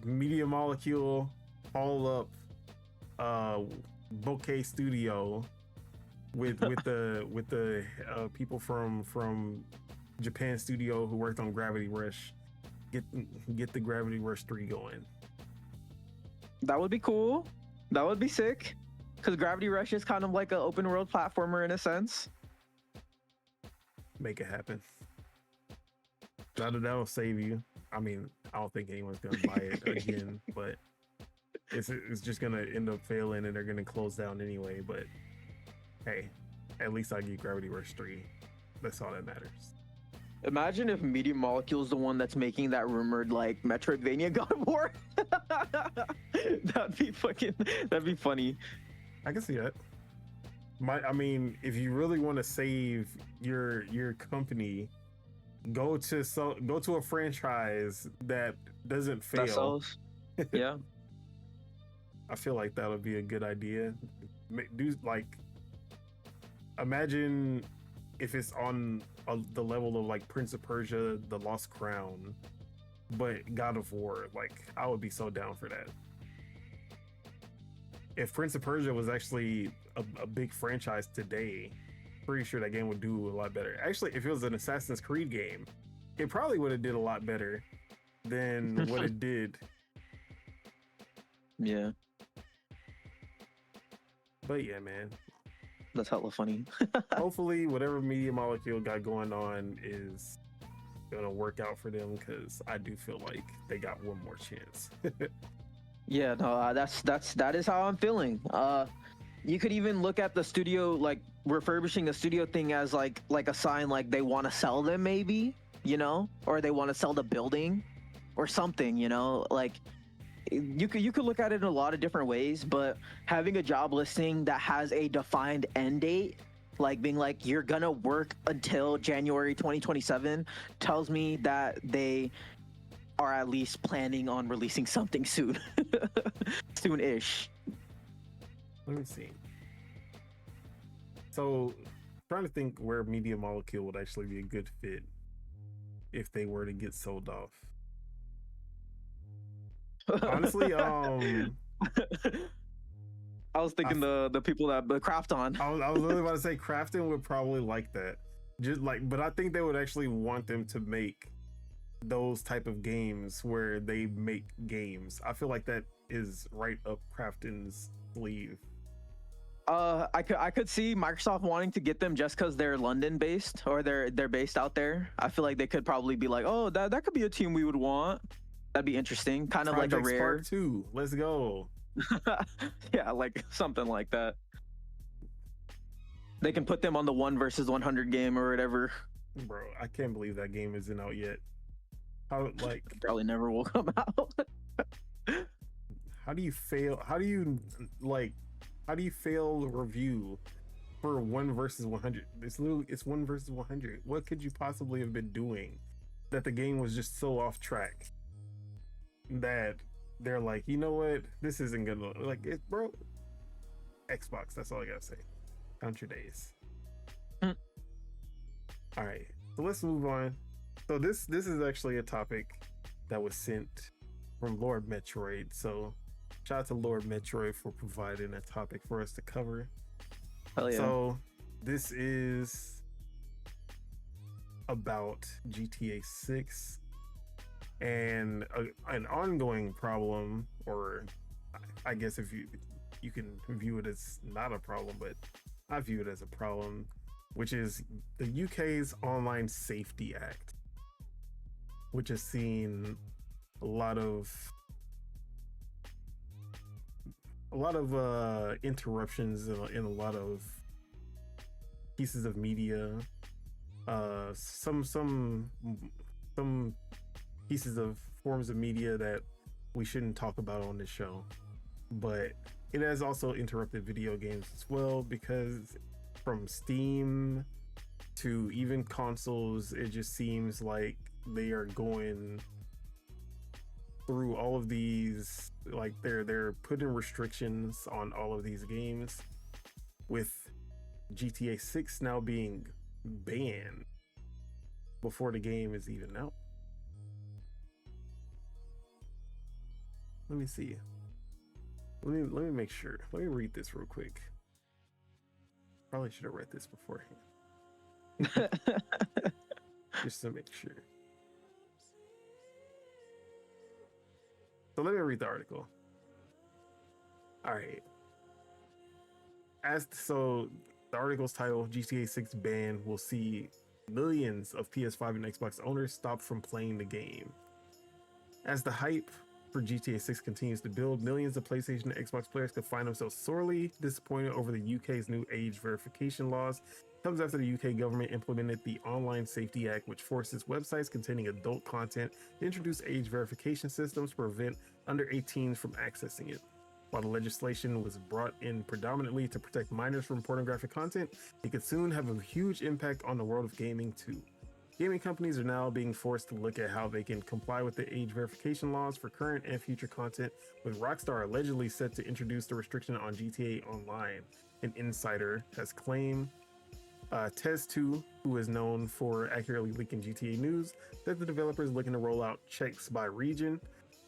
Media Molecule, All Up, Bokeh Studio with the people from Japan studio who worked on Gravity Rush. Get the Gravity Rush 3 going. That would be cool. That would be sick. Because Gravity Rush is kind of like an open world platformer in a sense. Make it happen. That'll save you. I mean, I don't think anyone's gonna buy it again, but it's just gonna end up failing and they're gonna close down anyway. But hey, at least I get Gravity Rush 3. That's all that matters. Imagine if Media Molecule is the one that's making that rumored like Metroidvania God of War. That'd be funny. I can see that. I mean, if you really want to save your company, go to a franchise that doesn't fail. That sells. Yeah. I feel like that would be a good idea. Do like, imagine if it's on the level of like Prince of Persia, The Lost Crown, but God of War. Like, I would be so down for that. If Prince of Persia was actually a big franchise today, pretty sure that game would do a lot better. Actually, if it was an Assassin's Creed game, it probably would have did a lot better than what it did. Yeah. But yeah, man. That's hella funny. Hopefully, whatever Media Molecule got going on is gonna work out for them, because I do feel like they got one more chance. Yeah, no, that is how I'm feeling. You could even look at the studio, like refurbishing a studio thing as like a sign like they want to sell them, maybe. you know, or they want to sell the building or something, you know, like you could look at it in a lot of different ways, but having a job listing that has a defined end date, like being like you're gonna work until January 2027, tells me that they are at least planning on releasing something soon. Soon-ish. Let me see. So, trying to think where Media Molecule would actually be a good fit if they were to get sold off. Honestly, I was thinking the people that the craft on. I was really about to say Crafton would probably like that. Just like, but I think they would actually want them to make those type of games where they make games. I feel like that is right up Crafton's sleeve. I could see Microsoft wanting to get them just because they're London based or they're based out there. I feel like they could probably be like, oh, that could be a team we would want. That'd be interesting. Kind of Project like a rare. Spark 2. Let's go. Yeah, like something like that. They can put them on the 1 versus 100 game or whatever. Bro, I can't believe that game isn't out yet. How like Probably never will come out. how do you fail? How do you fail review for 1 versus 100? It's 1 versus 100. What could you possibly have been doing that the game was just so off track that they're like, you know what, this isn't gonna like it, bro. Xbox, that's all I gotta say. Count your days. All right, so let's move on. So this is actually a topic that was sent from Lord Metroid. So shout out to Lord Metroid for providing a topic for us to cover. Hell yeah. So this is about GTA 6 and an ongoing problem, or I guess if you can view it as not a problem, but I view it as a problem, which is the UK's Online Safety Act, which has seen a lot of interruptions in a lot of pieces of media, some pieces of forms of media that we shouldn't talk about on this show, but it has also interrupted video games as well, because from Steam to even consoles, it just seems like they are going through all of these, like they're putting restrictions on all of these games, with GTA 6 now being banned before the game is even out. Let me see. Let me make sure. Let me read this real quick. Probably should have read this beforehand. Just to make sure. So let me read the article. All right. So the article's title, GTA 6 ban will see millions of PS5 and Xbox owners stop from playing the game. As the hype for GTA 6 continues to build, millions of PlayStation and Xbox players could find themselves sorely disappointed over the UK's new age verification laws. It comes after the UK government implemented the Online Safety Act, which forces websites containing adult content to introduce age verification systems to prevent under 18s from accessing it. While the legislation was brought in predominantly to protect minors from pornographic content, it could soon have a huge impact on the world of gaming too. Gaming companies are now being forced to look at how they can comply with the age verification laws for current and future content, with Rockstar allegedly set to introduce the restriction on GTA Online. An insider has claimed. Tez2, who is known for accurately leaking GTA news, that the developer is looking to roll out checks by region.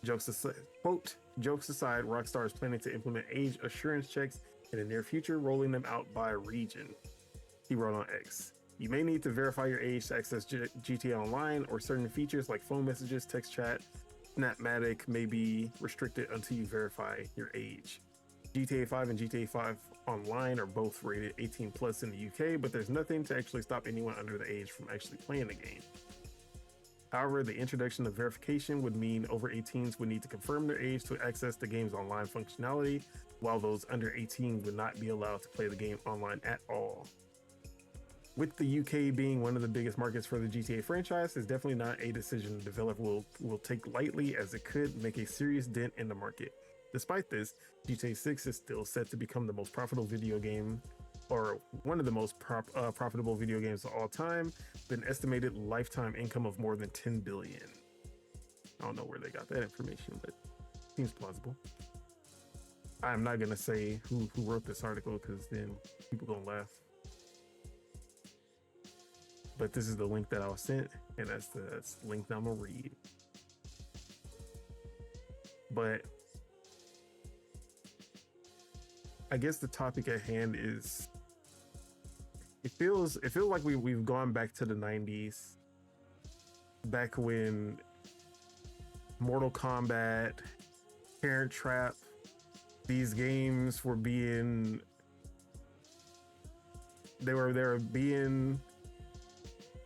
Jokes aside, quote, jokes aside, Rockstar is planning to implement age assurance checks in the near future, rolling them out by region. He wrote on X. You may need to verify your age to access GTA Online, or certain features like phone messages, text chat, Snapmatic may be restricted until you verify your age. GTA 5 and GTA 5 Online are both rated 18 plus in the UK, but there's nothing to actually stop anyone under the age from actually playing the game. However, the introduction of verification would mean over 18s would need to confirm their age to access the game's online functionality, while those under 18 would not be allowed to play the game online at all. with the UK being one of the biggest markets for the GTA franchise, it's definitely not a decision the developer will take lightly, as it could make a serious dent in the market. Despite this, GTA 6 is still set to become the most profitable video game, or one of the most profitable video games of all time, with an estimated lifetime income of more than 10 billion. I don't know where they got that information, but it seems plausible. I'm not gonna say who wrote this article, because then people gonna laugh. But this is the link that I was sent, and that's the link that I'm gonna read. But I guess the topic at hand is, it feels like we've gone back to the 90s, back when Mortal Kombat, Parent Trap, these games were being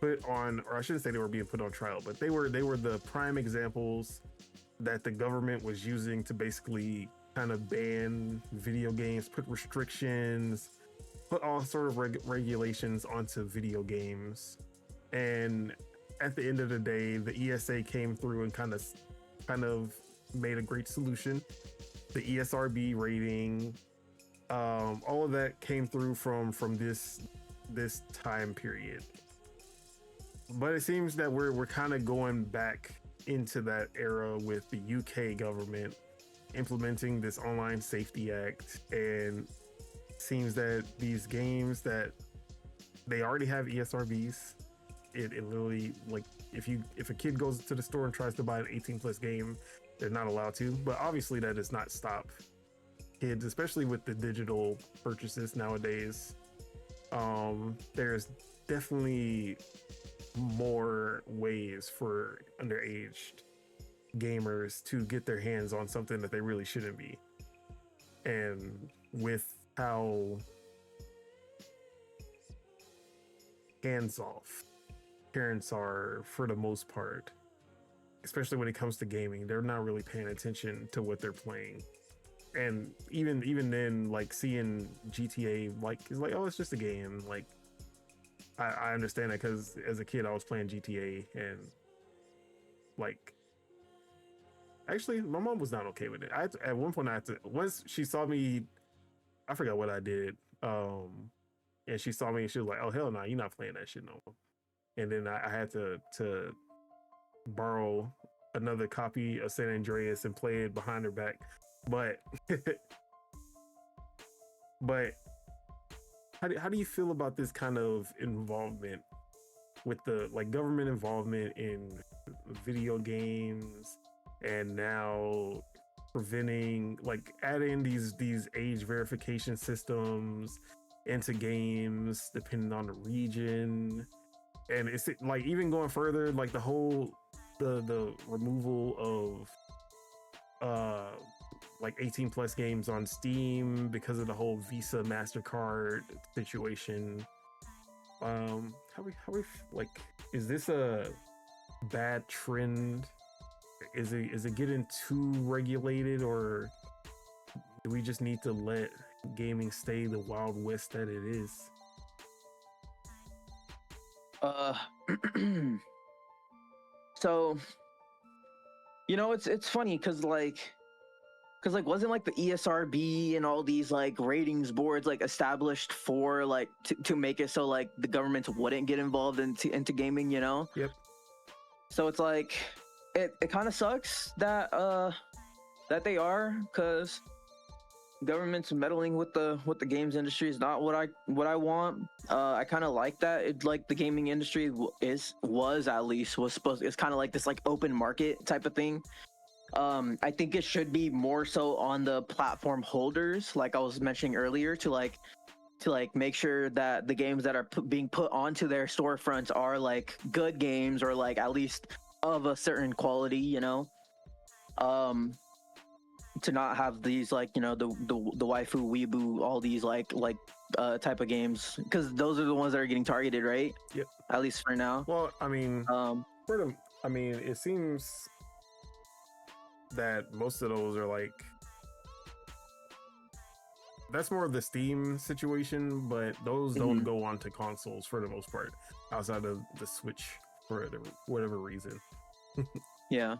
put on, or I shouldn't say they were being put on trial, but they were the prime examples that the government was using to basically kind of ban video games, put restrictions, put all sort of regulations onto video games. And at the end of the day, the ESA came through and kind of made a great solution. The ESRB rating, all of that came through from this time period. But it seems that we're kind of going back into that era with the UK government implementing this Online Safety Act, and it seems that these games that they already have ESRBs, it literally, like, if a kid goes to the store and tries to buy an 18+ game, they're not allowed to. But obviously that does not stop kids, especially with the digital purchases nowadays. There's definitely more ways for underage gamers to get their hands on something that they really shouldn't be. And with how hands-off parents are, for the most part, especially when it comes to gaming, they're not really paying attention to what they're playing. And even then, like, seeing GTA, like, it's like, oh, it's just a game. Like, I understand that, because as a kid I was playing GTA, and like, actually my mom was not okay with it. At one point once she saw me, I forgot what I did, and she saw me and she was like, oh hell no, you're not playing that shit no more. And then I had to borrow another copy of San Andreas and play it behind her back. But but how do you feel about this kind of involvement with the, like, government involvement in video games, and now preventing, like, adding these age verification systems into games depending on the region? And it's like, even going further, like the whole the removal of like 18+ games on Steam because of the whole Visa MasterCard situation. How we like, is this a bad trend? Is it getting too regulated, or do we just need to let gaming stay the Wild West that it is? So, it's funny because wasn't like the ESRB and all these like ratings boards like established for like to make it so like the government wouldn't get involved into gaming, Yep. So it's like it kind of sucks that they are, because government's meddling with the games industry is not what I want. I kind of like that. It, like, the gaming industry was supposed, it's kind of like this like open market type of thing. I think it should be more so on the platform holders, like I was mentioning earlier, to make sure that the games that are being put onto their storefronts are like good games, or like at least of a certain quality, to not have these like, the waifu weebu, all these like type of games, because those are the ones that are getting targeted, right? Yep. At least for now. Well, I mean, it seems that most of those are like, that's more of the Steam situation, but those don't go onto consoles for the most part, outside of the Switch for whatever reason. Yeah.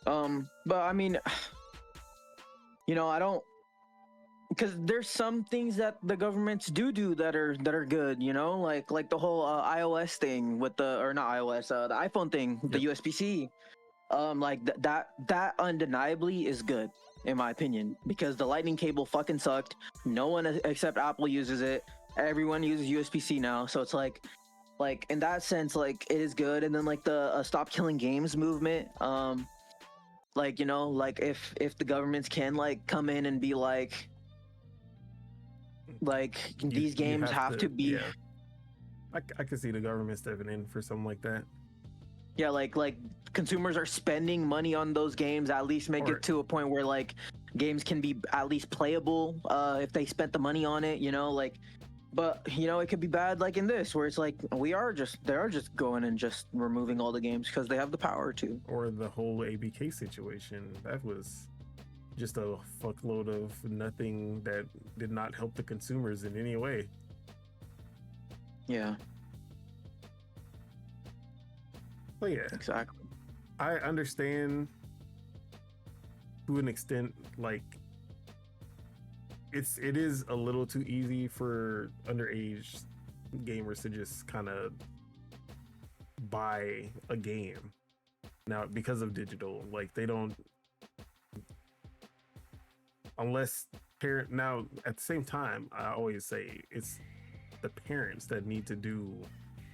But I mean, I don't, because there's some things that the governments do that are good, like the whole iOS thing with or not iOS, the iPhone thing, the USB-C. Like that undeniably is good in my opinion, because the lightning cable fucking sucked. No one except Apple uses it. Everyone uses USB-C now, so it's like in that sense, like it is good. And then like the stop killing games movement, like like if the governments can like come in and be like these games have to be. Yeah. I could see the government stepping in for something like that. Yeah, like consumers are spending money on those games, at least make it to a point where like games can be at least playable if they spent the money on it, like. But it could be bad, like in this, where it's like they are just going and just removing all the games because they have the power to. Or the whole ABK situation, that was just a fuckload of nothing that did not help the consumers in any way. Yeah. But yeah, exactly. I understand to an extent, like it is a little too easy for underage gamers to just kind of buy a game now because of digital. Like they don't, unless parent. Now at the same time, I always say it's the parents that need to do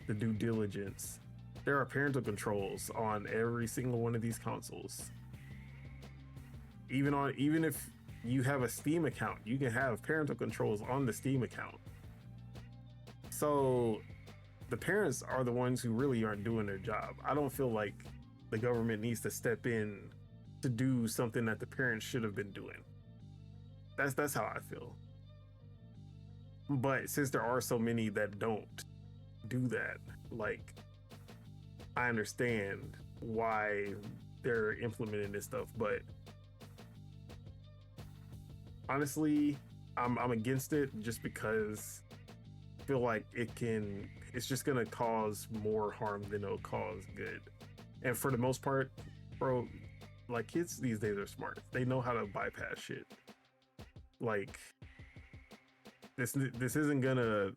the due diligence. There are parental controls on every single one of these consoles. Even if you have a Steam account, you can have parental controls on the Steam account. So the parents are the ones who really aren't doing their job. I don't feel like the government needs to step in to do something that the parents should have been doing. That's how I feel. But since there are so many that don't do that, like, I understand why they're implementing this stuff, but honestly, I'm against it just because I feel like it's just gonna cause more harm than it'll cause good. And for the most part, bro, like kids these days are smart. They know how to bypass shit. Like this isn't gonna.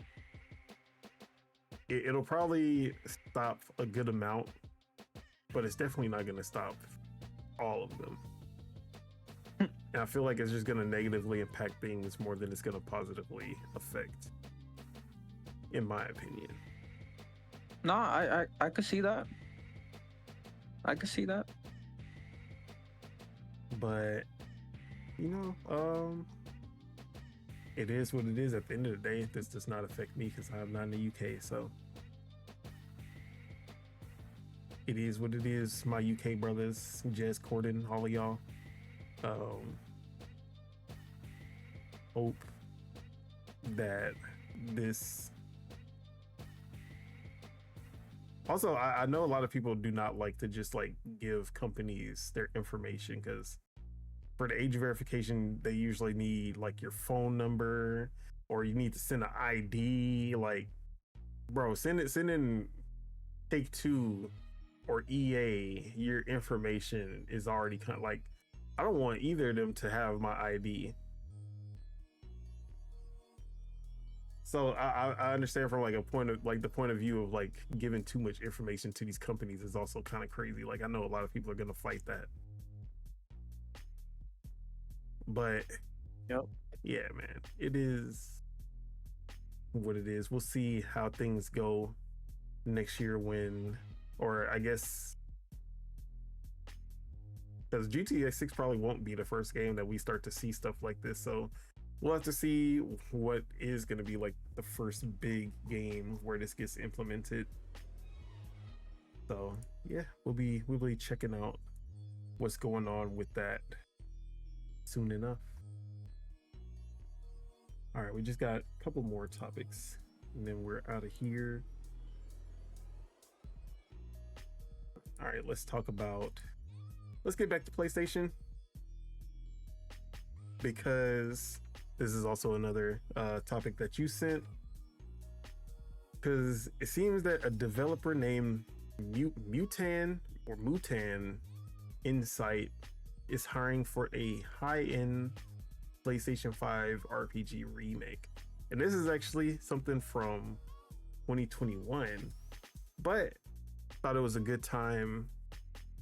It'll probably stop a good amount, but it's definitely not gonna stop all of them. And I feel like it's just gonna negatively impact things more than it's gonna positively affect, in my opinion. No, I could see that. I could see that. But it is what it is. At the end of the day, this does not affect me because I'm not in the UK. So it is what it is. My UK brothers, Jez Corden, all of y'all. Hope that this. Also, I know a lot of people do not like to just like give companies their information because for the age verification, they usually need like your phone number or you need to send an ID. Like, bro, send in Take-Two or EA. Your information is already kind of like, I don't want either of them to have my ID. So I understand from like the point of view of like giving too much information to these companies is also kind of crazy. Like I know a lot of people are gonna fight that. But yep. Yeah, man, it is what it is. We'll see how things go next year or I guess because GTA 6 probably won't be the first game that we start to see stuff like this. So we'll have to see what is going to be like the first big game where this gets implemented. So yeah, we'll be checking out what's going on with that soon enough. All right, we just got a couple more topics and then we're out of here. All right, let's get back to PlayStation because this is also another topic that you sent, because it seems that a developer named Mutan Insight is hiring for a high-end PlayStation 5 RPG remake. And this is actually something from 2021, but thought it was a good time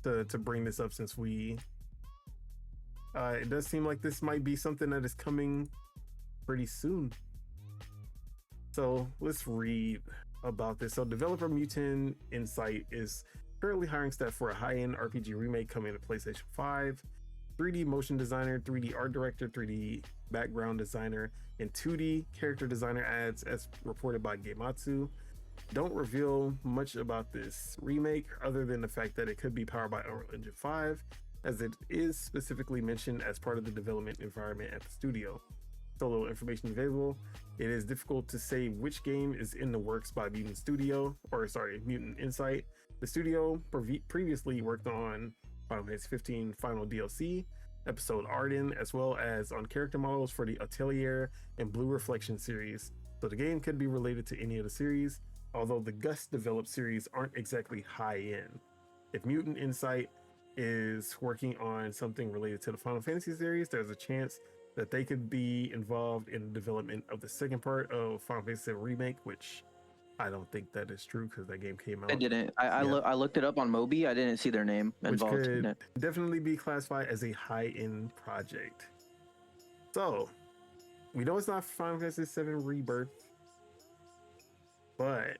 to bring this up, since it does seem like this might be something that is coming pretty soon. So let's read about this. So developer Mutant Insight is currently hiring staff for a high-end RPG remake coming to PlayStation 5. 3D motion designer, 3D art director, 3D background designer, and 2D character designer ads, as reported by Gematsu. Don't reveal much about this remake other than the fact that it could be powered by Unreal Engine 5, as it is specifically mentioned as part of the development environment at the studio. So little information available. It is difficult to say which game is in the works by Mutant Insight. The studio previously worked on Final Fantasy 15 Final DLC, episode Arden, as well as on character models for the Atelier and Blue Reflection series. So the game could be related to any of the series, although the Gus developed series aren't exactly high end. If Mutant Insight is working on something related to the Final Fantasy series, there's a chance that they could be involved in the development of the second part of Final Fantasy VII Remake, which I don't think that is true because that game came out. I didn't. I looked it up on Moby. I didn't see their name involved. Which could in it. definitely be classified as a high-end project. So we know it's not Final Fantasy VII Rebirth, but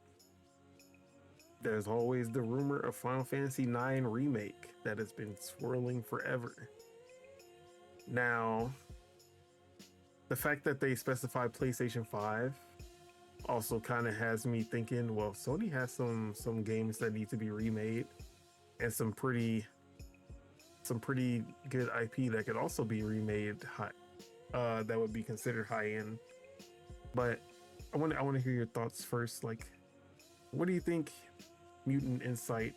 there's always the rumor of Final Fantasy IX Remake that has been swirling forever. Now, the fact that they specify PlayStation 5 also kind of has me thinking, well, Sony has some games that need to be remade, and some pretty good IP that could also be remade that would be considered high end. But I want to hear your thoughts first. Like, what do you think Mutant Insight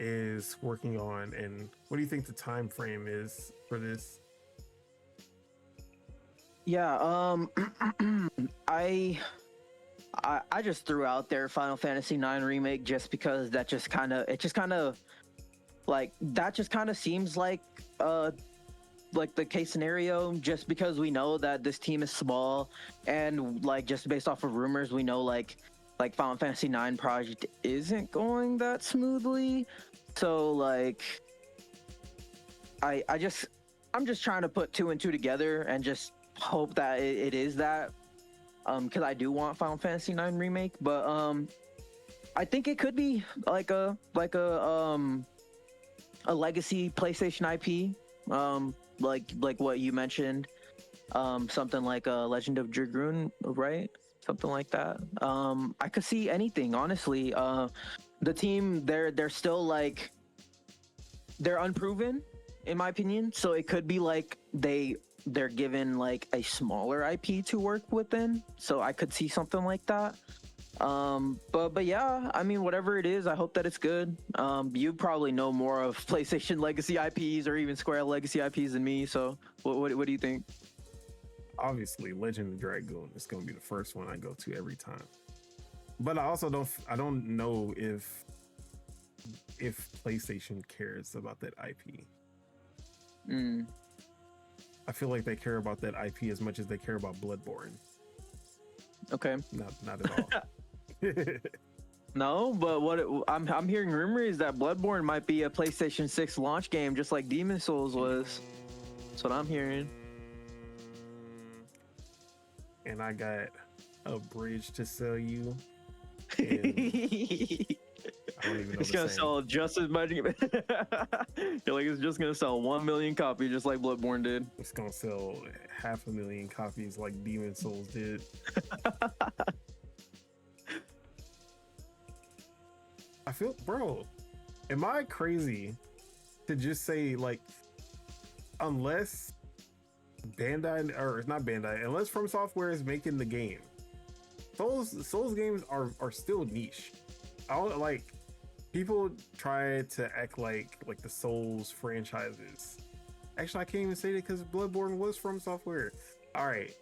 is working on, and what do you think the time frame is for this? Yeah, I just threw out there Final Fantasy IX Remake just because that just kind of seems like the case scenario, just because we know that this team is small, and like just based off of rumors we know like Final Fantasy IX project isn't going that smoothly. So like I'm just trying to put two and two together and just hope that it is that, because I do want Final Fantasy IX Remake, but I think it could be like a legacy PlayStation IP, like what you mentioned, something like a Legend of Dragoon, right? Something like that. I could see anything, honestly. The team, they're still like, they're unproven in my opinion, so it could be like they're given like a smaller IP to work within, so I could see something like that. But yeah, I mean, whatever it is, I hope that it's good. You probably know more of PlayStation legacy IPs or even Square legacy IPs than me, so what do you think? Obviously, Legend of Dragoon is going to be the first one I go to every time. But I also don't know if PlayStation cares about that IP. I feel like they care about that IP as much as they care about Bloodborne. Okay. Not at all. No, but I'm hearing rumors that Bloodborne might be a PlayStation 6 launch game, just like Demon Souls was. That's what I'm hearing. And I got a bridge to sell you. I don't even know. It's gonna sell just as much. You're like, it's just gonna sell 1 million copies, just like Bloodborne did. It's gonna sell 500,000 copies, like Demon Souls did. I feel, bro, am I crazy to just say, like, unless Bandai, or it's not Bandai, unless From Software is making the game, Souls games are still niche. I don't like, people try to act like the Souls franchises. Actually, I can't even say that because Bloodborne was From Software. All right,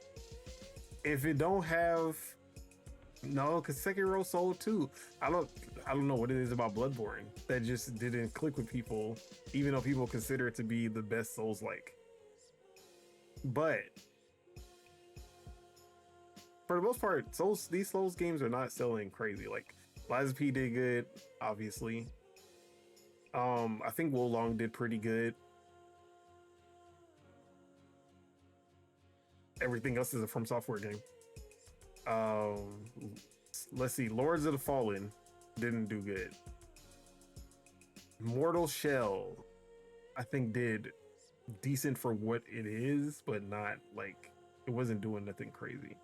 if it don't have no, because Sekiro sold too. I don't know what it is about Bloodborne that just didn't click with people, even though people consider it to be the best Souls like. But for the most part, these Souls games are not selling crazy. Like Lies of P did good, obviously. I think Wolong did pretty good. Everything else is a From Software game. Let's see. Lords of the Fallen didn't do good. Mortal Shell, I think, did decent for what it is, but not like it wasn't doing nothing crazy.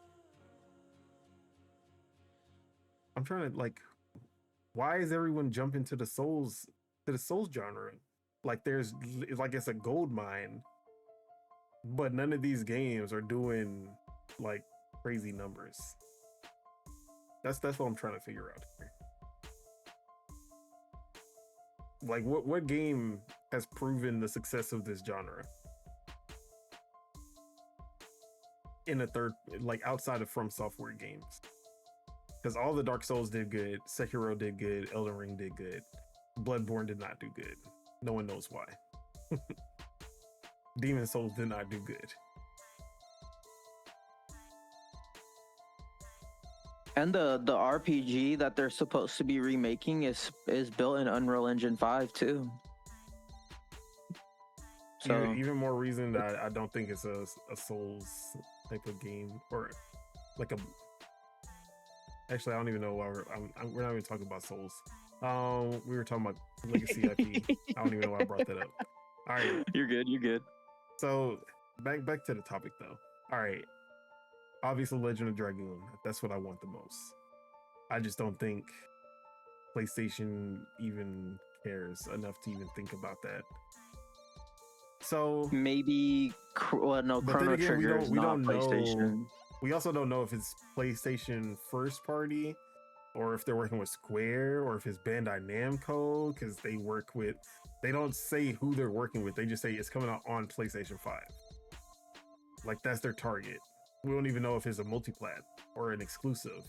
I'm trying to like, why is everyone jumping to the Souls genre? Like it's a gold mine, but none of these games are doing like crazy numbers. That's what I'm trying to figure out here. Like what game has proven the success of this genre in a third, like outside of From Software games? Because all the Dark Souls did good, Sekiro did good, Elden Ring did good, Bloodborne did not do good. No one knows why. Demon Souls did not do good. And the RPG that they're supposed to be remaking is built in Unreal Engine 5 too. So even more reason that I don't think it's a Souls type of game, or like a. Actually, I don't even know why we're not even talking about Souls. We were talking about Legacy IP. I don't even know why I brought that up. All right, You're good. so back to the topic though. All right. Obviously, Legend of Dragoon. That's what I want the most. I just don't think PlayStation even cares enough to even think about that. So Maybe no, but then Chrono again, Trigger is we not don't know. PlayStation. We also don't know if it's PlayStation first party, or if they're working with Square, or if it's Bandai Namco, because they don't say who they're working with. They just say it's coming out on PlayStation 5. Like that's their target. We don't even know if it's a multiplat or an exclusive.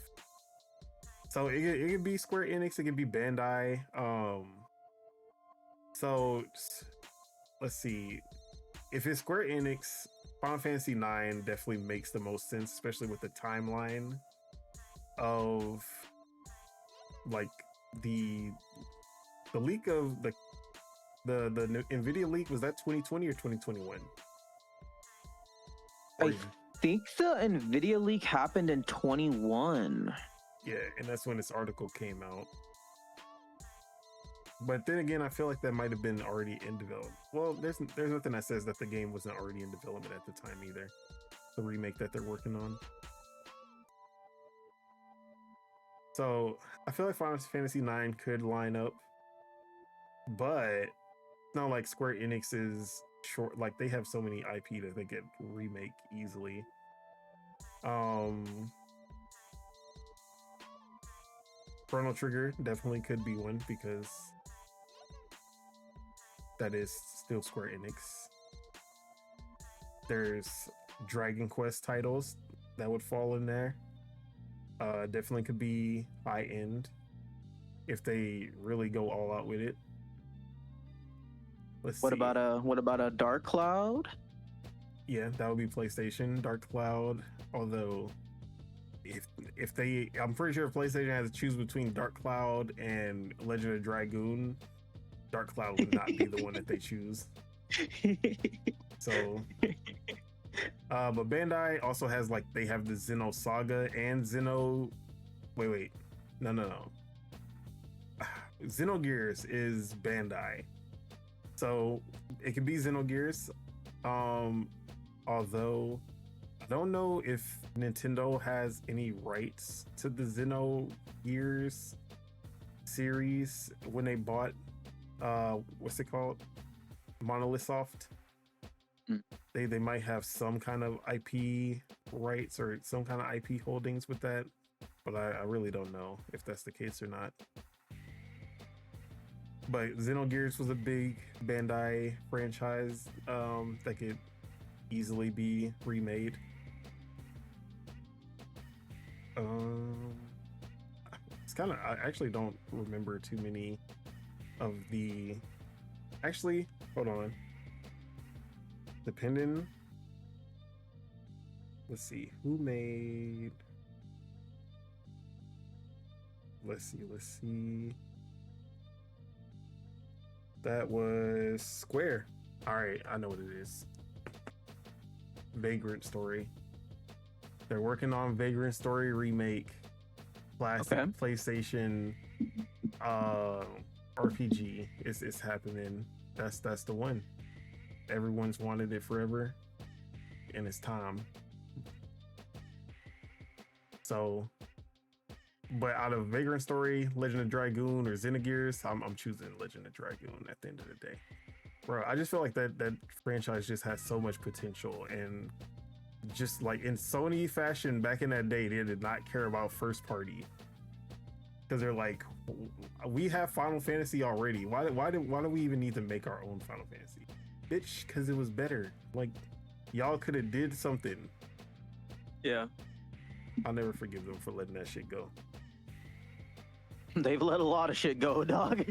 So it could be Square Enix, it could be Bandai. So let's see. If it's Square Enix, Final Fantasy IX definitely makes the most sense, especially with the timeline of like the leak of the Nvidia leak. Was that 2020 or 2021? I think the Nvidia leak happened in 21. Yeah, and that's when this article came out. But then again, I feel like that might have been already in development. Well, there's nothing that says that the game wasn't already in development at the time either. The remake that they're working on. So I feel like Final Fantasy IX could line up, but it's not like Square Enix is short. Like they have so many IP that they could remake easily. Chrono Trigger definitely could be one because that is still Square Enix. There's Dragon Quest titles that would fall in there. Definitely could be high end if they really go all out with it. Let's see. What about a Dark Cloud? Yeah, that would be PlayStation Dark Cloud. Although, I'm pretty sure if PlayStation has to choose between Dark Cloud and Legend of Dragoon, Dark Cloud would not be the one that they choose. So, but Bandai also has they have the Xeno Saga and Xeno. Wait, no. Xenogears is Bandai, so it could be Xenogears. Although I don't know if Nintendo has any rights to the Xenogears series when they bought what's it called, Monolith Soft. They might have some kind of IP rights or some kind of IP holdings with that, but I really don't know if that's the case or not. But Xenogears was a big Bandai franchise that could easily be remade. Um, it's kind of. I actually don't remember too many of the. Actually, hold on. Depending. Let's see who made. Let's see. That was Square. All right, I know what it is. Vagrant Story. They're working on Vagrant Story remake. Classic PlayStation RPG. It's happening. That's the one. Everyone's wanted it forever, and it's time. So, but out of Vagrant Story, Legend of Dragoon, or Xenogears, I'm choosing Legend of Dragoon at the end of the day. Bro, I just feel like that franchise just has so much potential, and just like in Sony fashion back in that day, they did not care about first party. Because they're like, we have Final Fantasy already. Why do we even need to make our own Final Fantasy? Bitch, because it was better. Like, y'all could have did something. Yeah. I'll never forgive them for letting that shit go. They've let a lot of shit go, dog.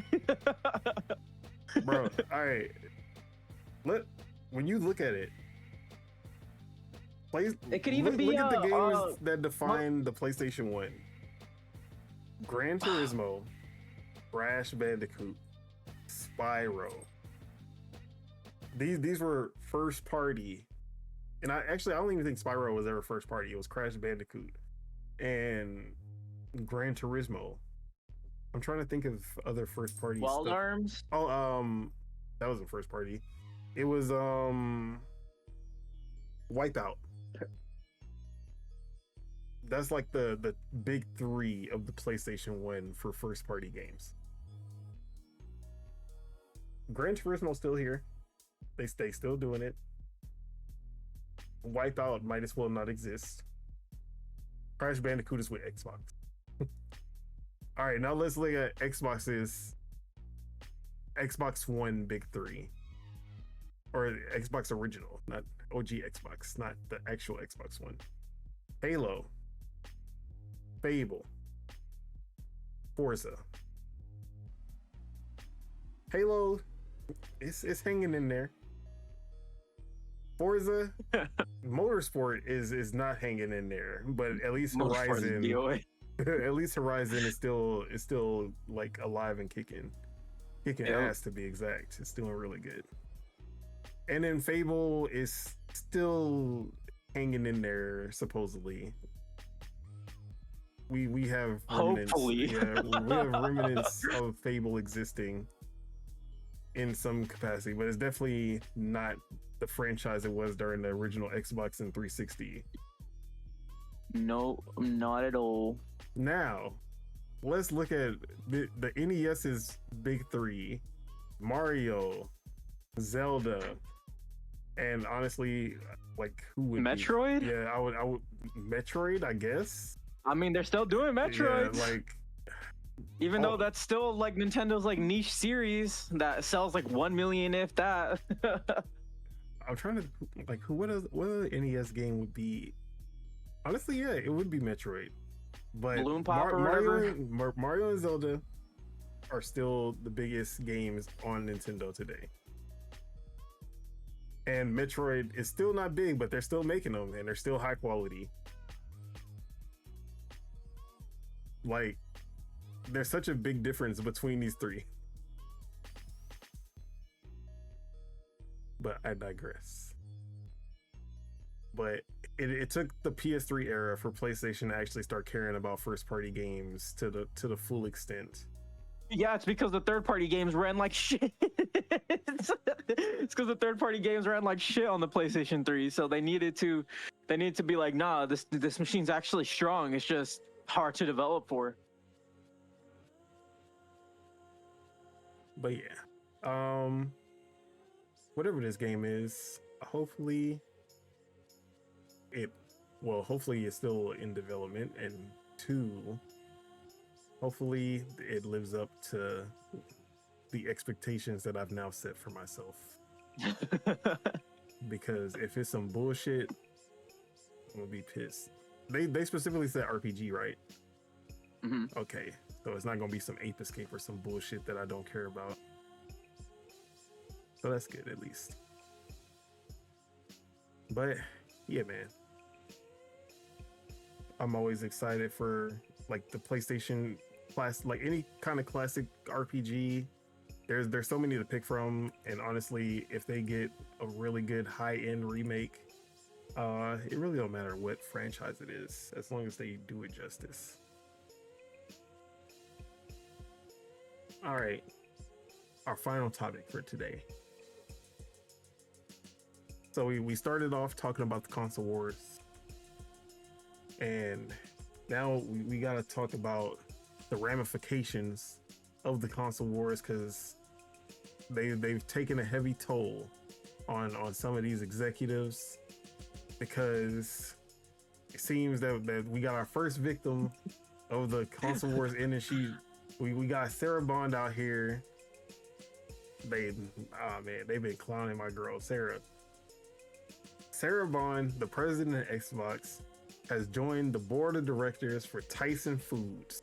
Bro, all right. When you look at it, it could even be look at the games that define the PlayStation 1. Gran Turismo, Crash Bandicoot, Spyro. These were first party. And I don't even think Spyro was ever first party. It was Crash Bandicoot and Gran Turismo. I'm trying to think of other first party Wild stuff. Arms? Oh, that wasn't first party. It was Wipeout. That's like the big three of the PlayStation 1 for first party games. Gran Turismo's still here. They still doing it. Wipeout might as well not exist. Crash Bandicoot is with Xbox. All right, now let's look at Xbox One big three. Or Xbox original, not OG Xbox, not the actual Xbox One. Halo, Fable, Forza. Halo, it's hanging in there. Forza Motorsport is not hanging in there, but at least Horizon, at least Horizon is still like alive and kicking ass, to be exact. It's doing really good. And then Fable is still hanging in there, supposedly. We have remnants. Hopefully. Yeah, we have remnants of Fable existing in some capacity, but it's definitely not the franchise it was during the original Xbox and 360. No, not at all. Now, let's look at the NES's big three: Mario, Zelda, and honestly, like, who would Metroid? Be? Yeah, I would Metroid, I guess. I mean, they're still doing Metroid. Yeah, like, even though that's still like Nintendo's like niche series that sells like 1 million, if that. I'm trying to like, what other NES game would be? Honestly, yeah, it would be Metroid. But Balloon Pop or whatever. Mario and Zelda are still the biggest games on Nintendo today. And Metroid is still not big, but they're still making them, and they're still high quality. Like, there's such a big difference between these three. But I digress. But it took the PS3 era for PlayStation to actually start caring about first party games to the full extent. Yeah, it's because the third party games ran like shit. It's because the third party games ran like shit on the PlayStation 3, so they needed to be like, nah, this machine's actually strong. It's just hard to develop for. But yeah, whatever this game is, hopefully it's still in development, and 2, hopefully it lives up to the expectations that I've now set for myself. Because if it's some bullshit, I'm gonna be pissed. They specifically said RPG, right? Mm-hmm. Okay, so it's not gonna be some Ape Escape or some bullshit that I don't care about. So that's good at least. But yeah, man, I'm always excited for like the PlayStation class, like any kind of classic RPG. There's so many to pick from, and honestly, if they get a really good high-end remake, it really don't matter what franchise it is, as long as they do it justice. All right, our final topic for today. So we started off talking about the console wars, and now we got to talk about the ramifications of the console wars, because they've taken a heavy toll on some of these executives, because it seems that we got our first victim of the console wars in, and we got Sarah Bond out here. They've been clowning my girl Sarah Bond, the president of Xbox, has joined the board of directors for Tyson Foods.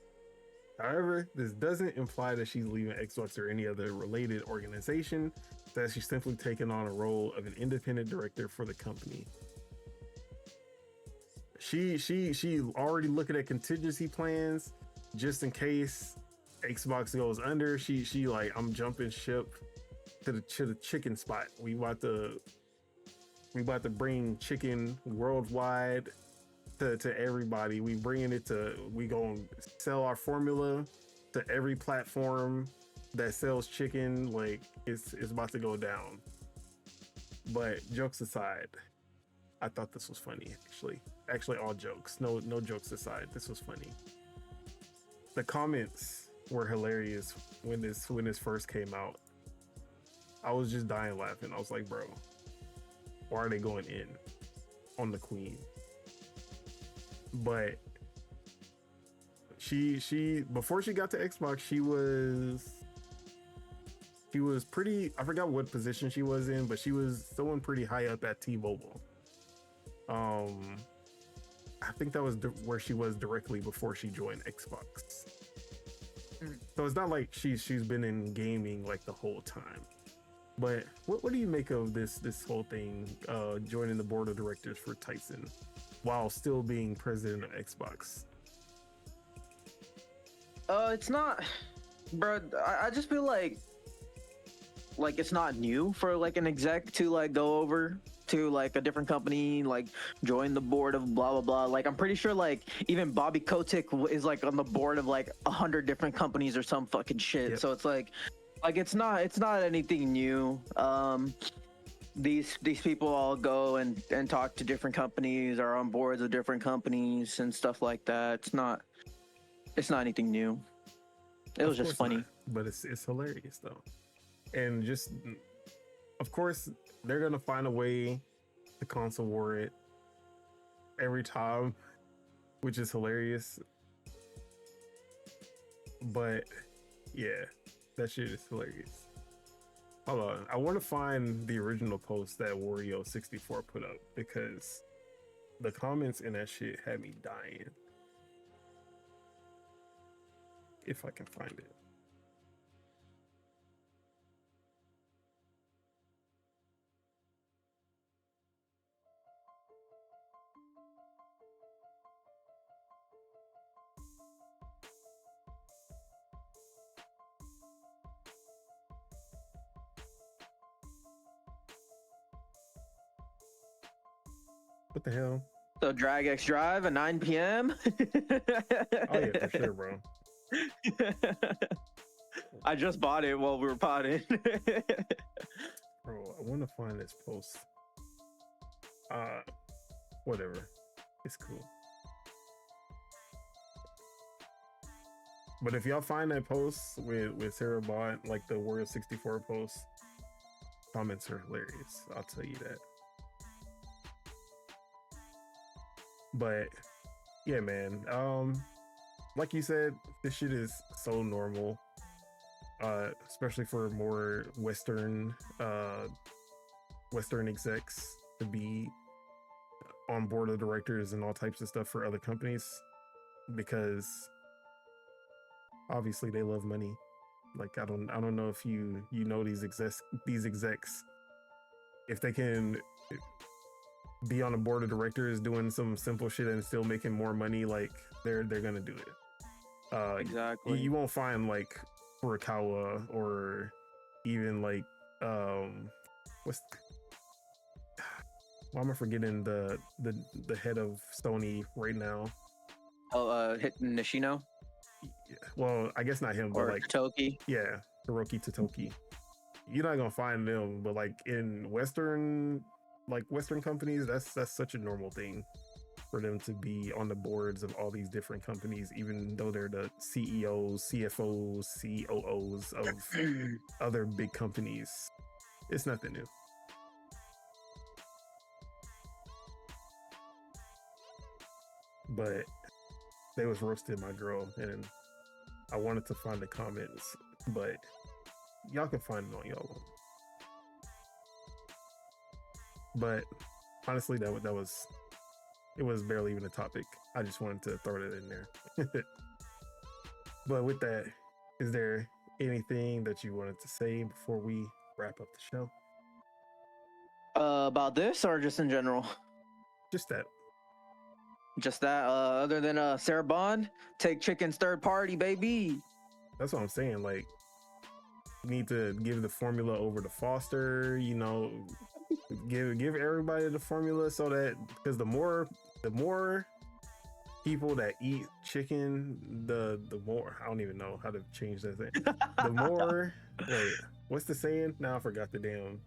However, this doesn't imply that she's leaving Xbox or any other related organization, that she's simply taken on a role of an independent director for the company. She already looking at contingency plans just in case Xbox goes under. She like, I'm jumping ship to the chicken spot. We about to bring chicken worldwide to everybody. We gonna sell our formula to every platform that sells chicken. Like, it's about to go down. But jokes aside, I thought this was funny. Actually, all jokes. No jokes aside, this was funny. The comments were hilarious when this first came out. I was just dying laughing. I was like, bro, why are they going in on the queen? But she before she got to Xbox, she was pretty, I forgot what position she was in, but she was someone pretty high up at T-Mobile. I think that was where she was directly before she joined Xbox. So it's not like she's been in gaming like the whole time. But what do you make of this whole thing, joining the board of directors for Tyson while still being president of Xbox? It's not, bro. I just feel like it's not new for like an exec to like go over to like a different company, like join the board of blah blah blah. Like, I'm pretty sure like even Bobby Kotick is like on the board of like 100 different companies or some fucking shit. Yep. So it's like it's not anything new. These people all go and talk to different companies, are on boards of different companies and stuff like that. It's not anything new. It was just funny. Not, but it's hilarious though. And just, of course, they're gonna find a way to console war it every time, which is hilarious. But yeah, that shit is hilarious. Hold on, I want to find the original post that Wario64 put up, because the comments in that shit had me dying. If I can find it. What the hell? So Drag X Drive at 9 p.m. Oh yeah, for sure, bro. I just bought it while we were potting. Bro, I want to find this post. Whatever. It's cool. But if y'all find that post with Sarah Bond, like the Wario64 post, comments are hilarious. I'll tell you that. But yeah, man. Like you said, this shit is so normal. Especially for more Western execs to be on board of directors and all types of stuff for other companies because obviously they love money. Like I don't know if you know these execs, if they can be on a board of directors doing some simple shit and still making more money, like they're gonna do it. Exactly. You won't find like Furukawa or even like what's why am I forgetting the head of Sony right now? Nishino Well, I guess not him, but or like Toki. yeah, Hiroki Totoki. You're not gonna find them, but like in Western companies, that's such a normal thing for them to be on the boards of all these different companies, even though they're the CEOs, CFOs, COOs of other big companies. It's nothing new. But they was roasting my girl, and I wanted to find the comments, but y'all can find it on y'all own. But honestly, that was it was barely even a topic. I just wanted to throw that in there. But with that, is there anything that you wanted to say before we wrap up the show? About this or just in general? Just that. Just that. Other than Sarah Bond, take Chicken's third party, baby. That's what I'm saying. Like, you need to give the formula over to Foster. You know, give everybody the formula so that because the more people that eat chicken, the more I don't even know how to change that thing. The more wait, what's the saying? Now I forgot the damn.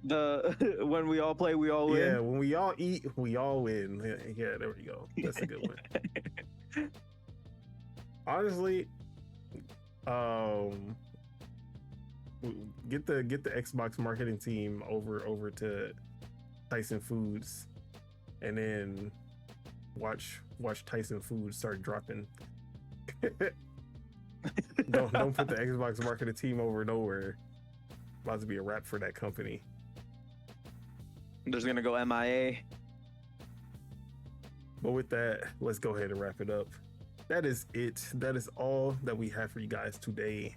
When we all play, we all win. Yeah, when we all eat, we all win. Yeah, there we go. That's a good one. Honestly, get the Xbox marketing team over to Tyson Foods, and then watch Tyson Foods start dropping. don't put the Xbox marketing team over nowhere. About to be a wrap for that company. There's gonna go MIA. But with that, let's go ahead and wrap it up. That is it. That is all that we have for you guys today.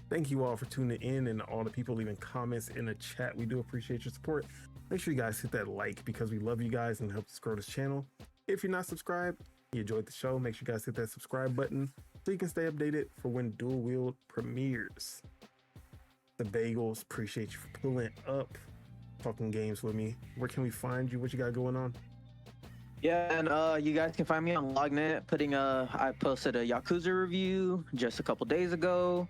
Thank you all for tuning in and all the people leaving comments in the chat. We do appreciate your support. Make sure you guys hit that like because we love you guys and help us grow this channel. If you're not subscribed, you enjoyed the show, make sure you guys hit that subscribe button so you can stay updated for when Dual-Wield premieres. The Bagels, appreciate you for pulling up, talking games with me. Where can we find you? What you got going on? Yeah, and you guys can find me on Lognet. I posted a Yakuza review just a couple days ago.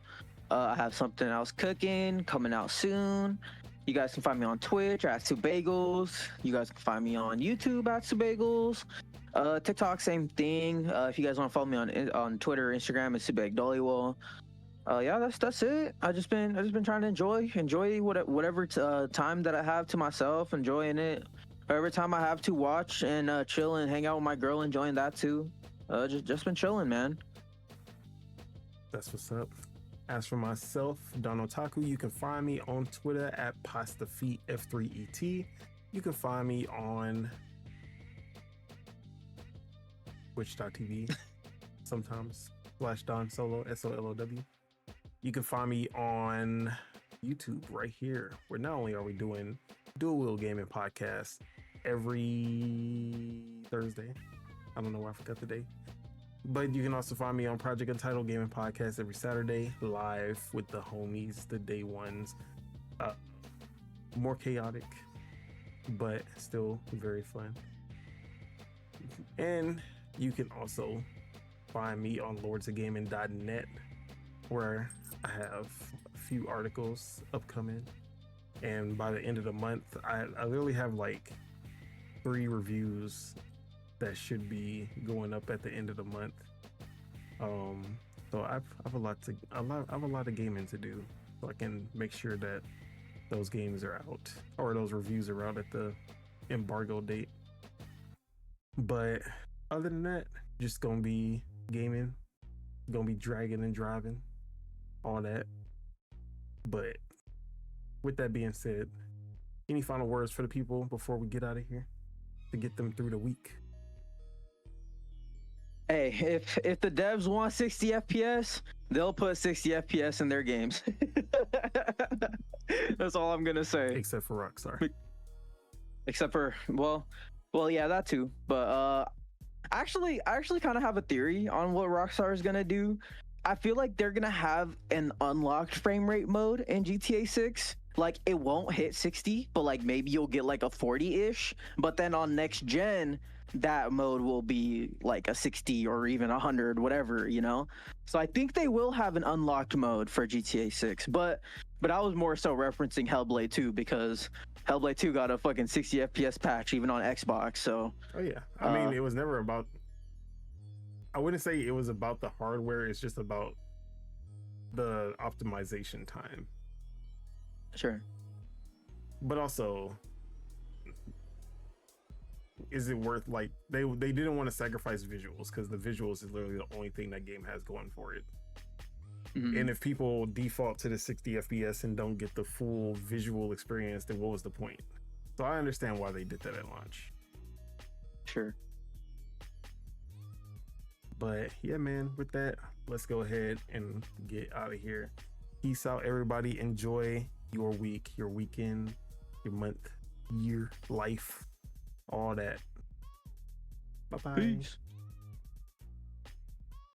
I have something else cooking coming out soon. You guys can find me on Twitch at Subegels. You guys can find me on YouTube at Subegels. TikTok, same thing. If you guys want to follow me on Twitter, Instagram, it's Subeg Dollywall. Yeah, that's it. I just been trying to enjoy whatever time that I have to myself, enjoying it. Every time I have to watch and chill and hang out with my girl, enjoying that too. Just been chilling, man. That's what's up. As for myself, Don Otaku, you can find me on Twitter at PastaFeetF3ET. You can find me on Twitch.tv sometimes /Don Solo SOLOW. You can find me on YouTube right here, where not only are we doing Dual-Wield Gaming Podcast every Thursday. I don't know why I forgot the day. But you can also find me on Project Untitled Gaming Podcast every Saturday, live with the homies, the day ones. More chaotic, but still very fun. And you can also find me on lordsofgaming.net, where I have a few articles upcoming. And by the end of the month, I literally have like 3 reviews that should be going up at the end of the month. So I have a lot of gaming to do, so I can make sure that those games are out, or those reviews are out at the embargo date. But other than that, just gonna be gaming, gonna be dragging and driving, all that. But with that being said, any final words for the people before we get out of here? to get them through the week. Hey, if the devs want 60 FPS, they'll put 60 FPS in their games. That's all I'm gonna say. Except for Rockstar. Except for well, yeah, that too. But I actually kind of have a theory on what Rockstar is gonna do. I feel like they're gonna have an unlocked frame rate mode in GTA 6. Like it won't hit 60, but like maybe you'll get like a 40-ish. But then on next gen, that mode will be like a 60 or even 100, whatever, you know. So I think they will have an unlocked mode for GTA 6. But I was more so referencing Hellblade 2 because Hellblade 2 got a fucking 60 FPS patch even on Xbox. So oh yeah, I mean it was never about. I wouldn't say it was about the hardware. It's just about the optimization time. Sure. But also, is it worth like they didn't want to sacrifice visuals because the visuals is literally the only thing that game has going for it. Mm-hmm. And if people default to the 60 FPS and don't get the full visual experience, then what was the point? So I understand why they did that at launch. Sure. But yeah, man, with that, let's go ahead and get out of here. Peace out, everybody. Enjoy your week, your weekend, your month, year, life, all that. Bye-bye. Peace.